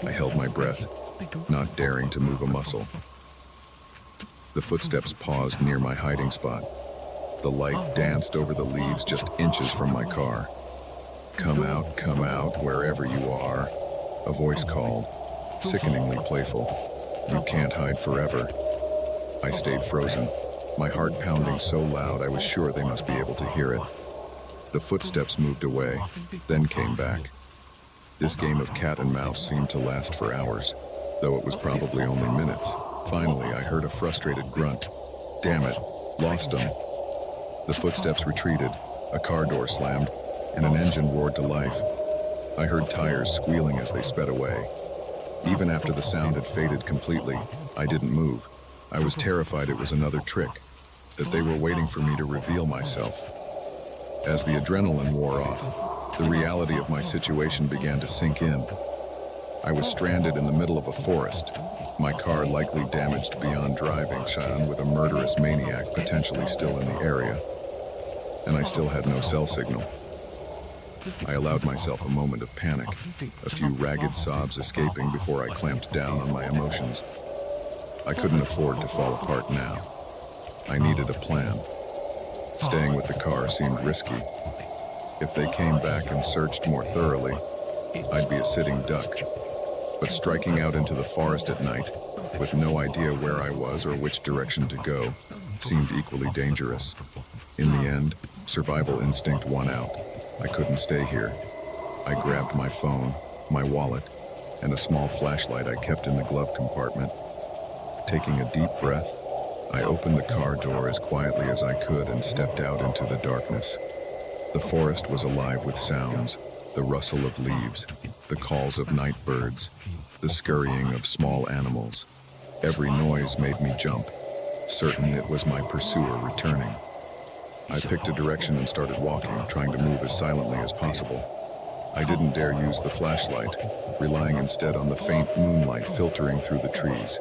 A: I held my breath, not daring to move a muscle. The footsteps paused near my hiding spot. The light danced over the leaves just inches from my car. Come out, wherever you are," a voice called, sickeningly playful. "You can't hide forever." I stayed frozen, my heart pounding so loud I was sure they must be able to hear it. The footsteps moved away, then came back. This game of cat and mouse seemed to last for hours, though it was probably only minutes. Finally, I heard a frustrated grunt. "Damn it, lost them." The footsteps retreated, a car door slammed, and an engine roared to life. I heard tires squealing as they sped away. Even after the sound had faded completely, I didn't move. I was terrified it was another trick, that they were waiting for me to reveal myself. As the adrenaline wore off, the reality of my situation began to sink in. I was stranded in the middle of a forest, my car likely damaged beyond driving, with a murderous maniac potentially still in the area. And I still had no cell signal. I allowed myself a moment of panic, a few ragged sobs escaping before I clamped down on my emotions. I couldn't afford to fall apart now. I needed a plan. Staying with the car seemed risky. If they came back and searched more thoroughly, I'd be a sitting duck. But striking out into the forest at night, with no idea where I was or which direction to go, seemed equally dangerous. In the end, survival instinct won out. I couldn't stay here. I grabbed my phone, my wallet, and a small flashlight I kept in the glove compartment. Taking a deep breath, I opened the car door as quietly as I could and stepped out into the darkness. The forest was alive with sounds, the rustle of leaves, the calls of night birds, the scurrying of small animals. Every noise made me jump, certain it was my pursuer returning. I picked a direction and started walking, trying to move as silently as possible. I didn't dare use the flashlight, relying instead on the faint moonlight filtering through the trees.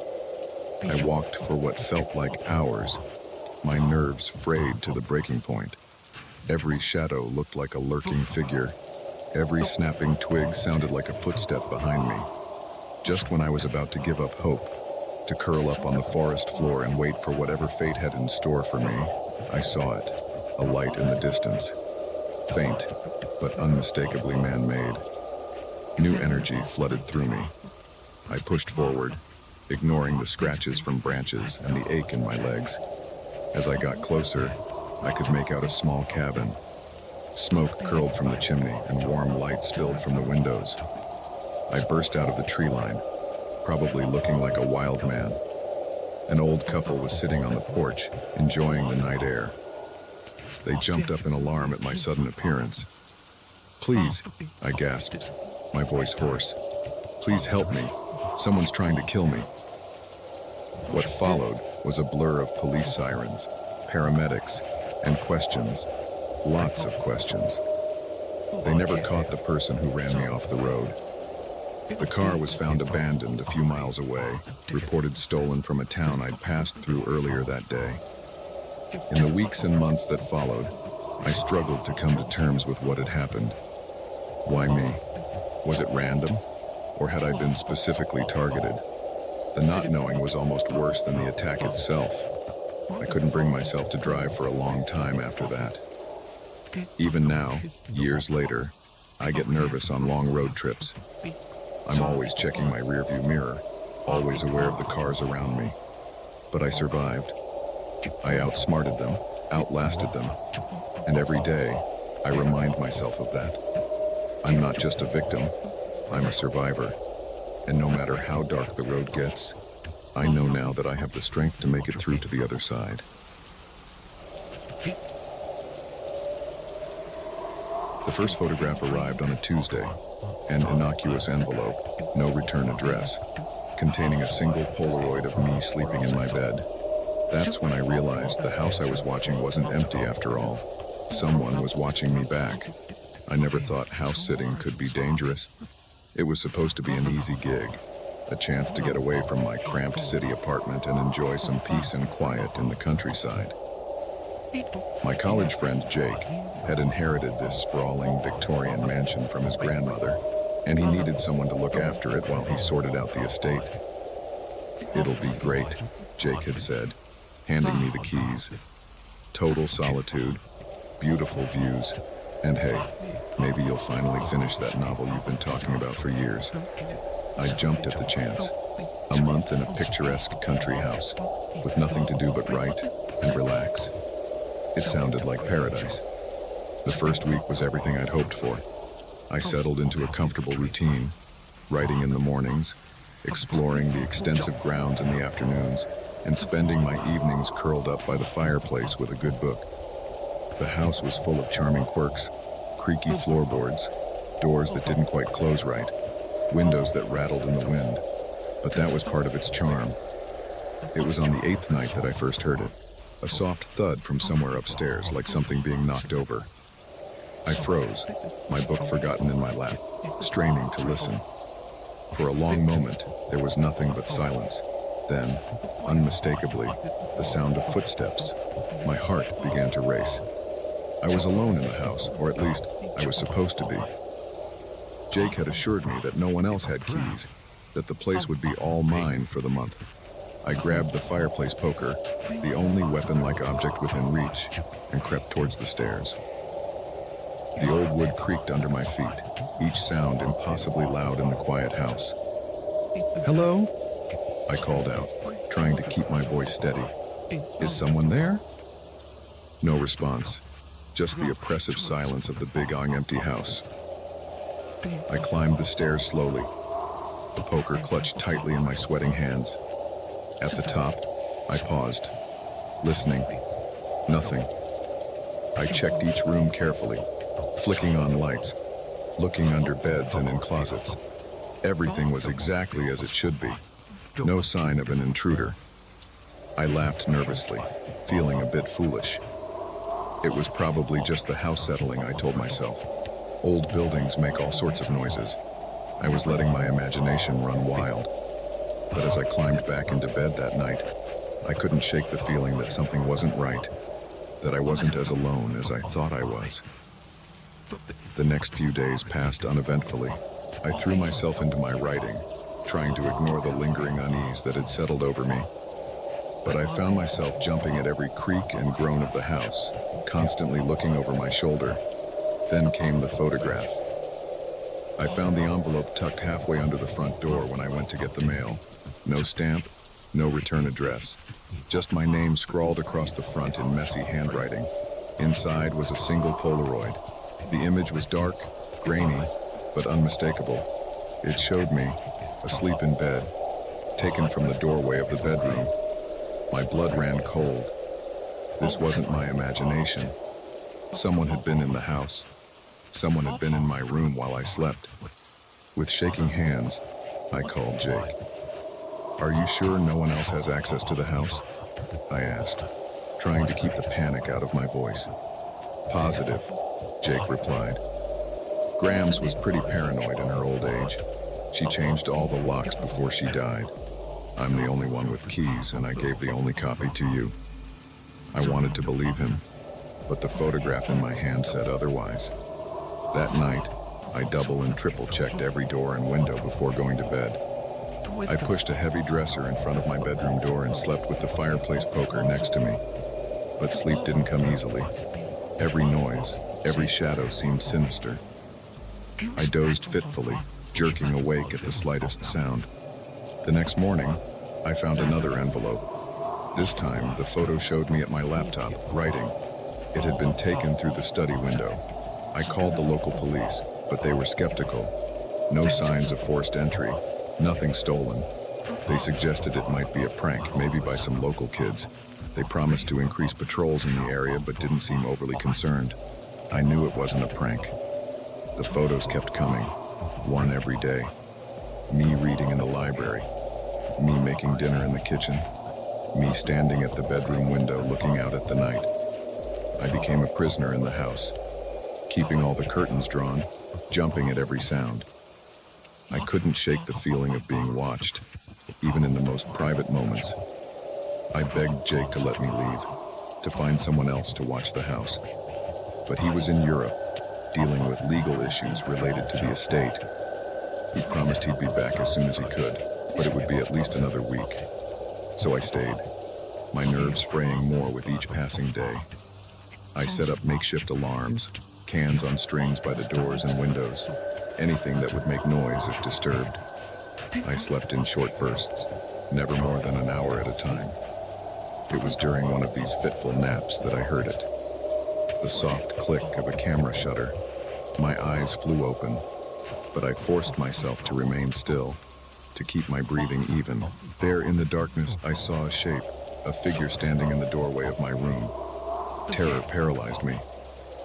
A: I walked for what felt like hours, my nerves frayed to the breaking point. Every shadow looked like a lurking figure. Every snapping twig sounded like a footstep behind me. Just when I was about to give up hope, to curl up on the forest floor and wait for whatever fate had in store for me, I saw it, a light in the distance. Faint, but unmistakably man-made. New energy flooded through me. I pushed forward, ignoring the scratches from branches and the ache in my legs. As I got closer, I could make out a small cabin. Smoke curled from the chimney and warm light spilled from the windows. I burst out of the tree line. probably looking like a wild man. An old couple was sitting on the porch, enjoying the night air. They jumped up in alarm at my sudden appearance. "Please," I gasped, my voice hoarse. "Please help me. Someone's trying to kill me." What followed was a blur of police sirens, paramedics, and questions. Lots of questions. They never caught the person who ran me off the road. The car was found abandoned a few miles away, reported stolen from a town I'd passed through earlier that day. In the weeks and months that followed, I struggled to come to terms with what had happened. Why me? Was it random? Or had I been specifically targeted? The not knowing was almost worse than the attack itself. I couldn't bring myself to drive for a long time after that. Even now, years later, I get nervous on long road trips. I'm always checking my rearview mirror, always aware of the cars around me. But I survived. I outsmarted them, outlasted them, and every day, I remind myself of that. I'm not just a victim, I'm a survivor. And no matter how dark the road gets, I know now that I have the strength to make it through to the other side. The first photograph arrived on a Tuesday, an innocuous envelope, no return address, containing a single Polaroid of me sleeping in my bed. That's when I realized the house I was watching wasn't empty after all. Someone was watching me back. I never thought house sitting could be dangerous. It was supposed to be an easy gig, a chance to get away from my cramped city apartment and enjoy some peace and quiet in the countryside. My college friend Jake had inherited this sprawling Victorian mansion from his grandmother, and he needed someone to look after it while he sorted out the estate. "It'll be great," Jake had said, handing me the keys. Total solitude, beautiful views, and hey, maybe you'll finally finish that novel you've been talking about for years. I jumped at the chance. A month in a picturesque country house, with nothing to do but write and relax. It sounded like paradise. The first week was everything I'd hoped for. I settled into a comfortable routine, writing in the mornings, exploring the extensive grounds in the afternoons, and spending my evenings curled up by the fireplace with a good book. The house was full of charming quirks, creaky floorboards, doors that didn't quite close right, windows that rattled in the wind, but that was part of its charm. It was on the 8th night that I first heard it, a soft thud from somewhere upstairs, like something being knocked over. I froze, my book forgotten in my lap, straining to listen. For a long moment, there was nothing but silence. Then, unmistakably, the sound of footsteps. My heart began to race. I was alone in the house, or at least, I was supposed to be. Jake had assured me that no one else had keys, that the place would be all mine for the month. I grabbed the fireplace poker, the only weapon-like object within reach, and crept towards the stairs. The old wood creaked under my feet, each sound impossibly loud in the quiet house. "Hello?" I called out, trying to keep my voice steady. "Is someone there?" No response, just the oppressive silence of the big, empty house. I climbed the stairs slowly, the poker clutched tightly in my sweating hands. At the top, I paused, listening. Nothing. I checked each room carefully, flicking on lights, looking under beds and in closets. Everything was exactly as it should be. No sign of an intruder. I laughed nervously, feeling a bit foolish. It was probably just the house settling, I told myself. Old buildings make all sorts of noises. I was letting my imagination run wild. But as I climbed back into bed that night, I couldn't shake the feeling that something wasn't right, that I wasn't as alone as I thought I was. The next few days passed uneventfully. I threw myself into my writing, trying to ignore the lingering unease that had settled over me. But I found myself jumping at every creak and groan of the house, constantly looking over my shoulder. Then came the photograph. I found the envelope tucked halfway under the front door when I went to get the mail. No stamp, no return address. Just my name scrawled across the front in messy handwriting. Inside was a single Polaroid. The image was dark, grainy, but unmistakable. It showed me, asleep in bed, taken from the doorway of the bedroom. My blood ran cold. This wasn't my imagination. Someone had been in the house. Someone had been in my room while I slept. With shaking hands, I called Jake. "Are you sure no one else has access to the house?" I asked, trying to keep the panic out of my voice. "Positive," Jake replied. Grams was pretty paranoid in her old age. She changed all the locks before she died. I'm the only one with keys, and I gave the only copy to you. I wanted to believe him, but the photograph in my hand said otherwise. That night, I double and triple checked every door and window before going to bed. I pushed a heavy dresser in front of my bedroom door and slept with the fireplace poker next to me. But sleep didn't come easily. Every noise, every shadow seemed sinister. I dozed fitfully, jerking awake at the slightest sound. The next morning, I found another envelope. This time, the photo showed me at my laptop, writing. It had been taken through the study window. I called the local police, but they were skeptical. No signs of forced entry, nothing stolen. They suggested it might be a prank, maybe by some local kids. They promised to increase patrols in the area, but didn't seem overly concerned. I knew it wasn't a prank. The photos kept coming, one every day. Me reading in the library, me making dinner in the kitchen, me standing at the bedroom window looking out at the night. I became a prisoner in the house, keeping all the curtains drawn, jumping at every sound. I couldn't shake the feeling of being watched, even in the most private moments. I begged Jake to let me leave, to find someone else to watch the house. But he was in Europe, dealing with legal issues related to the estate. He promised he'd be back as soon as he could, but it would be at least another week. So I stayed, my nerves fraying more with each passing day. I set up makeshift alarms, cans on strings by the doors and windows, anything that would make noise if disturbed. I slept in short bursts, never more than an hour at a time. It was during one of these fitful naps that I heard it. The soft click of a camera shutter. My eyes flew open, but I forced myself to remain still, to keep my breathing even. There in the darkness, I saw a shape, a figure standing in the doorway of my room. Terror paralyzed me.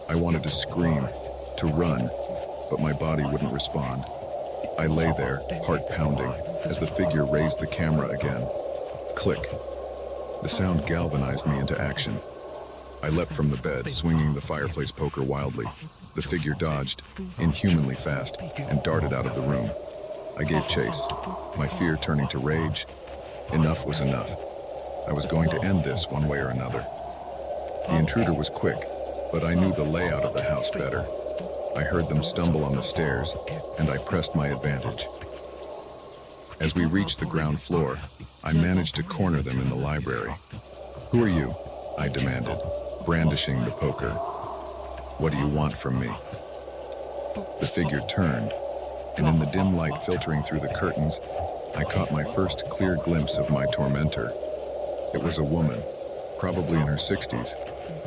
A: I wanted to scream, to run, but my body wouldn't respond. I lay there, heart pounding, as the figure raised the camera again. Click. The sound galvanized me into action. I leapt from the bed, swinging the fireplace poker wildly. The figure dodged, inhumanly fast, and darted out of the room. I gave chase, my fear turning to rage. Enough was enough. I was going to end this one way or another. The intruder was quick, but I knew the layout of the house better. I heard them stumble on the stairs, and I pressed my advantage. As we reached the ground floor, I managed to corner them in the library. "Who are you?" I demanded, brandishing the poker. "What do you want from me?" The figure turned, and in the dim light filtering through the curtains, I caught my first clear glimpse of my tormentor. It was a woman, probably in her 60s,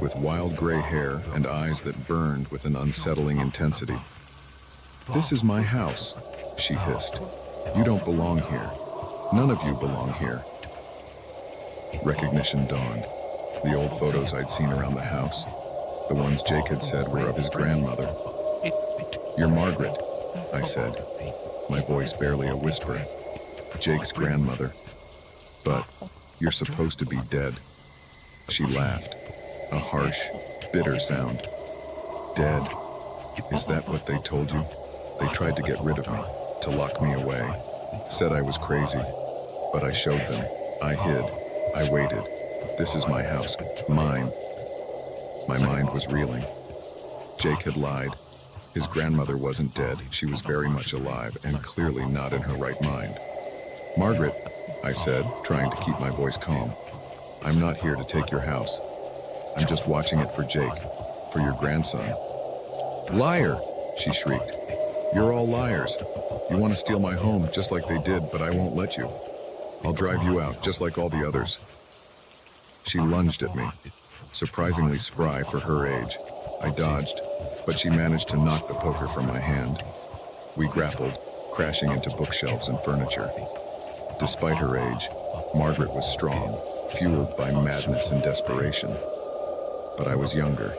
A: with wild gray hair and eyes that burned with an unsettling intensity. "This is my house," she hissed. "You don't belong here. None of you belong here." Recognition dawned. The old photos I'd seen around the house, the ones Jake had said were of his grandmother. "You're Margaret," I said, my voice barely a whisper. "Jake's grandmother. But you're supposed to be dead." She laughed, a harsh, bitter sound. "Dead? Is that what they told you? They tried to get rid of me, to lock me away. Said I was crazy, but I showed them. I hid. I waited. This is my house. Mine." My mind was reeling. Jake had lied. His grandmother wasn't dead. She was very much alive and clearly not in her right mind. "Margaret," I said, trying to keep my voice calm, "I'm not here to take your house. I'm just watching it for Jake, for your grandson." "Liar!" she shrieked. "You're all liars. You want to steal my home just like they did, but I won't let you. I'll drive you out just like all the others." She lunged at me, surprisingly spry for her age. I dodged, but she managed to knock the poker from my hand. We grappled, crashing into bookshelves and furniture. Despite her age, Margaret was strong, fueled by madness and desperation. But I was younger,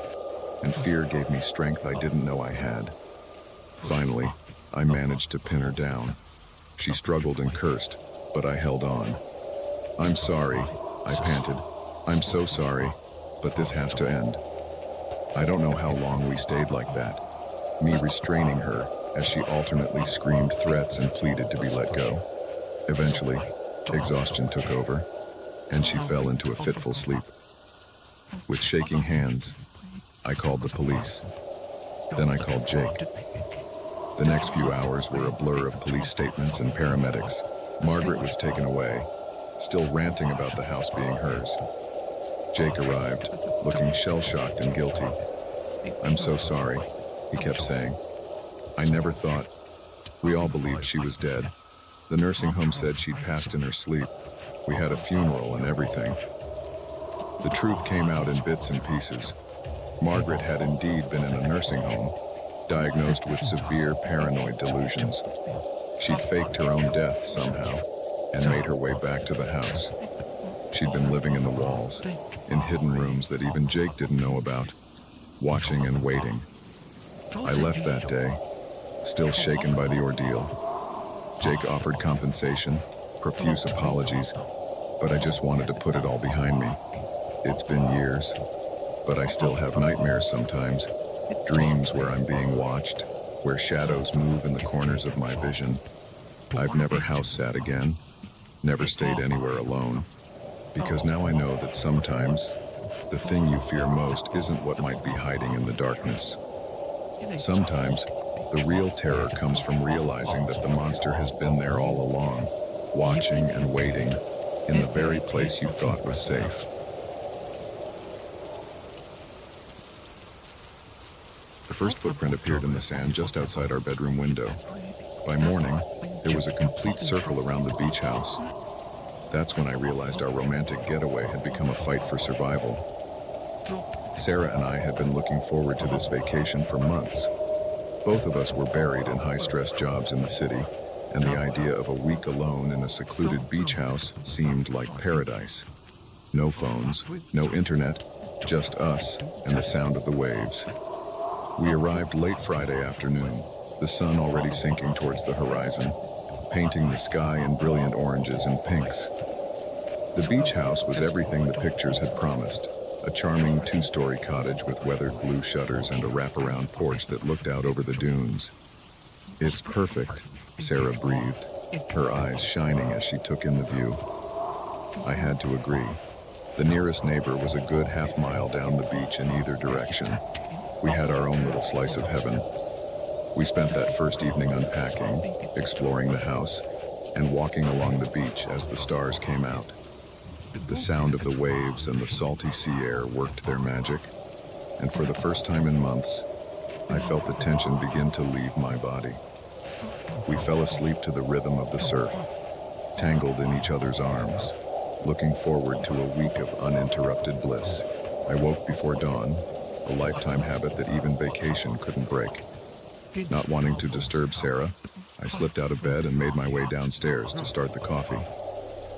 A: and fear gave me strength I didn't know I had. Finally, I managed to pin her down. She struggled and cursed, but I held on. "I'm sorry," I panted. "I'm so sorry, but this has to end." I don't know how long we stayed like that, me restraining her as she alternately screamed threats and pleaded to be let go. Eventually, exhaustion took over, and she fell into a fitful sleep. With shaking hands, I called the police. Then I called Jake. The next few hours were a blur of police statements and paramedics. Margaret was taken away, still ranting about the house being hers. Jake arrived, looking shell-shocked and guilty. "I'm so sorry," he kept saying. "I never thought." We all believed she was dead. The nursing home said she'd passed in her sleep. We had a funeral and everything. The truth came out in bits and pieces. Margaret had indeed been in a nursing home, diagnosed with severe paranoid delusions. She'd faked her own death somehow and made her way back to the house. She'd been living in the walls, in hidden rooms that even Jake didn't know about, watching and waiting. I left that day, still shaken by the ordeal. Jake offered compensation, profuse apologies, but I just wanted to put it all behind me. It's been years, but I still have nightmares sometimes, dreams where I'm being watched, where shadows move in the corners of my vision. I've never house sat again, never stayed anywhere alone, because now I know that sometimes the thing you fear most isn't what might be hiding in the darkness. Sometimes the real terror comes from realizing that the monster has been there all along, watching and waiting in the very place you thought was safe. The first footprint appeared in the sand just outside our bedroom window. By morning, there was a complete circle around the beach house. That's when I realized our romantic getaway had become a fight for survival. Sarah and I had been looking forward to this vacation for months. Both of us were buried in high-stress jobs in the city, and the idea of a week alone in a secluded beach house seemed like paradise. No phones, no internet, just us and the sound of the waves. We arrived late Friday afternoon, the sun already sinking towards the horizon, painting the sky in brilliant oranges and pinks. The beach house was everything the pictures had promised. A charming two-story cottage with weathered blue shutters and a wraparound porch that looked out over the dunes. "It's perfect," Sarah breathed, her eyes shining as she took in the view. I had to agree. The nearest neighbor was a good half-mile down the beach in either direction. We had our own little slice of heaven. We spent that first evening unpacking, exploring the house, and walking along the beach as the stars came out. The sound of the waves and the salty sea air worked their magic, and for the first time in months, I felt the tension begin to leave my body. We fell asleep to the rhythm of the surf, tangled in each other's arms, looking forward to a week of uninterrupted bliss. I woke before dawn, a lifetime habit that even vacation couldn't break. Not wanting to disturb Sarah, I slipped out of bed and made my way downstairs to start the coffee.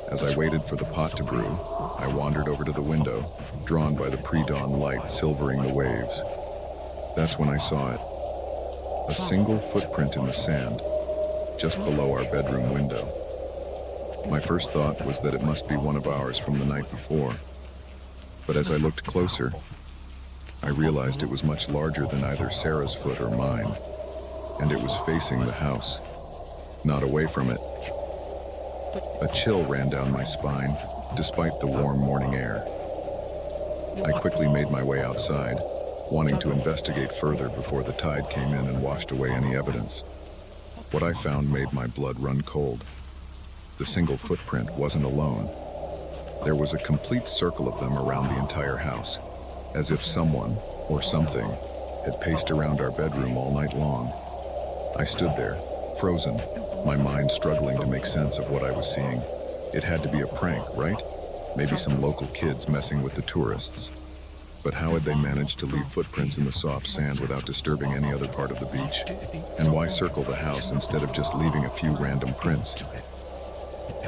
A: As I waited for the pot to brew, I wandered over to the window, drawn by the pre-dawn light silvering the waves. That's when I saw it. A single footprint in the sand, just below our bedroom window. My first thought was that it must be one of ours from the night before. But as I looked closer, I realized it was much larger than either Sarah's foot or mine, and it was facing the house, not away from it. A chill ran down my spine, despite the warm morning air. I quickly made my way outside, wanting to investigate further before the tide came in and washed away any evidence. What I found made my blood run cold. The single footprint wasn't alone. There was a complete circle of them around the entire house, as if someone, or something, had paced around our bedroom all night long. I stood there, frozen, my mind struggling to make sense of what I was seeing. It had to be a prank, right? Maybe some local kids messing with the tourists. But how had they managed to leave footprints in the soft sand without disturbing any other part of the beach? And why circle the house instead of just leaving a few random prints?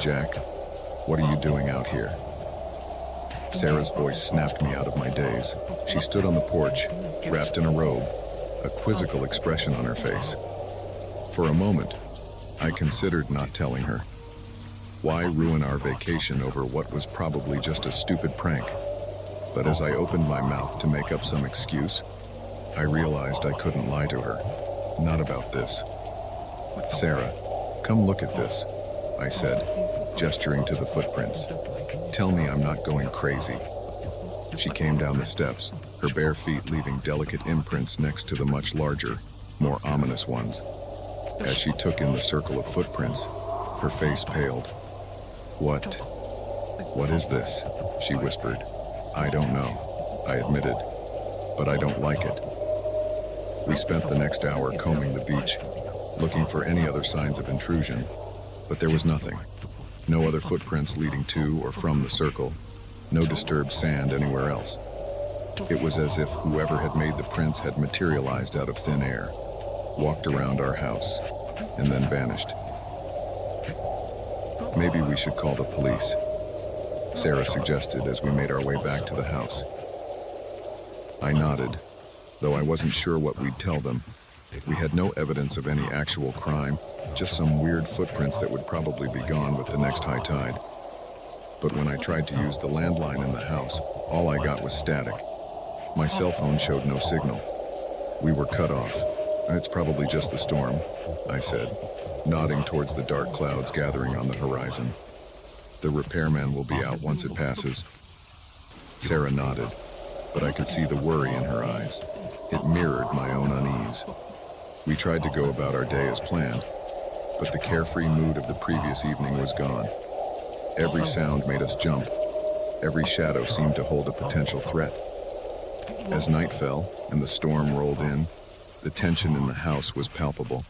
A: Jack, what are you doing out here? Sarah's voice snapped me out of my daze. She stood on the porch, wrapped in a robe, a quizzical expression on her face. For a moment, I considered not telling her. Why ruin our vacation over what was probably just a stupid prank? But as I opened my mouth to make up some excuse, I realized I couldn't lie to her. Not about this. Sarah, come look at this, I said, gesturing to the footprints. Tell me I'm not going crazy. She came down the steps, her bare feet leaving delicate imprints next to the much larger, more ominous ones. As she took in the circle of footprints, her face paled. What is this? She whispered. I don't know, I admitted, but I don't like it. We spent the next hour combing the beach, looking for any other signs of intrusion, but there was nothing. No other footprints leading to or from the circle, no disturbed sand anywhere else. It was as if whoever had made the prints had materialized out of thin air, walked around our house, and then vanished. Maybe we should call the police, Sarah suggested as we made our way back to the house. I nodded, though I wasn't sure what we'd tell them. We had no evidence of any actual crime, just some weird footprints that would probably be gone with the next high tide. But when I tried to use the landline in the house, all I got was static. My cell phone showed no signal. We were cut off. It's probably just the storm, I said, nodding towards the dark clouds gathering on the horizon. The repairman will be out once it passes. Sarah nodded, but I could see the worry in her eyes. It mirrored my own unease. We tried to go about our day as planned, but the carefree mood of the previous evening was gone. Every sound made us jump. Every shadow seemed to hold a potential threat. As night fell and the storm rolled in, the tension in the house was palpable.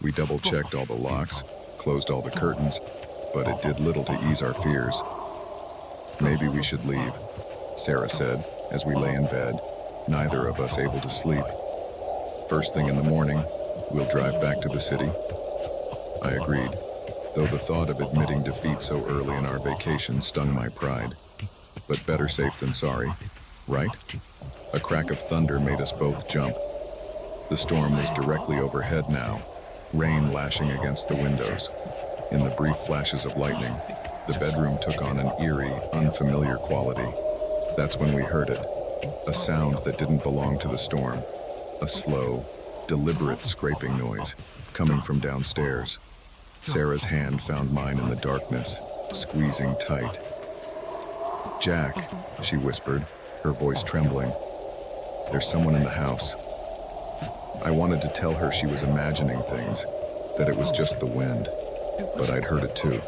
A: We double-checked all the locks, closed all the curtains, but it did little to ease our fears. Maybe we should leave, Sarah said, as we lay in bed, neither of us able to sleep. First thing in the morning, we'll drive back to the city. I agreed, though the thought of admitting defeat so early in our vacation stung my pride. But better safe than sorry, right? A crack of thunder made us both jump. The storm was directly overhead now, rain lashing against the windows. In the brief flashes of lightning, the bedroom took on an eerie, unfamiliar quality. That's when we heard it, a sound that didn't belong to the storm, a slow, deliberate scraping noise coming from downstairs. Sarah's hand found mine in the darkness, squeezing tight. Jack, she whispered, her voice trembling. There's someone in the house. I wanted to tell her she was imagining things, that it was just the wind, but I'd heard it too.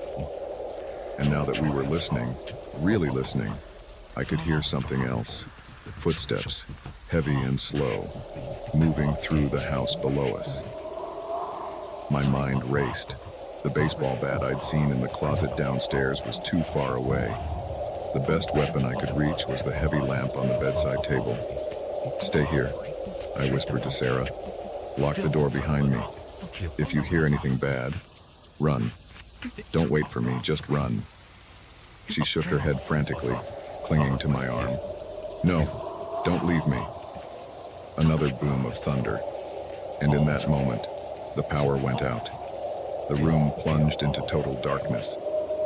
A: And now that we were listening, really listening, I could hear something else. Footsteps, heavy and slow, moving through the house below us. My mind raced. The baseball bat I'd seen in the closet downstairs was too far away. The best weapon I could reach was the heavy lamp on the bedside table. Stay here, I whispered to Sarah. Lock the door behind me. If you hear anything bad, run. Don't wait for me, just run. She shook her head frantically, clinging to my arm. No, don't leave me. Another boom of thunder, and in that moment, the power went out. The room plunged into total darkness.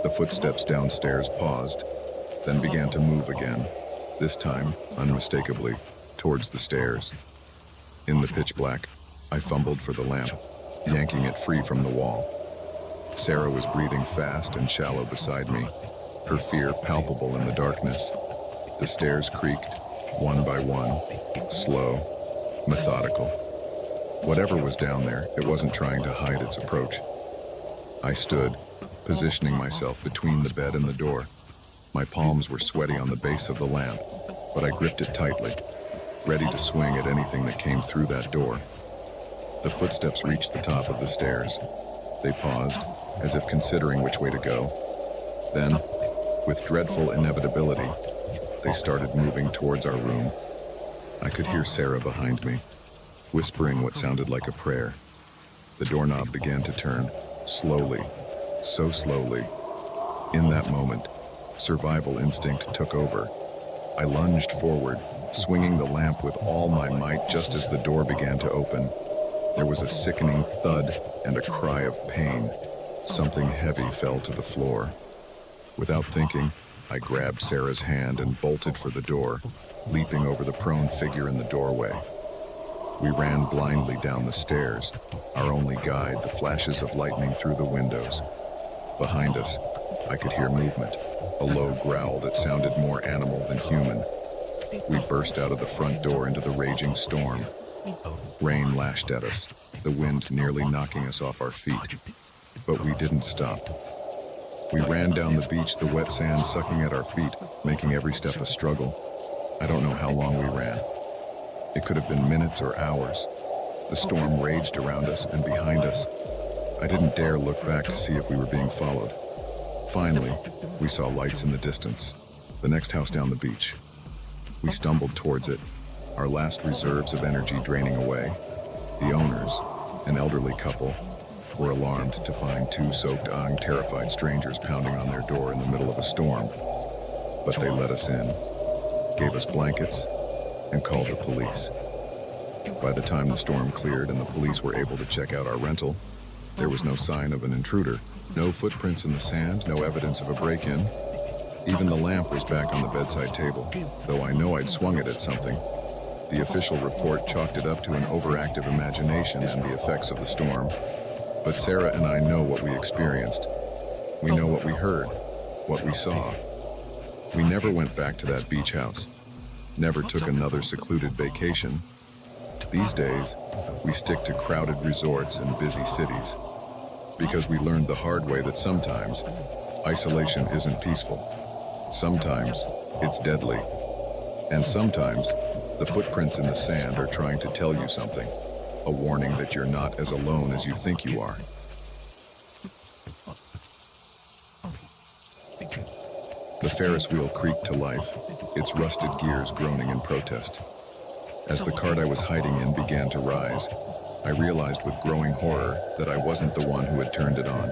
A: The footsteps downstairs paused, then began to move again, this time, unmistakably, towards the stairs. In the pitch black, I fumbled for the lamp, yanking it free from the wall. Sarah was breathing fast and shallow beside me, her fear palpable in the darkness. The stairs creaked, one by one, slow, methodical. Whatever was down there, it wasn't trying to hide its approach. I stood, positioning myself between the bed and the door. My palms were sweaty on the base of the lamp, but I gripped it tightly, ready to swing at anything that came through that door. The footsteps reached the top of the stairs. They paused, as if considering which way to go. Then, with dreadful inevitability, they started moving towards our room. I could hear Sarah behind me, whispering what sounded like a prayer. The doorknob began to turn, slowly, so slowly, In that moment, survival instinct took over. I lunged forward, swinging the lamp with all my might just as the door began to open. There was a sickening thud and a cry of pain. Something heavy fell to the floor. Without thinking, I grabbed Sarah's hand and bolted for the door, leaping over the prone figure in the doorway. We ran blindly down the stairs, our only guide the flashes of lightning through the windows. Behind us, I could hear movement, a low growl that sounded more animal than human. We burst out of the front door into the raging storm. Rain lashed at us, the wind nearly knocking us off our feet. But we didn't stop. We ran down the beach, the wet sand sucking at our feet, making every step a struggle. I don't know how long we ran. It could have been minutes or hours. The storm raged around us and behind us. I didn't dare look back to see if we were being followed. Finally, we saw lights in the distance, the next house down the beach. We stumbled towards it, our last reserves of energy draining away. The owners, an elderly couple, were alarmed to find two soaked-eyed, terrified strangers pounding on their door in the middle of a storm. But they let us in, gave us blankets, and called the police. By the time the storm cleared and the police were able to check out our rental, there was no sign of an intruder, no footprints in the sand, no evidence of a break-in. Even the lamp was back on the bedside table, though I know I'd swung it at something. The official report chalked it up to an overactive imagination and the effects of the storm. But Sarah and I know what we experienced. We know what we heard, what we saw. We never went back to that beach house, never took another secluded vacation. These days, we stick to crowded resorts in busy cities, because we learned the hard way that sometimes isolation isn't peaceful. Sometimes it's deadly. And sometimes the footprints in the sand are trying to tell you something, a warning that you're not as alone as you think you are. The Ferris wheel creaked to life, its rusted gears groaning in protest. As the cart I was hiding in began to rise, I realized with growing horror that I wasn't the one who had turned it on.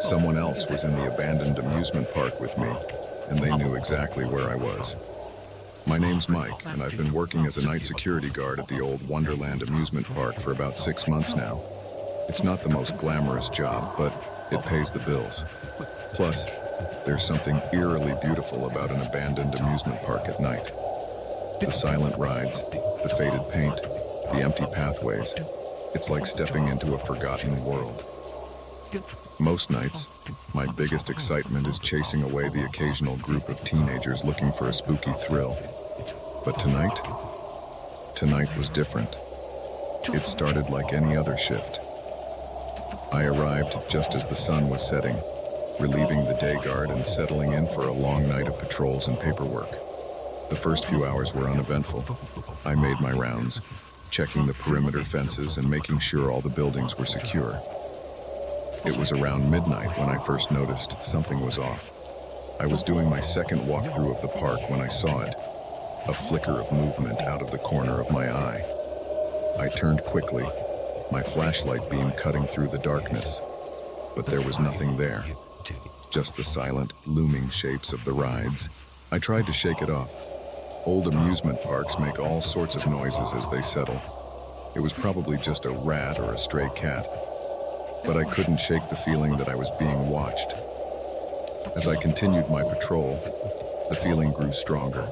A: Someone else was in the abandoned amusement park with me, and they knew exactly where I was. My name's Mike, and I've been working as a night security guard at the old Wonderland amusement park for about 6 months now. It's not the most glamorous job, but it pays the bills. Plus, there's something eerily beautiful about an abandoned amusement park at night. The silent rides, the faded paint, the empty pathways. It's like stepping into a forgotten world. Most nights, my biggest excitement is chasing away the occasional group of teenagers looking for a spooky thrill. But tonight was different. It started like any other shift. I arrived just as the sun was setting, relieving the day guard and settling in for a long night of patrols and paperwork. The first few hours were uneventful. I made my rounds, checking the perimeter fences and making sure all the buildings were secure. It was around midnight when I first noticed something was off. I was doing my second walkthrough of the park when I saw it, a flicker of movement out of the corner of my eye. I turned quickly, my flashlight beam cutting through the darkness, but there was nothing there, just the silent, looming shapes of the rides. I tried to shake it off. Old amusement parks make all sorts of noises as they settle. It was probably just a rat or a stray cat, but I couldn't shake the feeling that I was being watched. As I continued my patrol, the feeling grew stronger.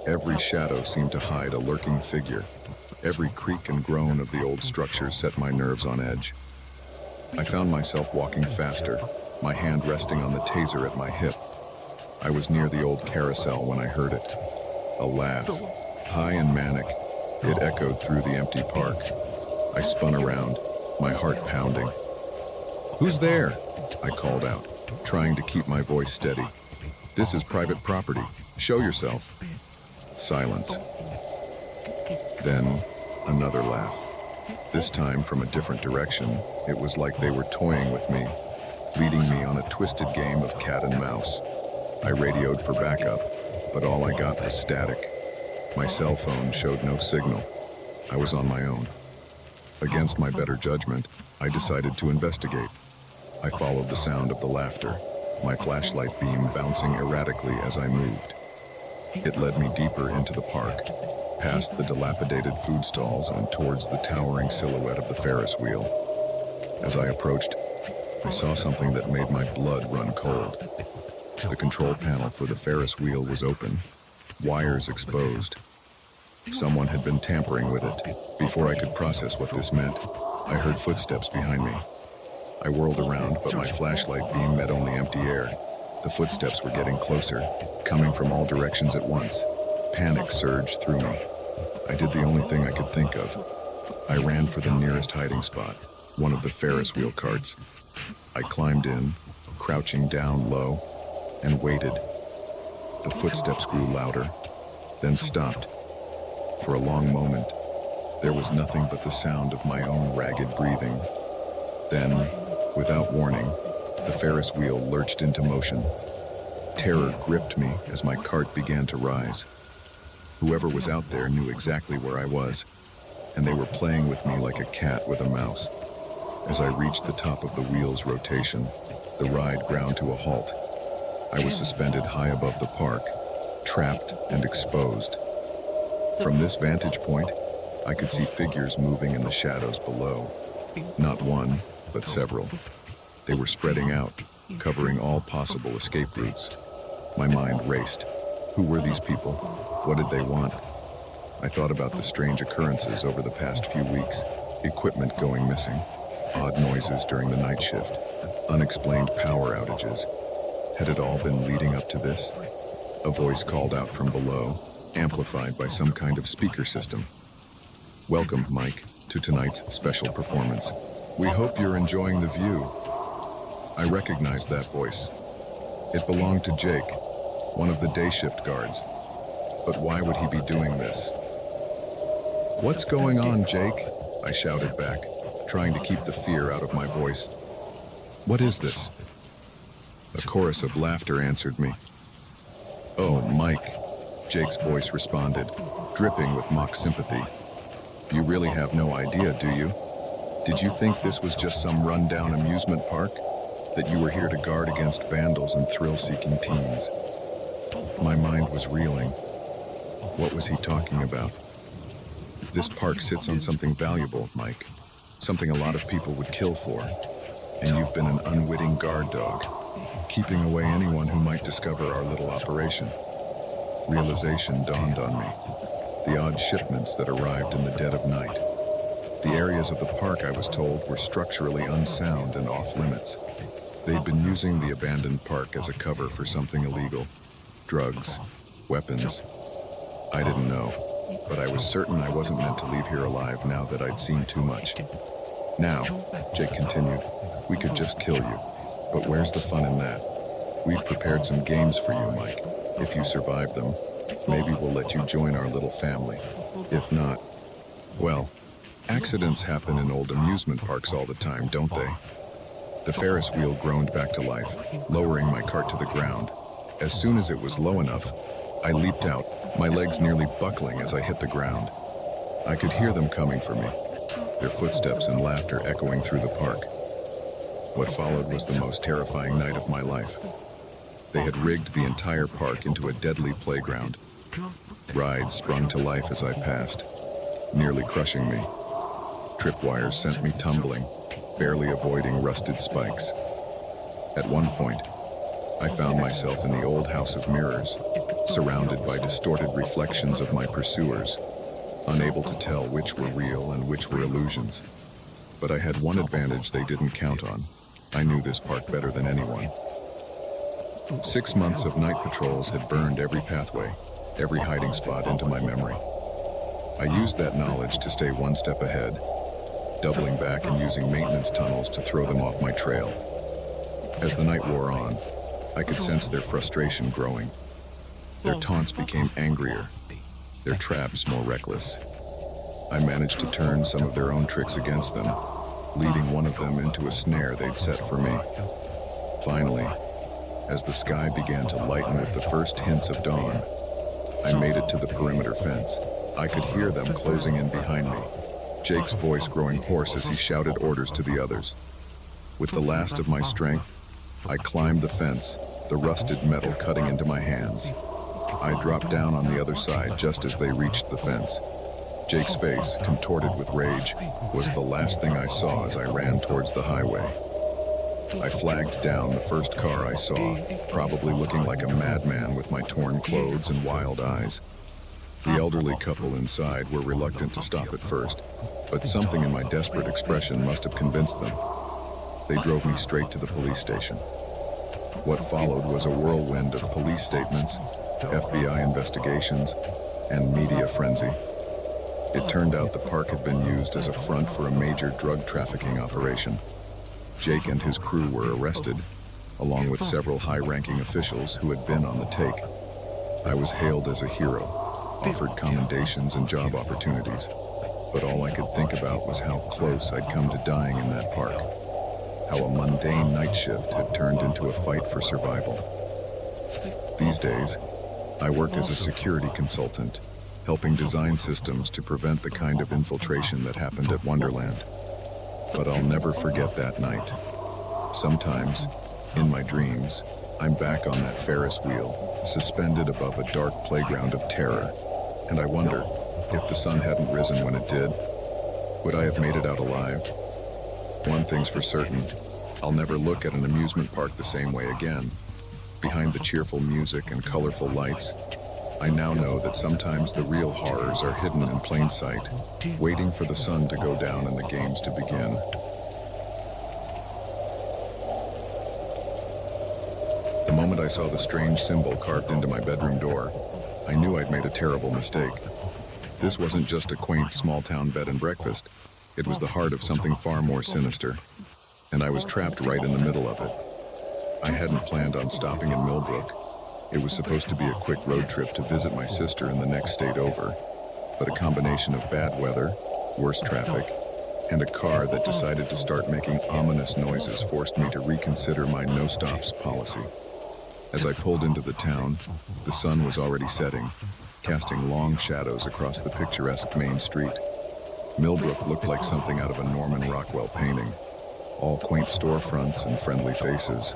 A: Every shadow seemed to hide a lurking figure. Every creak and groan of the old structure set my nerves on edge. I found myself walking faster, my hand resting on the taser at my hip. I was near the old carousel when I heard it. A laugh, high and manic, it echoed through the empty park. I spun around, my heart pounding. "Who's there?" I called out, trying to keep my voice steady. "This is private property. Show yourself." Silence. Then, another laugh. This time from a different direction. It was like they were toying with me, leading me on a twisted game of cat and mouse. I radioed for backup, but all I got was static. My cell phone showed no signal. I was on my own. Against my better judgment, I decided to investigate. I followed the sound of the laughter. my flashlight beam bouncing erratically as I moved. It led me deeper into the park, past the dilapidated food stalls and towards the towering silhouette of the Ferris wheel. As I approached, I saw something that made my blood run cold. The control panel for the Ferris wheel was open, wires exposed. Someone had been tampering with it. Before I could process what this meant, I heard footsteps behind me. I whirled around, but my flashlight beam met only empty air. The footsteps were getting closer, coming from all directions at once. Panic surged through me. I did the only thing I could think of. I ran for the nearest hiding spot, one of the Ferris wheel carts. I climbed in, crouching down low, and waited. The footsteps grew louder, then stopped. For a long moment, there was nothing but the sound of my own ragged breathing. Then, without warning, the Ferris wheel lurched into motion. Terror gripped me as my cart began to rise. Whoever was out there knew exactly where I was, and they were playing with me like a cat with a mouse. As I reached the top of the wheel's rotation, the ride ground to a halt. I was suspended high above the park, trapped and exposed. From this vantage point, I could see figures moving in the shadows below. Not one, but several. They were spreading out, covering all possible escape routes. My mind raced. Who were these people? What did they want? I thought about the strange occurrences over the past few weeks. Equipment going missing, odd noises during the night shift, unexplained power outages. Had it all been leading up to this? A voice called out from below, amplified by some kind of speaker system. Welcome, Mike, to tonight's special performance. We hope you're enjoying the view. I recognized that voice. It belonged to Jake, one of the day shift guards. But why would he be doing this? What's going on, Jake? I shouted back, trying to keep the fear out of my voice. What is this? A chorus of laughter answered me. Oh, Mike, Jake's voice responded, dripping with mock sympathy. You really have no idea, do you? Did you think this was just some rundown amusement park? That you were here to guard against vandals and thrill-seeking teens? My mind was reeling. What was he talking about? This park sits on something valuable, Mike. Something a lot of people would kill for. And you've been an unwitting guard dog, keeping away anyone who might discover our little operation. Realization dawned on me. The odd shipments that arrived in the dead of night. The areas of the park, I was told, were structurally unsound and off-limits. They'd been using the abandoned park as a cover for something illegal. Drugs, weapons. I didn't know, but I was certain I wasn't meant to leave here alive now that I'd seen too much. Now, Jake continued, we could just kill you. But where's the fun in that? We've prepared some games for you, Mike. If you survive them, maybe we'll let you join our little family. If not, well, accidents happen in old amusement parks all the time, don't they? The Ferris wheel groaned back to life, lowering my cart to the ground. As soon as it was low enough, I leaped out, my legs nearly buckling as I hit the ground. I could hear them coming for me, their footsteps and laughter echoing through the park. What followed was the most terrifying night of my life. They had rigged the entire park into a deadly playground. Rides sprung to life as I passed, nearly crushing me. Tripwires sent me tumbling, barely avoiding rusted spikes. At one point, I found myself in the old house of mirrors, surrounded by distorted reflections of my pursuers, unable to tell which were real and which were illusions. But I had one advantage they didn't count on. I knew this park better than anyone. 6 months of night patrols had burned every pathway, every hiding spot into my memory. I used that knowledge to stay one step ahead, doubling back and using maintenance tunnels to throw them off my trail. As the night wore on, I could sense their frustration growing. Their taunts became angrier, their traps more reckless. I managed to turn some of their own tricks against them, leading one of them into a snare they'd set for me. Finally, as the sky began to lighten with the first hints of dawn, I made it to the perimeter fence. I could hear them closing in behind me, Jake's voice growing hoarse as he shouted orders to the others. With the last of my strength, I climbed the fence, the rusted metal cutting into my hands. I dropped down on the other side just as they reached the fence. Jake's face, contorted with rage, was the last thing I saw as I ran towards the highway. I flagged down the first car I saw, probably looking like a madman with my torn clothes and wild eyes. The elderly couple inside were reluctant to stop at first, but something in my desperate expression must have convinced them. They drove me straight to the police station. What followed was a whirlwind of police statements, FBI investigations, and media frenzy. It turned out the park had been used as a front for a major drug trafficking operation. Jake and his crew were arrested, along with several high-ranking officials who had been on the take. I was hailed as a hero, offered commendations and job opportunities, but all I could think about was how close I'd come to dying in that park. How a mundane night shift had turned into a fight for survival. These days, I work as a security consultant, helping design systems to prevent the kind of infiltration that happened at Wonderland. But I'll never forget that night. Sometimes, in my dreams, I'm back on that Ferris wheel, suspended above a dark playground of terror, and I wonder, if the sun hadn't risen when it did, would I have made it out alive? One thing's for certain, I'll never look at an amusement park the same way again. Behind the cheerful music and colorful lights, I now know that sometimes the real horrors are hidden in plain sight, waiting for the sun to go down and the games to begin. The moment I saw the strange symbol carved into my bedroom door, I knew I'd made a terrible mistake. This wasn't just a quaint small-town bed and breakfast. It was the heart of something far more sinister, and I was trapped right in the middle of it. I hadn't planned on stopping in Millbrook. It was supposed to be a quick road trip to visit my sister in the next state over, but a combination of bad weather, worse traffic, and a car that decided to start making ominous noises forced me to reconsider my no-stops policy. As I pulled into the town, the sun was already setting, casting long shadows across the picturesque main street. Millbrook looked like something out of a Norman Rockwell painting, all quaint storefronts and friendly faces.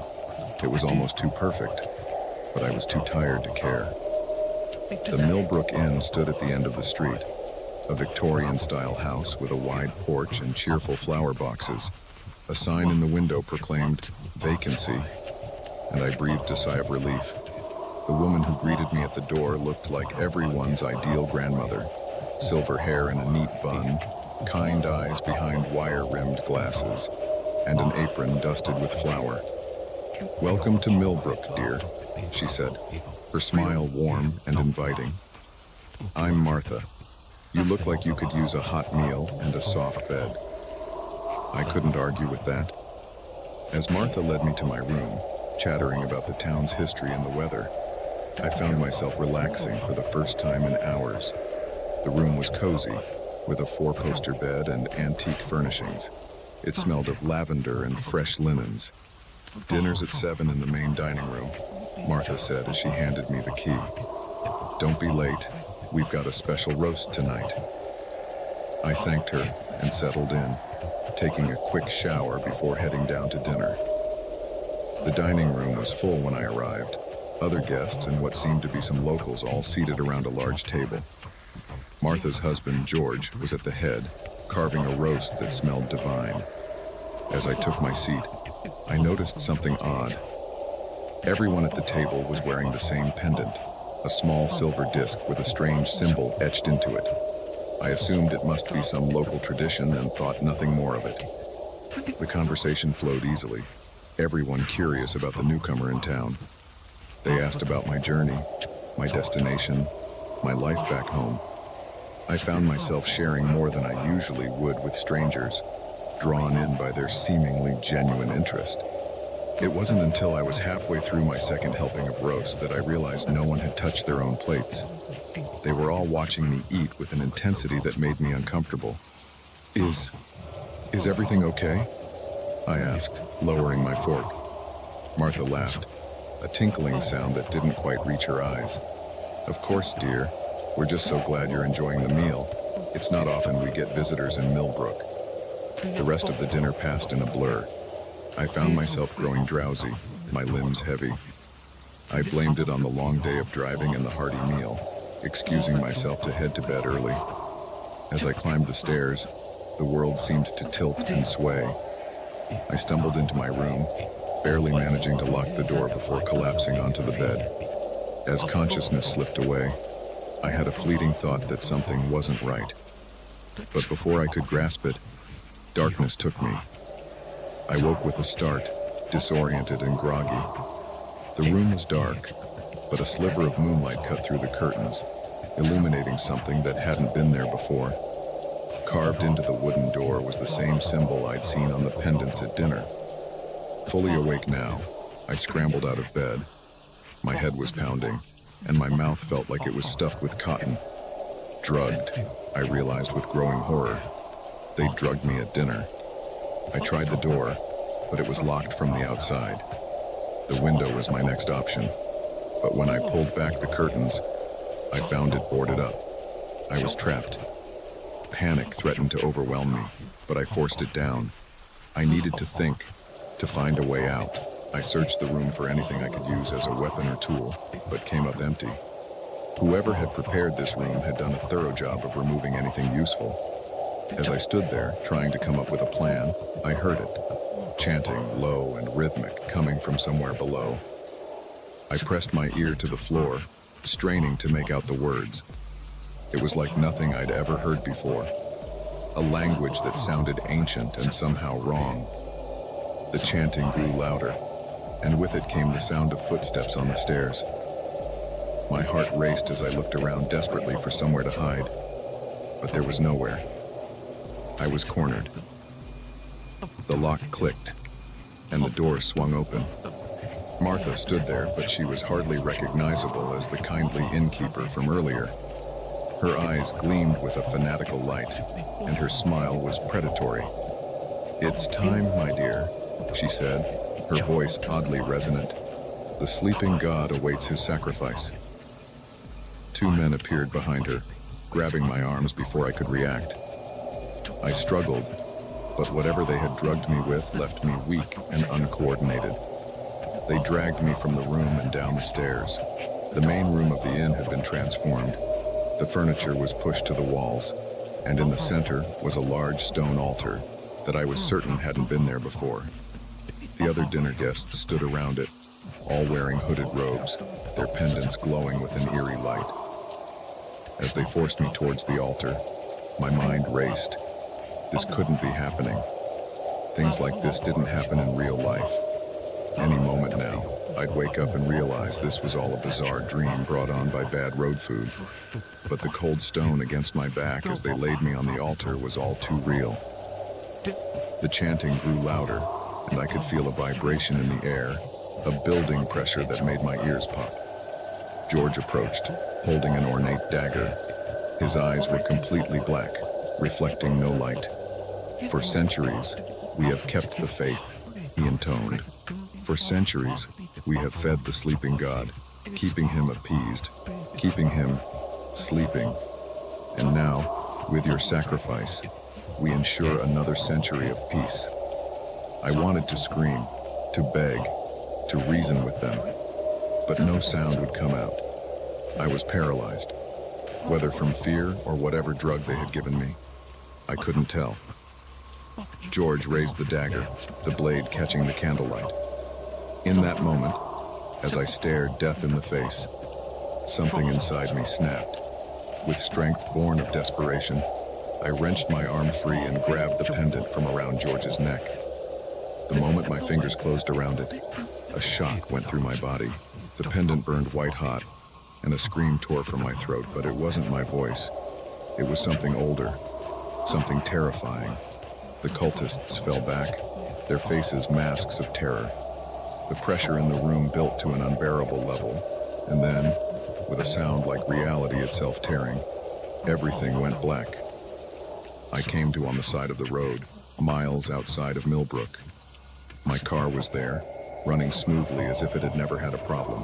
A: It was almost too perfect, but I was too tired to care. The Millbrook Inn stood at the end of the street, a Victorian-style house with a wide porch and cheerful flower boxes. A sign in the window proclaimed, "Vacancy," and I breathed a sigh of relief. The woman who greeted me at the door looked like everyone's ideal grandmother. Silver hair in a neat bun, kind eyes behind wire-rimmed glasses, and an apron dusted with flour. "Welcome to Millbrook, dear," she said, her smile warm and inviting. "I'm Martha. You look like you could use a hot meal and a soft bed." I couldn't argue with that. As Martha led me to my room, chattering about the town's history and the weather, I found myself relaxing for the first time in hours. The room was cozy, with a four-poster bed and antique furnishings. It smelled of lavender and fresh linens. "Dinner's at 7 in the main dining room," Martha said as she handed me the key. "Don't be late. We've got a special roast tonight." I thanked her and settled in, taking a quick shower before heading down to dinner. The dining room was full when I arrived, other guests and what seemed to be some locals all seated around a large table. Martha's husband, George, was at the head, carving a roast that smelled divine. As I took my seat, I noticed something odd. Everyone at the table was wearing the same pendant, a small silver disc with a strange symbol etched into it. I assumed it must be some local tradition and thought nothing more of it. The conversation flowed easily, everyone curious about the newcomer in town. They asked about my journey, my destination, my life back home. I found myself sharing more than I usually would with strangers, drawn in by their seemingly genuine interest. It wasn't until I was halfway through my second helping of roast that I realized no one had touched their own plates. They were all watching me eat with an intensity that made me uncomfortable. Is everything okay?" I asked, lowering my fork. Martha laughed, a tinkling sound that didn't quite reach her eyes. "Of course, dear. We're just so glad you're enjoying the meal. It's not often we get visitors in Millbrook." The rest of the dinner passed in a blur. I found myself growing drowsy, my limbs heavy. I blamed it on the long day of driving and the hearty meal, excusing myself to head to bed early. As I climbed the stairs, the world seemed to tilt and sway. I stumbled into my room, barely managing to lock the door before collapsing onto the bed. As consciousness slipped away, I had a fleeting thought that something wasn't right. But before I could grasp it, darkness took me. I woke with a start, disoriented and groggy. The room was dark, but a sliver of moonlight cut through the curtains, illuminating something that hadn't been there before. Carved into the wooden door was the same symbol I'd seen on the pendants at dinner. Fully awake now, I scrambled out of bed. My head was pounding, and my mouth felt like it was stuffed with cotton. Drugged, I realized with growing horror. They'd drugged me at dinner. I tried the door, but it was locked from the outside. The window was my next option, but when I pulled back the curtains, I found it boarded up. I was trapped. Panic threatened to overwhelm me, but I forced it down. I needed to think, to find a way out. I searched the room for anything I could use as a weapon or tool, but came up empty. Whoever had prepared this room had done a thorough job of removing anything useful. As I stood there, trying to come up with a plan, I heard it, chanting, low and rhythmic, coming from somewhere below. I pressed my ear to the floor, straining to make out the words. It was like nothing I'd ever heard before. A language that sounded ancient and somehow wrong. The chanting grew louder, and with it came the sound of footsteps on the stairs. My heart raced as I looked around desperately for somewhere to hide, but there was nowhere. I was cornered. The lock clicked, and the door swung open. Martha stood there, but she was hardly recognizable as the kindly innkeeper from earlier. Her eyes gleamed with a fanatical light, and her smile was predatory. "It's time, my dear," she said, her voice oddly resonant. "The sleeping god awaits his sacrifice." Two men appeared behind her, grabbing my arms before I could react. I struggled, but whatever they had drugged me with left me weak and uncoordinated. They dragged me from the room and down the stairs. The main room of the inn had been transformed. The furniture was pushed to the walls, and in the center was a large stone altar that I was certain hadn't been there before. The other dinner guests stood around it, all wearing hooded robes, their pendants glowing with an eerie light. As they forced me towards the altar, my mind raced. This couldn't be happening. Things like this didn't happen in real life. Any moment now, I'd wake up and realize this was all a bizarre dream brought on by bad road food. But the cold stone against my back as they laid me on the altar was all too real. The chanting grew louder, and I could feel a vibration in the air, a building pressure that made my ears pop. George approached, holding an ornate dagger. His eyes were completely black, reflecting no light. "For centuries, we have kept the faith," he intoned. "For centuries, we have fed the sleeping god, keeping him appeased, keeping him sleeping. And now, with your sacrifice, we ensure another century of peace." I wanted to scream, to beg, to reason with them, but no sound would come out. I was paralyzed, whether from fear or whatever drug they had given me. I couldn't tell. George raised the dagger, the blade catching the candlelight. In that moment, as I stared death in the face, something inside me snapped. With strength born of desperation, I wrenched my arm free and grabbed the pendant from around George's neck. The moment my fingers closed around it, a shock went through my body. The pendant burned white hot, and a scream tore from my throat, but it wasn't my voice. It was something older, something terrifying. The cultists fell back, their faces masks of terror. The pressure in the room built to an unbearable level, and then, with a sound like reality itself tearing, everything went black. I came to on the side of the road, miles outside of Millbrook. My car was there, running smoothly as if it had never had a problem.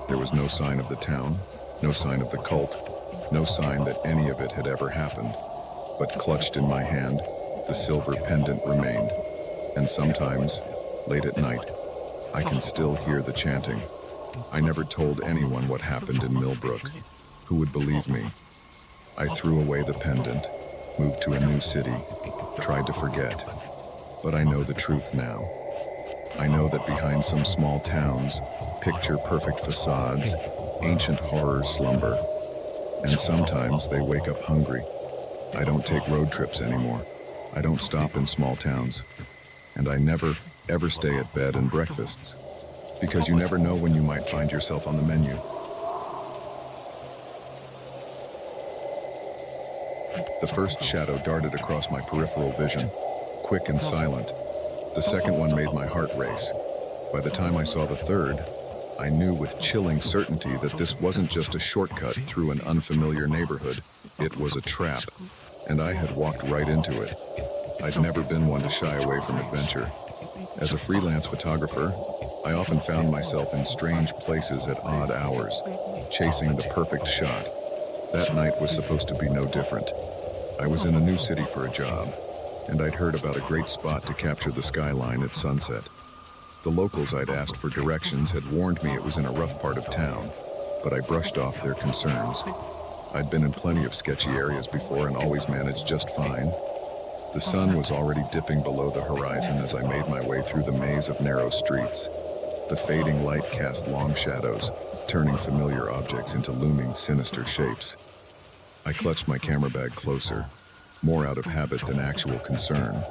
A: There was no sign of the town, no sign of the cult, no sign that any of it had ever happened. But clutched in my hand, the silver pendant remained. And sometimes, Late at night, I can still hear the chanting. I never told anyone what happened in Millbrook. Who would believe me? I threw away the pendant, moved to a new city, tried to forget. But I know the truth now. I know that behind some small towns, picture-perfect facades, ancient horrors slumber. And sometimes they wake up hungry. I don't take road trips anymore. I don't stop in small towns. And I never, ever stay at bed and breakfasts. Because you never know when you might find yourself on the menu. The first shadow darted across my peripheral vision, quick and silent. The second one made my heart race. By the time I saw the third, I knew with chilling certainty that this wasn't just a shortcut through an unfamiliar neighborhood. It was a trap, and I had walked right into it. I'd never been one to shy away from adventure. As a freelance photographer, I often found myself in strange places at odd hours, chasing the perfect shot. That night was supposed to be no different. I was in a new city for a job, and I'd heard about a great spot to capture the skyline at sunset. The locals I'd asked for directions had warned me it was in a rough part of town, but I brushed off their concerns. I'd been in plenty of sketchy areas before and always managed just fine. The sun was already dipping below the horizon as I made my way through the maze of narrow streets. The fading light cast long shadows, turning familiar objects into looming, sinister shapes. I clutched my camera bag closer, more out of habit than actual concern.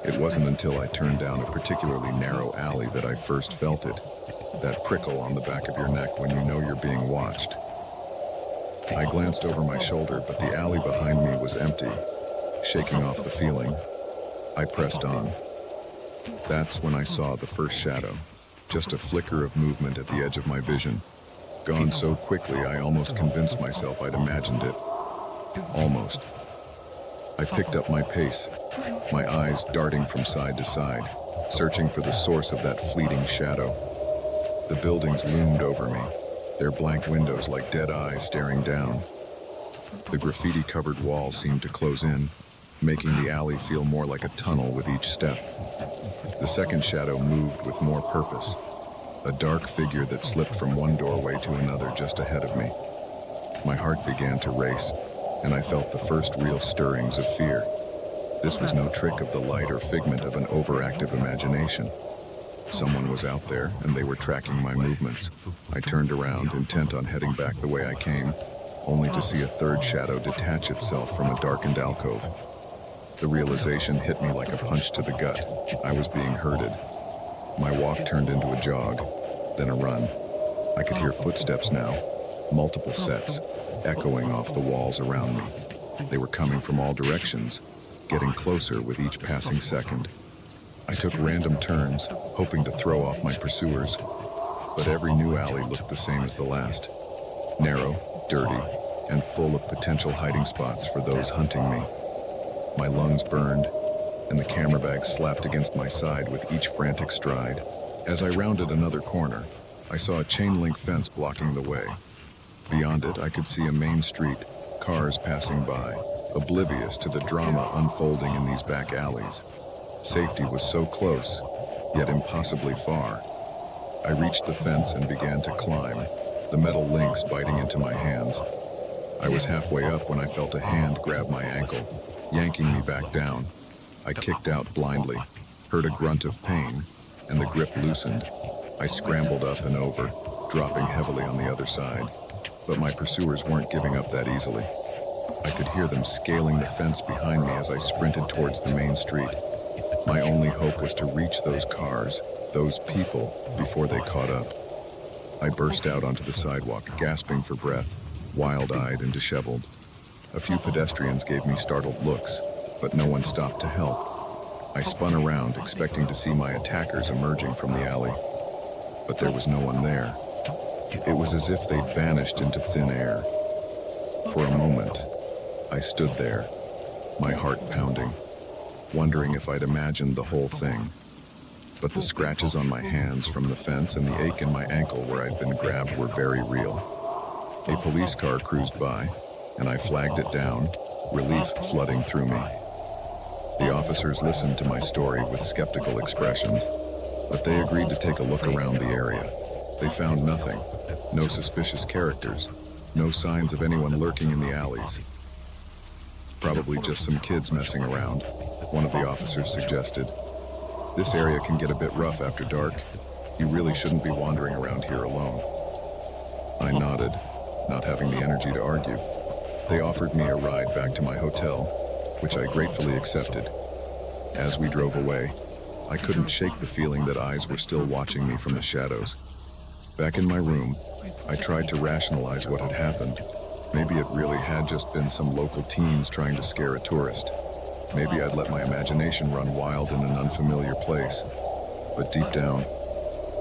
A: It wasn't until I turned down a particularly narrow alley that I first felt it, that prickle on the back of your neck when you know you're being watched. I glanced over my shoulder, but the alley behind me was empty. Shaking off the feeling, I pressed on. That's when I saw the first shadow, just a flicker of movement at the edge of my vision. Gone so quickly, I almost convinced myself I'd imagined it. Almost. I picked up my pace, my eyes darting from side to side, searching for the source of that fleeting shadow. The buildings loomed over me, their blank windows like dead eyes staring down. The graffiti-covered walls seemed to close in, making the alley feel more like a tunnel with each step. The second shadow moved with more purpose, a dark figure that slipped from one doorway to another just ahead of me. My heart began to race, and I felt the first real stirrings of fear. This was no trick of the light or figment of an overactive imagination. Someone was out there, and they were tracking my movements. I turned around, intent on heading back the way I came, only to see a third shadow detach itself from a darkened alcove. The realization hit me like a punch to the gut. I was being herded. My walk turned into a jog, then a run. I could hear footsteps now, multiple sets, echoing off the walls around me. They were coming from all directions, getting closer with each passing second. I took random turns, hoping to throw off my pursuers, but every new alley looked the same as the last. Narrow, dirty, and full of potential hiding spots for those hunting me. My lungs burned, and the camera bag slapped against my side with each frantic stride. As I rounded another corner, I saw a chain-link fence blocking the way. Beyond it, I could see a main street, cars passing by, oblivious to the drama unfolding in these back alleys. Safety was so close, yet impossibly far. I reached the fence and began to climb, the metal links biting into my hands. I was halfway up when I felt a hand grab my ankle, yanking me back down. I kicked out blindly, heard a grunt of pain, and the grip loosened. I scrambled up and over, dropping heavily on the other side. But my pursuers weren't giving up that easily. I could hear them scaling the fence behind me as I sprinted towards the main street. My only hope was to reach those cars, those people, before they caught up. I burst out onto the sidewalk, gasping for breath, wild-eyed and disheveled. A few pedestrians gave me startled looks, but no one stopped to help. I spun around, expecting to see my attackers emerging from the alley. But there was no one there. It was as if they'd vanished into thin air. For a moment, I stood there, my heart pounding, wondering if I'd imagined the whole thing. But the scratches on my hands from the fence and the ache in my ankle where I'd been grabbed were very real. A police car cruised by, and I flagged it down, relief flooding through me. The officers listened to my story with skeptical expressions. but they agreed to take a look around the area. They found nothing. No suspicious characters. No signs of anyone lurking in the alleys. Probably just some kids messing around, one of the officers suggested. This area can get a bit rough after dark. You really shouldn't be wandering around here alone. I nodded, not having the energy to argue. They offered me a ride back to my hotel, which I gratefully accepted. As we drove away, I couldn't shake the feeling that eyes were still watching me from the shadows. Back in my room, I tried to rationalize what had happened. Maybe it really had just been some local teens trying to scare a tourist. Maybe I'd let my imagination run wild in an unfamiliar place. But deep down,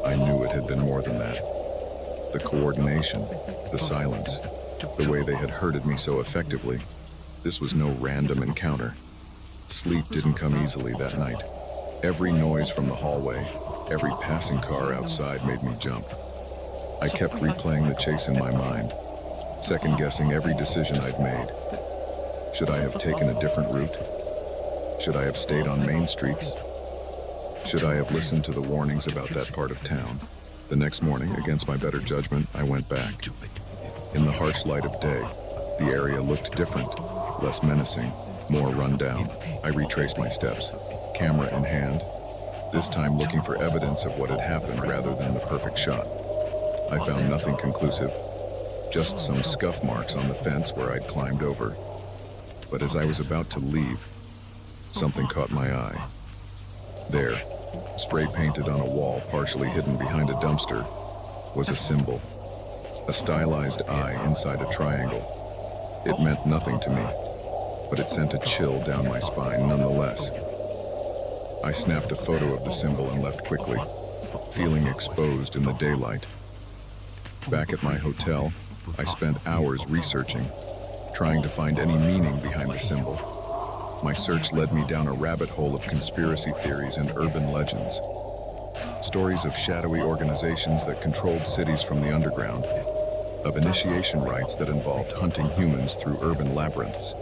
A: I knew it had been more than that. The coordination, the silence, the way they had herded me so effectively. This was no random encounter. Sleep didn't come easily that night. Every noise from the hallway, every passing car outside made me jump. I kept replaying the chase in my mind, second-guessing every decision I'd made. Should I have taken a different route? Should I have stayed on main streets? Should I have listened to the warnings about that part of town? The next morning, against my better judgment, I went back. In the harsh light of day, the area looked different, less menacing, more run down. I retraced my steps, camera in hand, this time looking for evidence of what had happened rather than the perfect shot. I found nothing conclusive, just some scuff marks on the fence where I'd climbed over. But as I was about to leave, something caught my eye. There, spray painted on a wall partially hidden behind a dumpster, was a symbol, a stylized eye inside a triangle. It meant nothing to me, but it sent a chill down my spine nonetheless. I snapped a photo of the symbol and left quickly, feeling exposed in the daylight. Back at my hotel, I spent hours researching, trying to find any meaning behind the symbol. My search led me down a rabbit hole of conspiracy theories and urban legends. Stories of shadowy organizations that controlled cities from the underground, of initiation rites that involved hunting humans through urban labyrinths.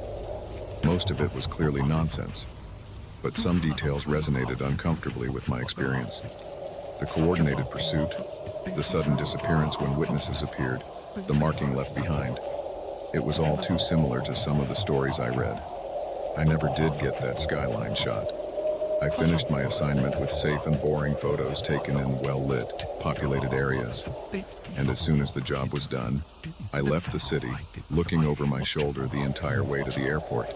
A: Most of it was clearly nonsense, but some details resonated uncomfortably with my experience. The coordinated pursuit, the sudden disappearance when witnesses appeared, the marking left behind. It was all too similar to some of the stories I read. I never did get that skyline shot. I finished my assignment with safe and boring photos taken in well-lit, populated areas. And as soon as the job was done, I left the city, looking over my shoulder the entire way to the airport.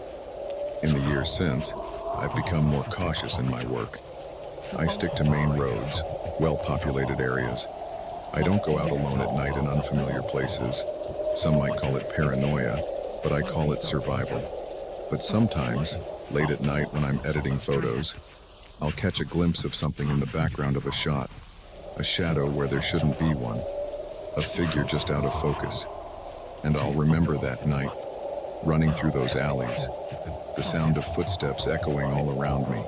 A: In the years since, I've become more cautious in my work. I stick to main roads, well-populated areas. I don't go out alone at night in unfamiliar places. Some might call it paranoia, but I call it survival. But sometimes, late at night when I'm editing photos, I'll catch a glimpse of something in the background of a shot, a shadow where there shouldn't be one, a figure just out of focus. And I'll remember that night, running through those alleys, the sound of footsteps echoing all around me.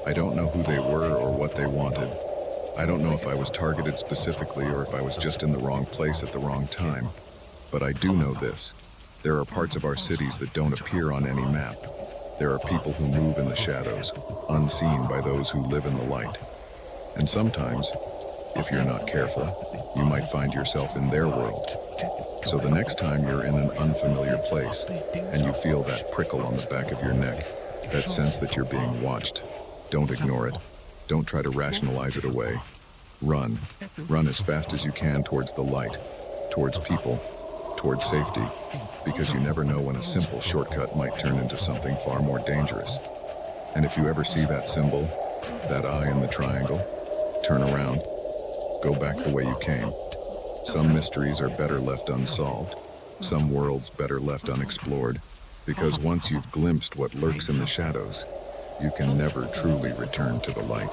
A: I don't know who they were or what they wanted. I don't know if I was targeted specifically or if I was just in the wrong place at the wrong time. But I do know this. There are parts of our cities that don't appear on any map. There are people who move in the shadows, unseen by those who live in the light. And sometimes, if you're not careful, you might find yourself in their world. So the next time you're in an unfamiliar place and you feel that prickle on the back of your neck, that sense that you're being watched, don't ignore it. Don't try to rationalize it away. Run. Run as fast as you can towards the light, towards people, towards safety, because you never know when a simple shortcut might turn into something far more dangerous. And if you ever see that symbol, that eye in the triangle, turn around, go back the way you came. Some mysteries are better left unsolved, some worlds better left unexplored, because once you've glimpsed what lurks in the shadows, you can never truly return to the light.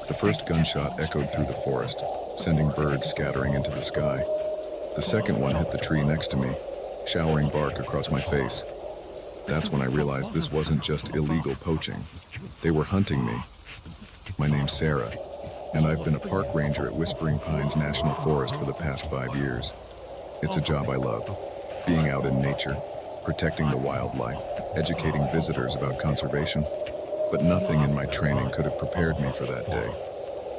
A: The first gunshot echoed through the forest, sending birds scattering into the sky. The second one hit the tree next to me, showering bark across my face. That's when I realized this wasn't just illegal poaching. They were hunting me. My name's Sarah, and I've been a park ranger at Whispering Pines National Forest for the past 5 years. It's a job I love, being out in nature, protecting the wildlife, educating visitors about conservation, but nothing in my training could have prepared me for that day.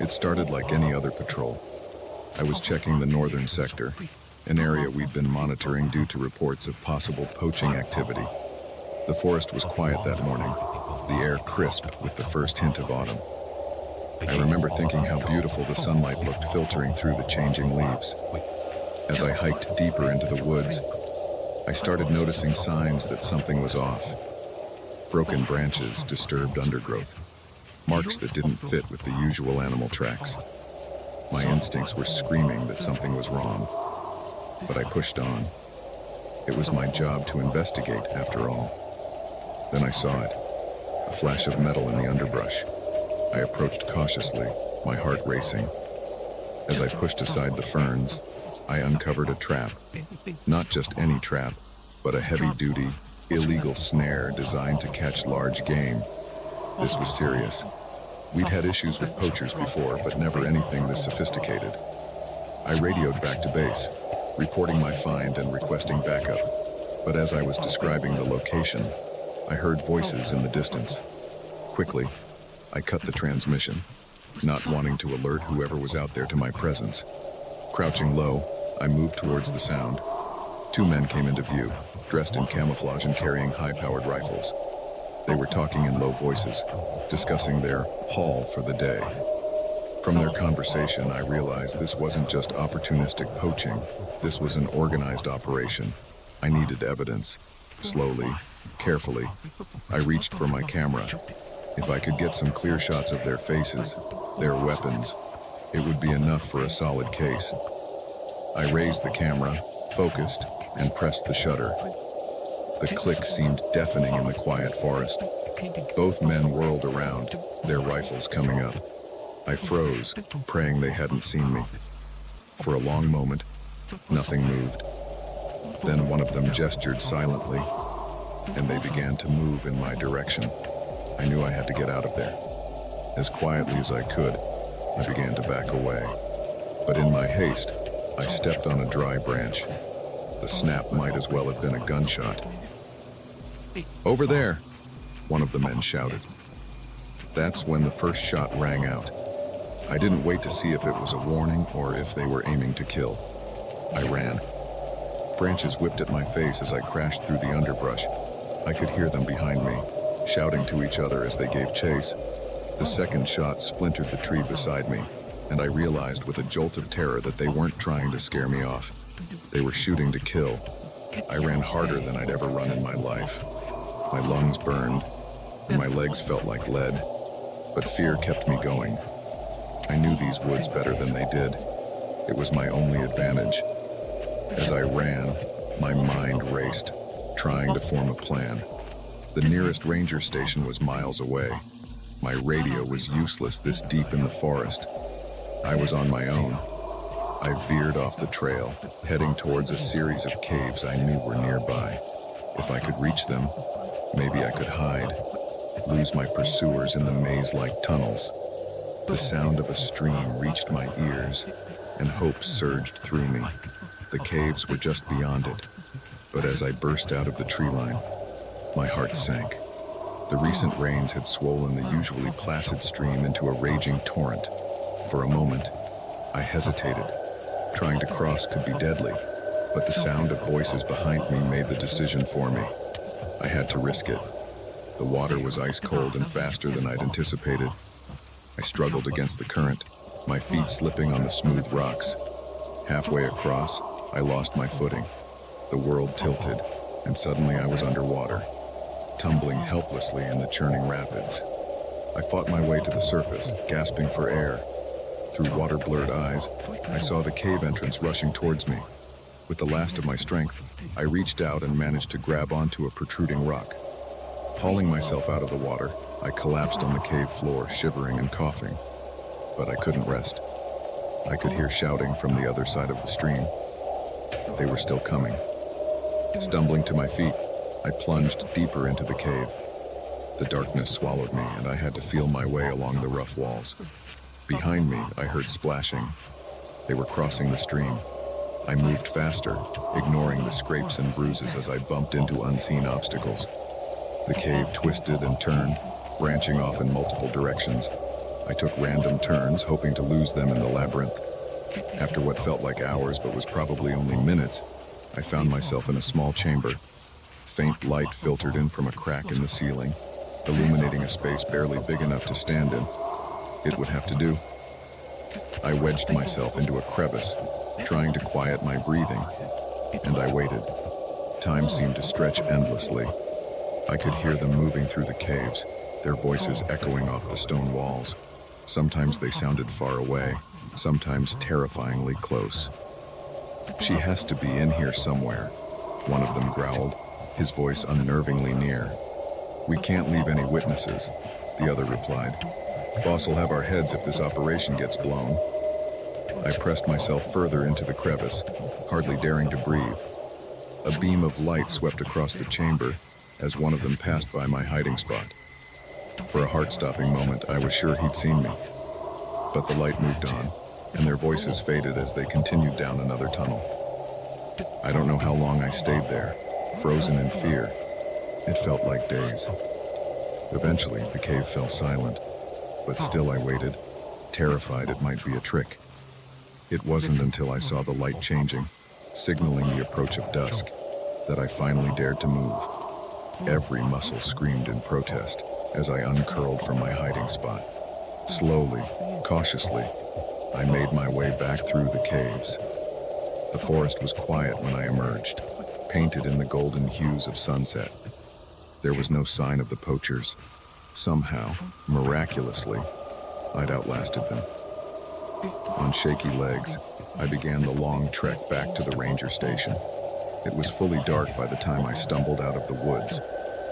A: It started like any other patrol. I was checking the northern sector, an area we'd been monitoring due to reports of possible poaching activity. The forest was quiet that morning, the air crisp with the first hint of autumn. I remember thinking how beautiful the sunlight looked filtering through the changing leaves. As I hiked deeper into the woods, I started noticing signs that something was off. Broken branches, disturbed undergrowth, marks that didn't fit with the usual animal tracks. My instincts were screaming that something was wrong, but I pushed on. It was my job to investigate, after all. Then I saw it, a flash of metal in the underbrush. I approached cautiously, my heart racing. As I pushed aside the ferns, I uncovered a trap. Not just any trap, but a heavy-duty, illegal snare designed to catch large game. This was serious. We'd had issues with poachers before, but never anything this sophisticated. I radioed back to base, reporting my find and requesting backup. But as I was describing the location, I heard voices in the distance. Quickly, I cut the transmission, not wanting to alert whoever was out there to my presence. Crouching low, I moved towards the sound. Two men came into view, dressed in camouflage and carrying high-powered rifles. They were talking in low voices, discussing their haul for the day. From their conversation, I realized this wasn't just opportunistic poaching. This was an organized operation. I needed evidence. Slowly, carefully, I reached for my camera. If I could get some clear shots of their faces, their weapons, it would be enough for a solid case. I raised the camera, focused, and pressed the shutter. The click seemed deafening in the quiet forest. Both men whirled around, their rifles coming up. I froze, praying they hadn't seen me. For a long moment, nothing moved. Then one of them gestured silently, and they began to move in my direction. I knew I had to get out of there. As quietly as I could, I began to back away. But in my haste, I stepped on a dry branch. The snap might as well have been a gunshot. "Over there!" one of the men shouted. That's when the first shot rang out. I didn't wait to see if it was a warning or if they were aiming to kill. I ran. Branches whipped at my face as I crashed through the underbrush. I could hear them behind me, shouting to each other as they gave chase. The second shot splintered the tree beside me, and I realized with a jolt of terror that they weren't trying to scare me off. They were shooting to kill. I ran harder than I'd ever run in my life. My lungs burned, and my legs felt like lead, but fear kept me going. I knew these woods better than they did. It was my only advantage. As I ran, my mind raced, trying to form a plan. The nearest ranger station was miles away. My radio was useless this deep in the forest. I was on my own. I veered off the trail, heading towards a series of caves I knew were nearby. If I could reach them, maybe I could hide, lose my pursuers in the maze-like tunnels. The sound of a stream reached my ears, and hope surged through me. The caves were just beyond it, but as I burst out of the tree line, my heart sank. The recent rains had swollen the usually placid stream into a raging torrent. For a moment, I hesitated. Trying to cross could be deadly, but the sound of voices behind me made the decision for me. I had to risk it. The water was ice cold and faster than I'd anticipated. I struggled against the current, my feet slipping on the smooth rocks. Halfway across, I lost my footing. The world tilted, and suddenly I was underwater, tumbling helplessly in the churning rapids. I fought my way to the surface, gasping for air. Through water-blurred eyes, I saw the cave entrance rushing towards me. With the last of my strength, I reached out and managed to grab onto a protruding rock. Hauling myself out of the water, I collapsed on the cave floor, shivering and coughing. But I couldn't rest. I could hear shouting from the other side of the stream. They were still coming. Stumbling to my feet, I plunged deeper into the cave. The darkness swallowed me, and I had to feel my way along the rough walls. Behind me, I heard splashing. They were crossing the stream. I moved faster, ignoring the scrapes and bruises as I bumped into unseen obstacles. The cave twisted and turned, branching off in multiple directions. I took random turns, hoping to lose them in the labyrinth. After what felt like hours but was probably only minutes, I found myself in a small chamber. Faint light filtered in from a crack in the ceiling, illuminating a space barely big enough to stand in. It would have to do. I wedged myself into a crevice, trying to quiet my breathing, and I waited. Time seemed to stretch endlessly. I could hear them moving through the caves, their voices echoing off the stone walls. Sometimes they sounded far away, sometimes terrifyingly close. "She has to be in here somewhere," one of them growled, his voice unnervingly near. "We can't leave any witnesses," the other replied. "Boss will have our heads if this operation gets blown." I pressed myself further into the crevice, hardly daring to breathe. A beam of light swept across the chamber as one of them passed by my hiding spot. For a heart-stopping moment, I was sure he'd seen me. But the light moved on, and their voices faded as they continued down another tunnel. I don't know how long I stayed there, frozen in fear. It felt like days. Eventually, the cave fell silent, but still I waited, terrified it might be a trick. It wasn't until I saw the light changing, signaling the approach of dusk, that I finally dared to move. Every muscle screamed in protest as I uncurled from my hiding spot. Slowly, cautiously, I made my way back through the caves. The forest was quiet when I emerged, painted in the golden hues of sunset. There was no sign of the poachers. Somehow, miraculously, I'd outlasted them. On shaky legs, I began the long trek back to the ranger station. It was fully dark by the time I stumbled out of the woods,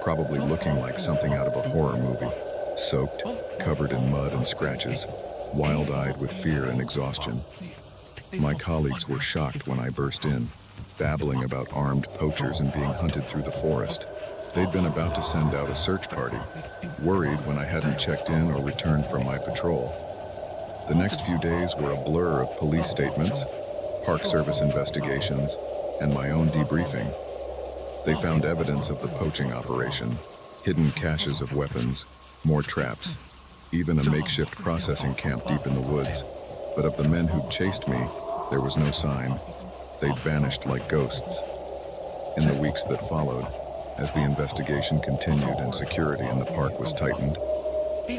A: probably looking like something out of a horror movie, soaked, covered in mud and scratches, wild-eyed with fear and exhaustion. My colleagues were shocked when I burst in, babbling about armed poachers and being hunted through the forest. They'd been about to send out a search party, worried when I hadn't checked in or returned from my patrol. The next few days were a blur of police statements, Park Service investigations, and my own debriefing. They found evidence of the poaching operation, hidden caches of weapons, more traps, even a makeshift processing camp deep in the woods. But of the men who'd chased me, there was no sign. They'd vanished like ghosts. In the weeks that followed, as the investigation continued and security in the park was tightened,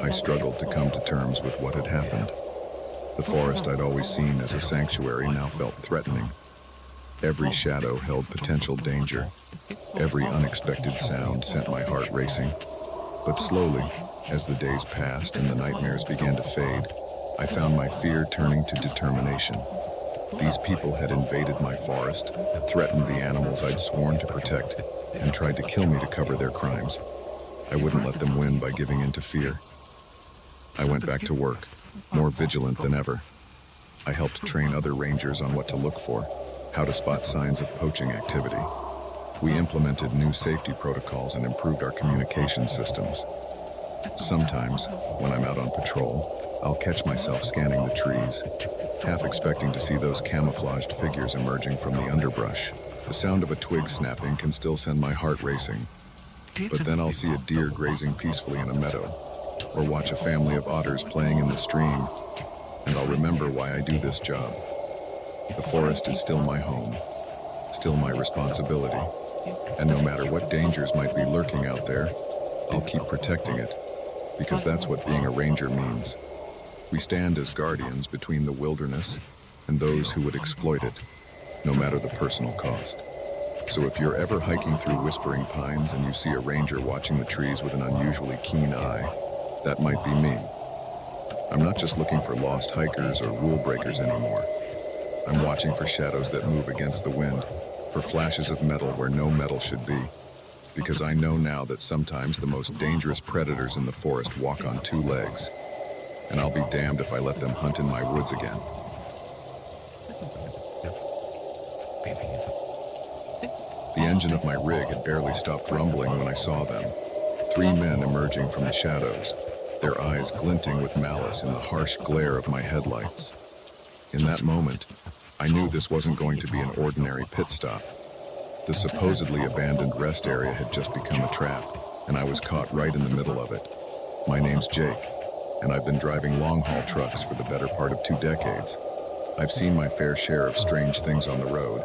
A: I struggled to come to terms with what had happened. The forest I'd always seen as a sanctuary now felt threatening. Every shadow held potential danger. Every unexpected sound sent my heart racing. But slowly, as the days passed and the nightmares began to fade, I found my fear turning to determination. These people had invaded my forest, threatened the animals I'd sworn to protect, and tried to kill me to cover their crimes. I wouldn't let them win by giving in to fear. I went back to work, more vigilant than ever. I helped train other rangers on what to look for, how to spot signs of poaching activity. We implemented new safety protocols and improved our communication systems. Sometimes, when I'm out on patrol, I'll catch myself scanning the trees, half expecting to see those camouflaged figures emerging from the underbrush. The sound of a twig snapping can still send my heart racing. But then I'll see a deer grazing peacefully in a meadow, or watch a family of otters playing in the stream, and I'll remember why I do this job. The forest is still my home, still my responsibility, and no matter what dangers might be lurking out there, I'll keep protecting it, because that's what being a ranger means. We stand as guardians between the wilderness and those who would exploit it, no matter the personal cost. So if you're ever hiking through Whispering Pines and you see a ranger watching the trees with an unusually keen eye, that might be me. I'm not just looking for lost hikers or rule breakers anymore. I'm watching for shadows that move against the wind, for flashes of metal where no metal should be, because I know now that sometimes the most dangerous predators in the forest walk on two legs, and I'll be damned if I let them hunt in my woods again. The engine of my rig had barely stopped rumbling when I saw them. 3 men emerging from the shadows, their eyes glinting with malice in the harsh glare of my headlights. In that moment, I knew this wasn't going to be an ordinary pit stop. The supposedly abandoned rest area had just become a trap, and I was caught right in the middle of it. My name's Jake, and I've been driving long-haul trucks for the better part of 2 decades. I've seen my fair share of strange things on the road,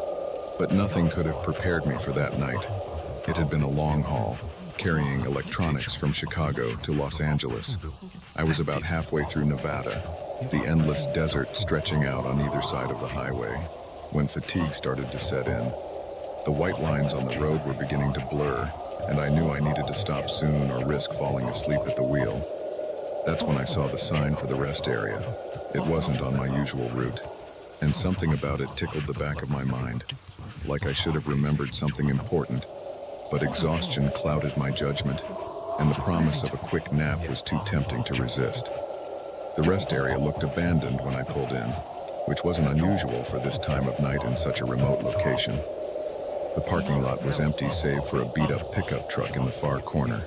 A: but nothing could have prepared me for that night. It had been a long haul, carrying electronics from Chicago to Los Angeles. I was about halfway through Nevada, the endless desert stretching out on either side of the highway, when fatigue started to set in. The white lines on the road were beginning to blur, and I knew I needed to stop soon or risk falling asleep at the wheel. That's when I saw the sign for the rest area. It wasn't on my usual route, and something about it tickled the back of my mind, like I should have remembered something important, but exhaustion clouded my judgment, and the promise of a quick nap was too tempting to resist. The rest area looked abandoned when I pulled in, which wasn't unusual for this time of night in such a remote location. The parking lot was empty save for a beat-up pickup truck in the far corner.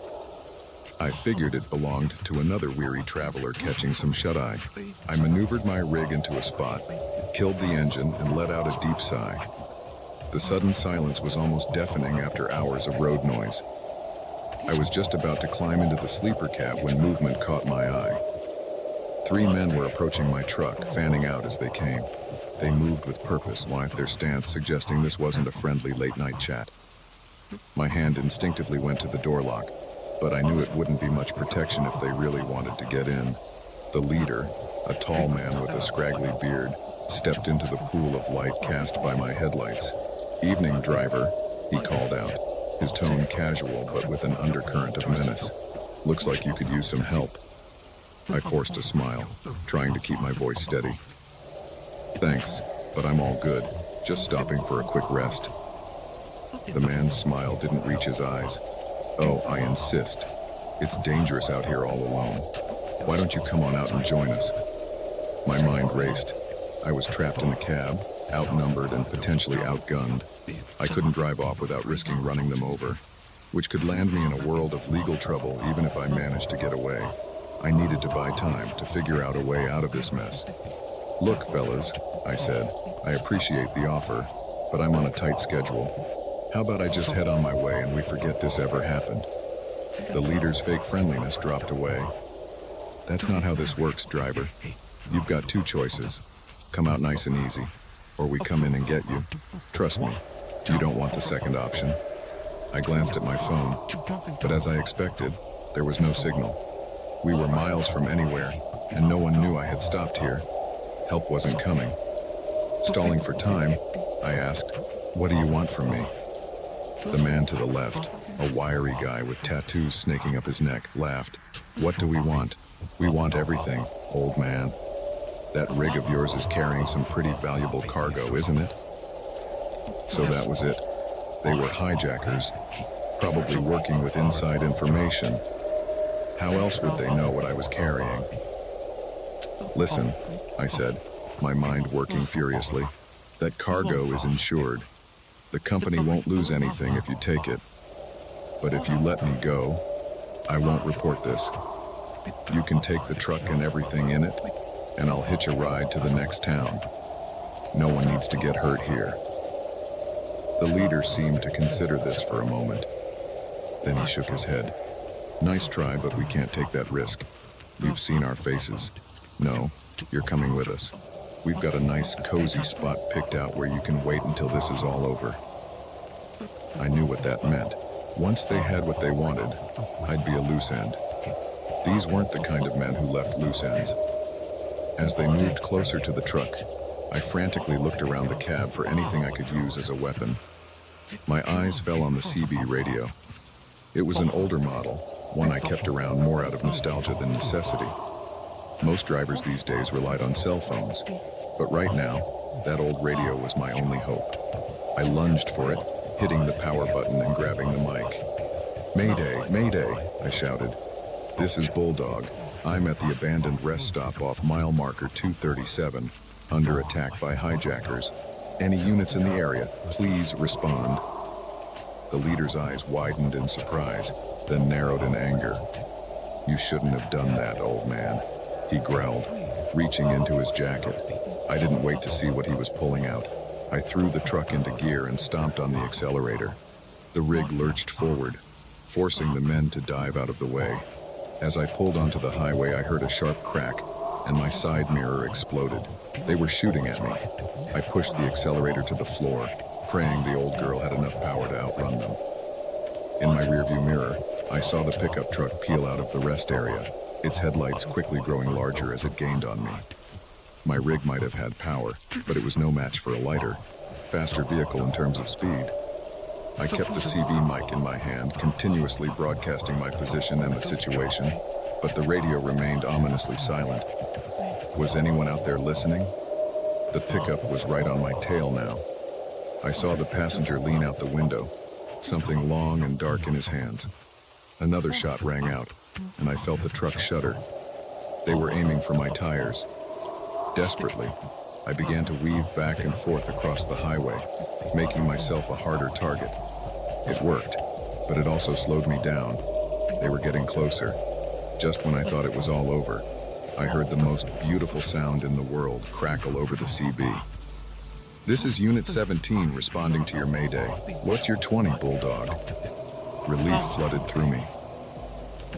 A: I figured it belonged to another weary traveler catching some shut-eye. I maneuvered my rig into a spot, killed the engine, and let out a deep sigh. The sudden silence was almost deafening after hours of road noise. I was just about to climb into the sleeper cab when movement caught my eye. 3 men were approaching my truck, fanning out as they came. They moved with purpose, their stance suggesting this wasn't a friendly late-night chat. My hand instinctively went to the door lock, but I knew it wouldn't be much protection if they really wanted to get in. The leader, a tall man with a scraggly beard, stepped into the pool of light cast by my headlights. "Evening, driver," he called out, his tone casual but with an undercurrent of menace. "Looks like you could use some help." I forced a smile, trying to keep my voice steady. "Thanks, but I'm all good, just stopping for a quick rest." The man's smile didn't reach his eyes. "Oh, I insist. It's dangerous out here all alone. Why don't you come on out and join us?" My mind raced. I was trapped in the cab, outnumbered and potentially outgunned. I couldn't drive off without risking running them over, which could land me in a world of legal trouble even if I managed to get away. I needed to buy time to figure out a way out of this mess. "Look, fellas," I said, "I appreciate the offer, but I'm on a tight schedule. How about I just head on my way and we forget this ever happened?" The leader's fake friendliness dropped away. "That's not how this works, driver. You've got 2 choices. Come out nice and easy, or we come in and get you. Trust me, you don't want the second option." I glanced at my phone, but as I expected, there was no signal. We were miles from anywhere, and no one knew I had stopped here. Help wasn't coming. Stalling for time, I asked, "What do you want from me?" The man to the left, a wiry guy with tattoos snaking up his neck, laughed. "What do we want? We want everything, old man. That rig of yours is carrying some pretty valuable cargo, isn't it?" So that was it. They were hijackers, probably working with inside information. How else would they know what I was carrying? "Listen," I said, my mind working furiously. "That cargo is insured. The company won't lose anything if you take it. But if you let me go, I won't report this. You can take the truck and everything in it, and I'll hitch a ride to the next town. No one needs to get hurt here." The leader seemed to consider this for a moment. Then he shook his head. "Nice try, but we can't take that risk. You've seen our faces. No, you're coming with us. We've got a nice, cozy spot picked out where you can wait until this is all over." I knew what that meant. Once they had what they wanted, I'd be a loose end. These weren't the kind of men who left loose ends. As they moved closer to the truck, I frantically looked around the cab for anything I could use as a weapon. My eyes fell on the CB radio. It was an older model, one I kept around more out of nostalgia than necessity. Most drivers these days relied on cell phones, but right now, that old radio was my only hope. I lunged for it, hitting the power button and grabbing the mic. "Mayday, Mayday," I shouted. "This is Bulldog. I'm at the abandoned rest stop off mile marker 237, under attack by hijackers. Any units in the area, please respond." The leader's eyes widened in surprise, then narrowed in anger. "You shouldn't have done that, old man," he growled. reaching into his jacket. I didn't wait to see what he was pulling out. I threw the truck into gear and stomped on the accelerator. The rig lurched forward, forcing the men to dive out of the way. As I pulled onto the highway, I heard a sharp crack, and my side mirror exploded. They were shooting at me. I pushed the accelerator to the floor, praying the old girl had enough power to outrun them. In my rearview mirror, I saw the pickup truck peel out of the rest area, its headlights quickly growing larger as it gained on me. My rig might have had power, but it was no match for a lighter, faster vehicle in terms of speed. I kept the CB mic in my hand, continuously broadcasting my position and the situation, but the radio remained ominously silent. Was anyone out there listening? The pickup was right on my tail now. I saw the passenger lean out the window, something long and dark in his hands. Another shot rang out, and I felt the truck shudder. They were aiming for my tires. Desperately, I began to weave back and forth across the highway, making myself a harder target. It worked, but it also slowed me down. They were getting closer. Just when I thought it was all over, I heard the most beautiful sound in the world crackle over the CB. This is Unit 17 responding to your mayday. What's your 20, Bulldog? Relief flooded through me.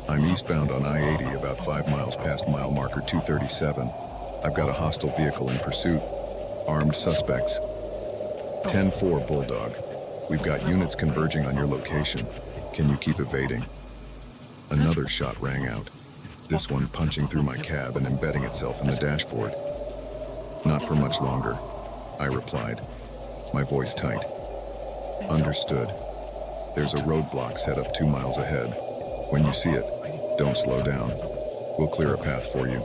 A: I'm eastbound on I-80 about 5 miles past mile marker 237. I've got a hostile vehicle in pursuit. Armed suspects. 10-4, Bulldog. We've got units converging on your location. Can you keep evading? Another shot rang out, this one punching through my cab and embedding itself in the dashboard. Not for much longer, I replied, my voice tight. Understood. There's a roadblock set up 2 miles ahead. When you see it, don't slow down. We'll clear a path for you.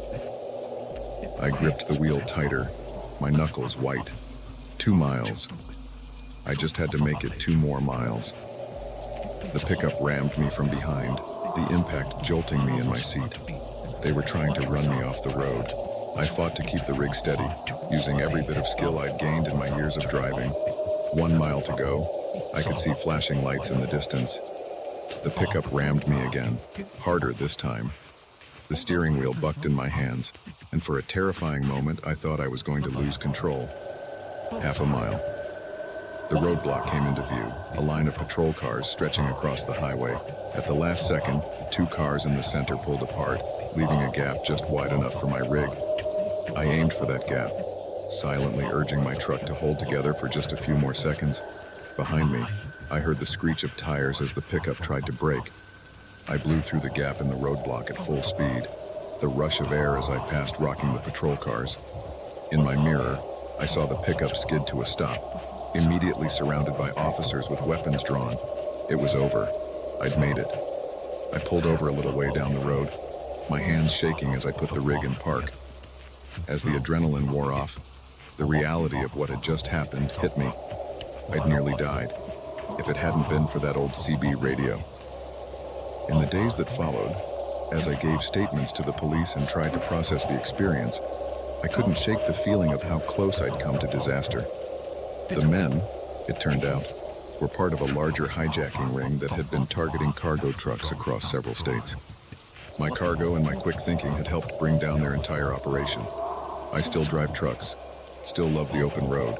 A: I gripped the wheel tighter, my knuckles white. 2 miles. I just had to make it 2 more miles. The pickup rammed me from behind, the impact jolting me in my seat. They were trying to run me off the road. I fought to keep the rig steady, using every bit of skill I'd gained in my years of driving. 1 mile to go. I could see flashing lights in the distance. The pickup rammed me again, harder this time. The steering wheel bucked in my hands, and for a terrifying moment, I thought I was going to lose control. Half a mile. The roadblock came into view, a line of patrol cars stretching across the highway. At the last second, 2 cars in the center pulled apart, leaving a gap just wide enough for my rig. I aimed for that gap, silently urging my truck to hold together for just a few more seconds. Behind me, I heard the screech of tires as the pickup tried to brake. I blew through the gap in the roadblock at full speed, the rush of air as I passed rocking the patrol cars. In my mirror, I saw the pickup skid to a stop, immediately surrounded by officers with weapons drawn. It was over. I'd made it. I pulled over a little way down the road, my hands shaking as I put the rig in park. As the adrenaline wore off, the reality of what had just happened hit me. I'd nearly died, if it hadn't been for that old CB radio. In the days that followed, as I gave statements to the police and tried to process the experience, I couldn't shake the feeling of how close I'd come to disaster. The men, it turned out, were part of a larger hijacking ring that had been targeting cargo trucks across several states. My cargo and my quick thinking had helped bring down their entire operation. I still drive trucks, still love the open road.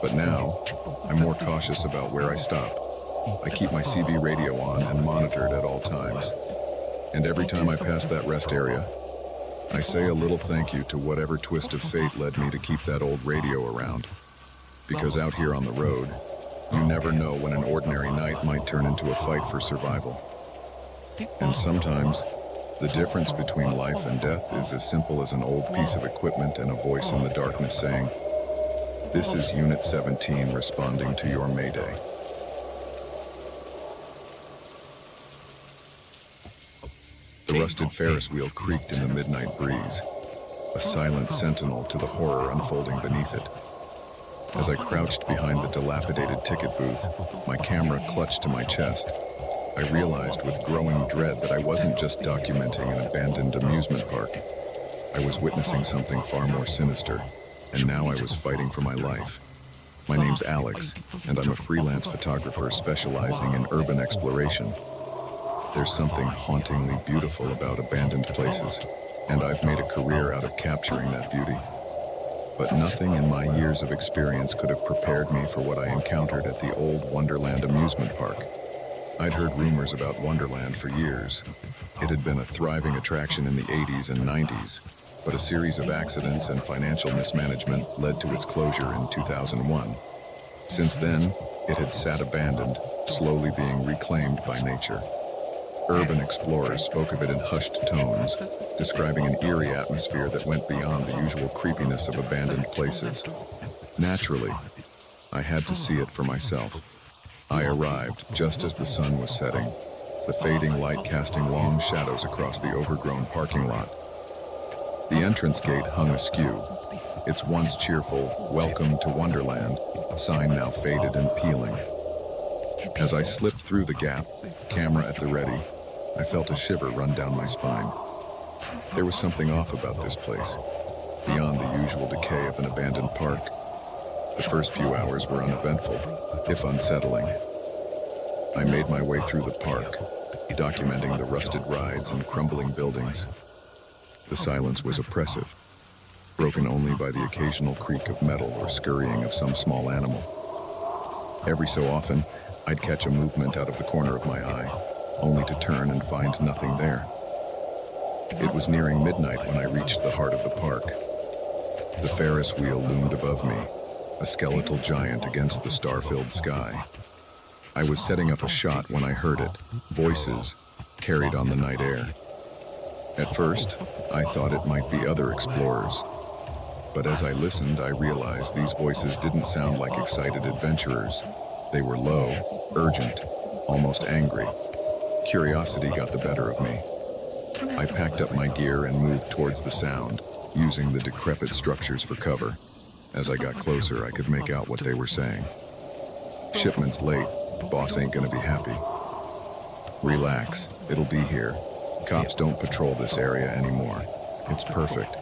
A: But now, I'm more cautious about where I stop. I keep my CB radio on and monitored at all times. And every time I pass that rest area, I say a little thank you to whatever twist of fate led me to keep that old radio around. Because out here on the road, you never know when an ordinary night might turn into a fight for survival. And sometimes, the difference between life and death is as simple as an old piece of equipment and a voice in the darkness saying, "This is Unit 17 responding to your mayday." The rusted Ferris wheel creaked in the midnight breeze, a silent sentinel to the horror unfolding beneath it. As I crouched behind the dilapidated ticket booth, my camera clutched to my chest. I realized with growing dread that I wasn't just documenting an abandoned amusement park. I was witnessing something far more sinister, and now I was fighting for my life. My name's Alex, and I'm a freelance photographer specializing in urban exploration. There's something hauntingly beautiful about abandoned places, and I've made a career out of capturing that beauty. But nothing in my years of experience could have prepared me for what I encountered at the old Wonderland amusement park. I'd heard rumors about Wonderland for years. It had been a thriving attraction in the 80s and 90s, but a series of accidents and financial mismanagement led to its closure in 2001. Since then, it had sat abandoned, slowly being reclaimed by nature. Urban explorers spoke of it in hushed tones, describing an eerie atmosphere that went beyond the usual creepiness of abandoned places. Naturally, I had to see it for myself. I arrived just as the sun was setting, the fading light casting long shadows across the overgrown parking lot. The entrance gate hung askew, its once cheerful "Welcome to Wonderland" sign now faded and peeling. As I slipped through the gap, camera at the ready, I felt a shiver run down my spine. There was something off about this place, beyond the usual decay of an abandoned park. The first few hours were uneventful, if unsettling. I made my way through the park, documenting the rusted rides and crumbling buildings. The silence was oppressive, broken only by the occasional creak of metal or scurrying of some small animal. Every so often, I'd catch a movement out of the corner of my eye, only to turn and find nothing there. It was nearing midnight when I reached the heart of the park. The Ferris wheel loomed above me, a skeletal giant against the star-filled sky. I was setting up a shot when I heard it, voices carried on the night air. At first, I thought it might be other explorers. But as I listened, I realized these voices didn't sound like excited adventurers. They were low, urgent, almost angry. Curiosity got the better of me. I packed up my gear and moved towards the sound, using the decrepit structures for cover. As I got closer, I could make out what they were saying. "Shipment's late. Boss ain't gonna be happy." "Relax. It'll be here. Cops don't patrol this area anymore. It's perfect."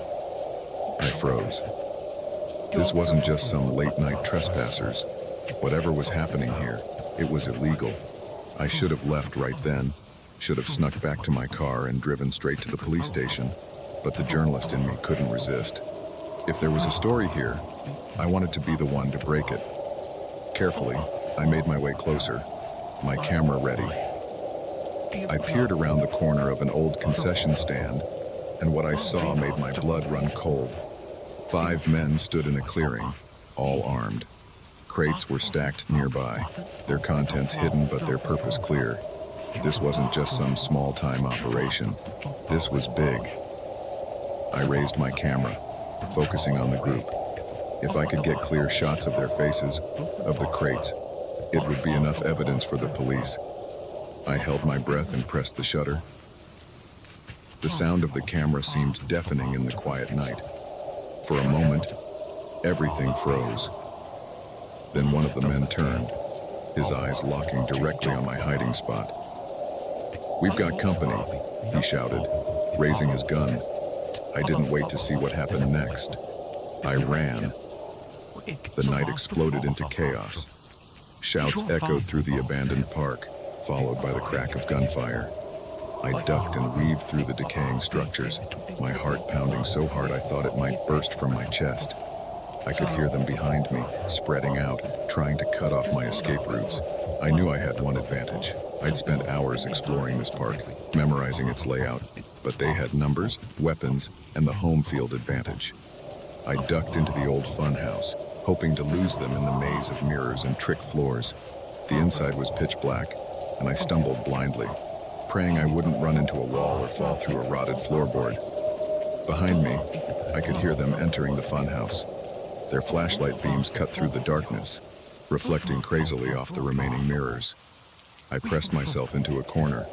A: I froze. This wasn't just some late-night trespassers. Whatever was happening here, it was illegal. I should have left right then, should have snuck back to my car and driven straight to the police station, but the journalist in me couldn't resist. If there was a story here, I wanted to be the one to break it. Carefully, I made my way closer, my camera ready. I peered around the corner of an old concession stand, and what I saw made my blood run cold. 5 men stood in a clearing, all armed. Crates were stacked nearby, their contents hidden but their purpose clear. This wasn't just some small-time operation. This was big. I raised my camera, focusing on the group. If I could get clear shots of their faces, of the crates, it would be enough evidence for the police. I held my breath and pressed the shutter. The sound of the camera seemed deafening in the quiet night. For a moment, everything froze. Then one of the men turned, his eyes locking directly on my hiding spot. "We've got company," he shouted, raising his gun. I didn't wait to see what happened next. I ran. The night exploded into chaos. Shouts echoed through the abandoned park, followed by the crack of gunfire. I ducked and weaved through the decaying structures, my heart pounding so hard I thought it might burst from my chest. I could hear them behind me, spreading out, trying to cut off my escape routes. I knew I had one advantage. I'd spent hours exploring this park, memorizing its layout, but they had numbers, weapons, and the home field advantage. I ducked into the old funhouse, hoping to lose them in the maze of mirrors and trick floors. The inside was pitch black, and I stumbled blindly, praying I wouldn't run into a wall or fall through a rotted floorboard. Behind me, I could hear them entering the funhouse. Their flashlight beams cut through the darkness, reflecting crazily off the remaining mirrors. I pressed myself into a corner,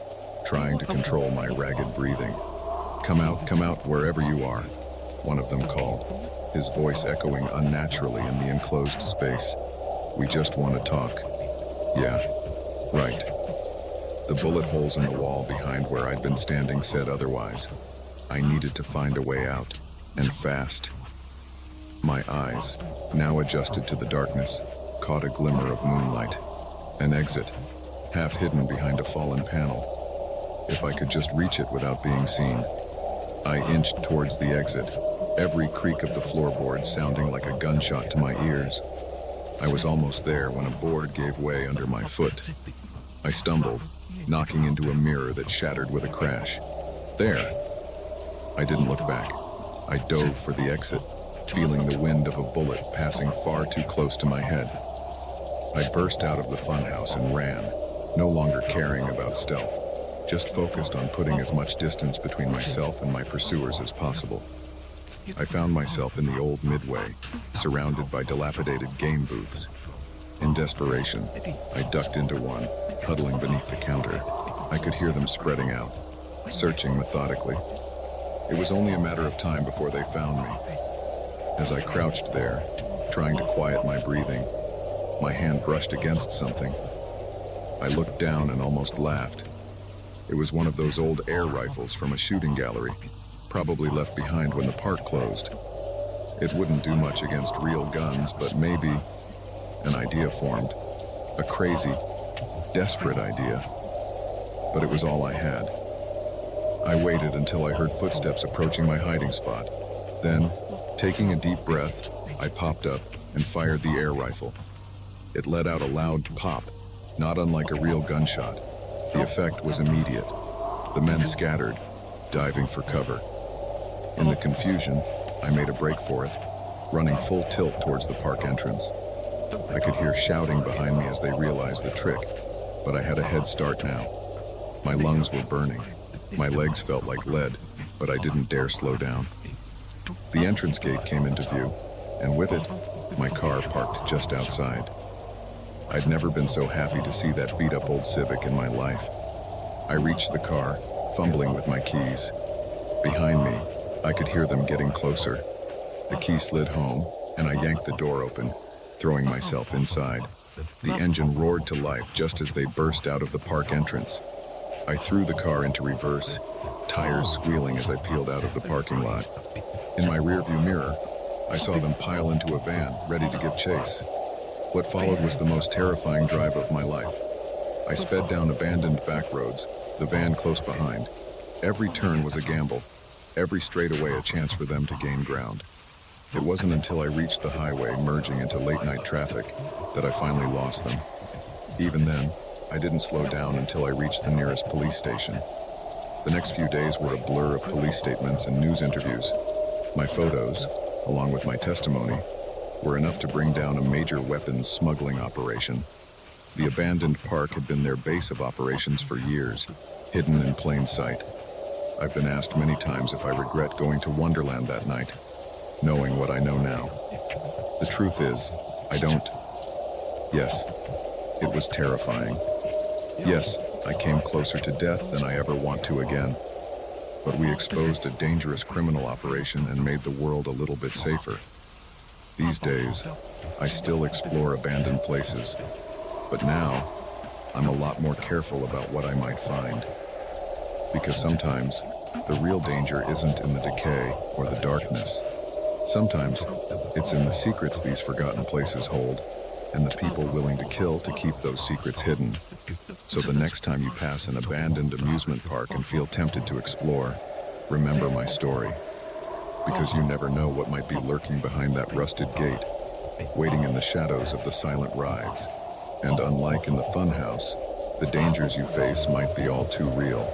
A: trying to control my ragged breathing. Come out, wherever you are," one of them called, his voice echoing unnaturally in the enclosed space. "We just want to talk." "Yeah, right." The bullet holes in the wall behind where I'd been standing said otherwise. I needed to find a way out, and fast. My eyes, now adjusted to the darkness, caught a glimmer of moonlight. An exit, half hidden behind a fallen panel. If I could just reach it without being seen. I inched towards the exit, every creak of the floorboards sounding like a gunshot to my ears. I was almost there when a board gave way under my foot. I stumbled, knocking into a mirror that shattered with a crash. There! I didn't look back. I dove for the exit, feeling the wind of a bullet passing far too close to my head. I burst out of the funhouse and ran, no longer caring about stealth, just focused on putting as much distance between myself and my pursuers as possible. I found myself in the old Midway, surrounded by dilapidated game booths. In desperation, I ducked into one, huddling beneath the counter. I could hear them spreading out, searching methodically. It was only a matter of time before they found me. As I crouched there, trying to quiet my breathing, my hand brushed against something. I looked down and almost laughed. It was one of those old air rifles from a shooting gallery, probably left behind when the park closed. It wouldn't do much against real guns, but maybe an idea formed. A crazy, desperate idea. But it was all I had. I waited until I heard footsteps approaching my hiding spot. Then, taking a deep breath, I popped up and fired the air rifle. It let out a loud pop, not unlike a real gunshot. The effect was immediate. The men scattered, diving for cover. In the confusion, I made a break for it, running full tilt towards the park entrance. I could hear shouting behind me as they realized the trick, but I had a head start now. My lungs were burning. My legs felt like lead, but I didn't dare slow down. The entrance gate came into view, and with it, my car parked just outside. I'd never been so happy to see that beat-up old Civic in my life. I reached the car, fumbling with my keys. Behind me, I could hear them getting closer. The key slid home, and I yanked the door open, throwing myself inside. The engine roared to life just as they burst out of the park entrance. I threw the car into reverse, tires squealing as I peeled out of the parking lot. In my rearview mirror, I saw them pile into a van, ready to give chase. What followed was the most terrifying drive of my life. I sped down abandoned back roads, the van close behind. Every turn was a gamble, every straightaway a chance for them to gain ground. It wasn't until I reached the highway merging into late-night traffic that I finally lost them. Even then, I didn't slow down until I reached the nearest police station. The next few days were a blur of police statements and news interviews. My photos, along with my testimony, were enough to bring down a major weapons smuggling operation. The abandoned park had been their base of operations for years, hidden in plain sight. I've been asked many times if I regret going to Wonderland that night, knowing what I know now. The truth is, I don't. Yes, it was terrifying. Yes, I came closer to death than I ever want to again. But we exposed a dangerous criminal operation and made the world a little bit safer. These days, I still explore abandoned places, but now, I'm a lot more careful about what I might find. Because sometimes, the real danger isn't in the decay or the darkness. Sometimes, it's in the secrets these forgotten places hold, and the people willing to kill to keep those secrets hidden. So the next time you pass an abandoned amusement park and feel tempted to explore, remember my story. Because you never know what might be lurking behind that rusted gate, waiting in the shadows of the silent rides. And unlike in the funhouse, the dangers you face might be all too real.